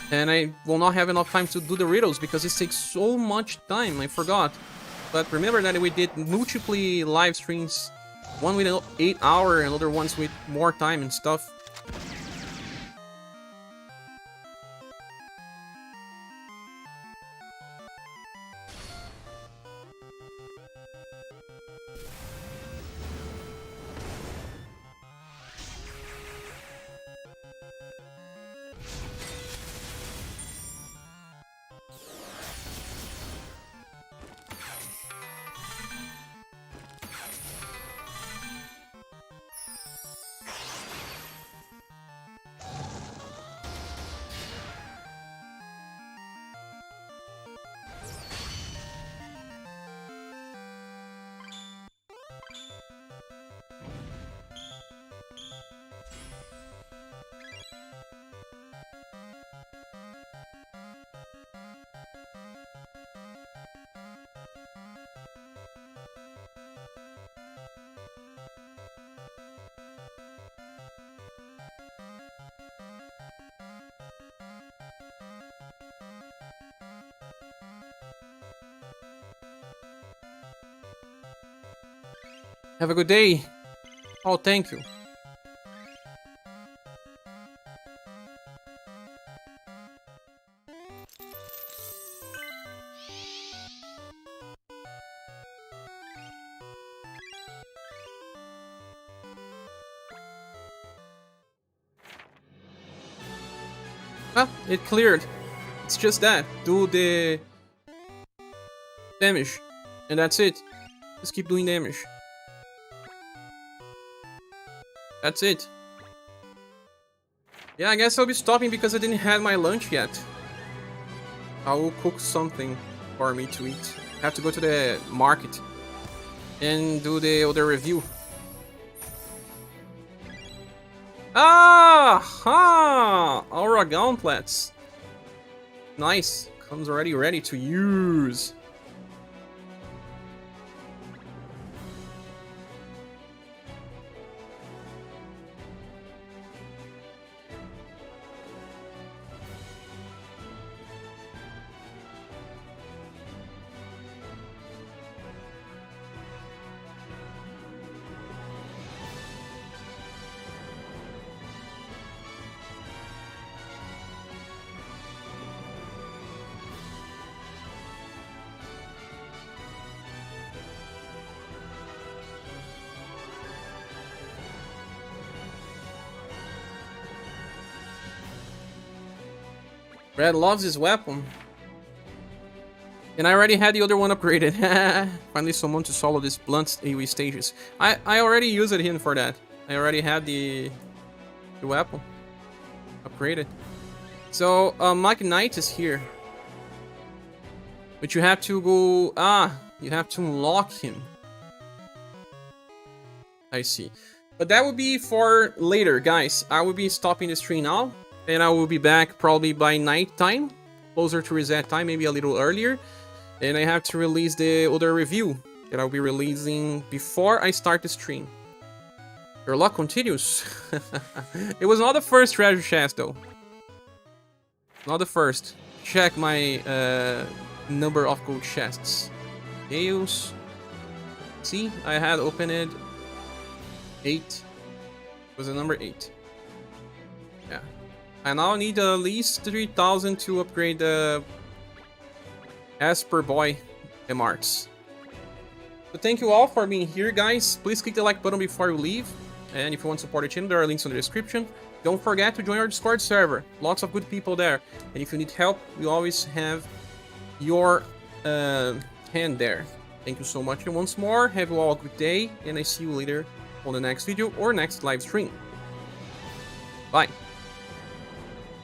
and I will not have enough time to do the riddles, because it takes so much time, I forgot. But remember that we did multiple live streams, one with 8 hours and other ones with more time and stuff. Have a good day. Oh, thank you. Ah, it cleared. It's just that. Do the damage. And that's it. Just keep doing damage. That's it. Yeah, I guess I'll be stopping because I didn't have my lunch yet. I will cook something for me to eat. I have to go to the market and do the other review. Ah! Ha! Aura gauntlets. Nice. Comes already ready to use. Red loves his weapon. And I already had the other one upgraded. Finally someone to solo this blunt AoE stages. I already used him for that. I already had the weapon upgraded. So, Mike Knight is here. But you have to go... you have to unlock him. I see. But that will be for later, guys. I will be stopping the stream now. And I will be back probably by night time. Closer to reset time, maybe a little earlier. And I have to release the other review that I'll be releasing before I start the stream. Your luck continues. It was not the first treasure chest, though. Not the first. Check my number of gold chests. Tails. See, I had opened it 8. It was the number 8. Yeah. I now need at least 3,000 to upgrade the Esper Boy MRs. But thank you all for being here, guys. Please click the like button before you leave. And if you want to support the channel, there are links in the description. Don't forget to join our Discord server. Lots of good people there. And if you need help, we always have your hand there. Thank you so much. And once more, have you all a good day. And I see you later on the next video or next live stream. Bye.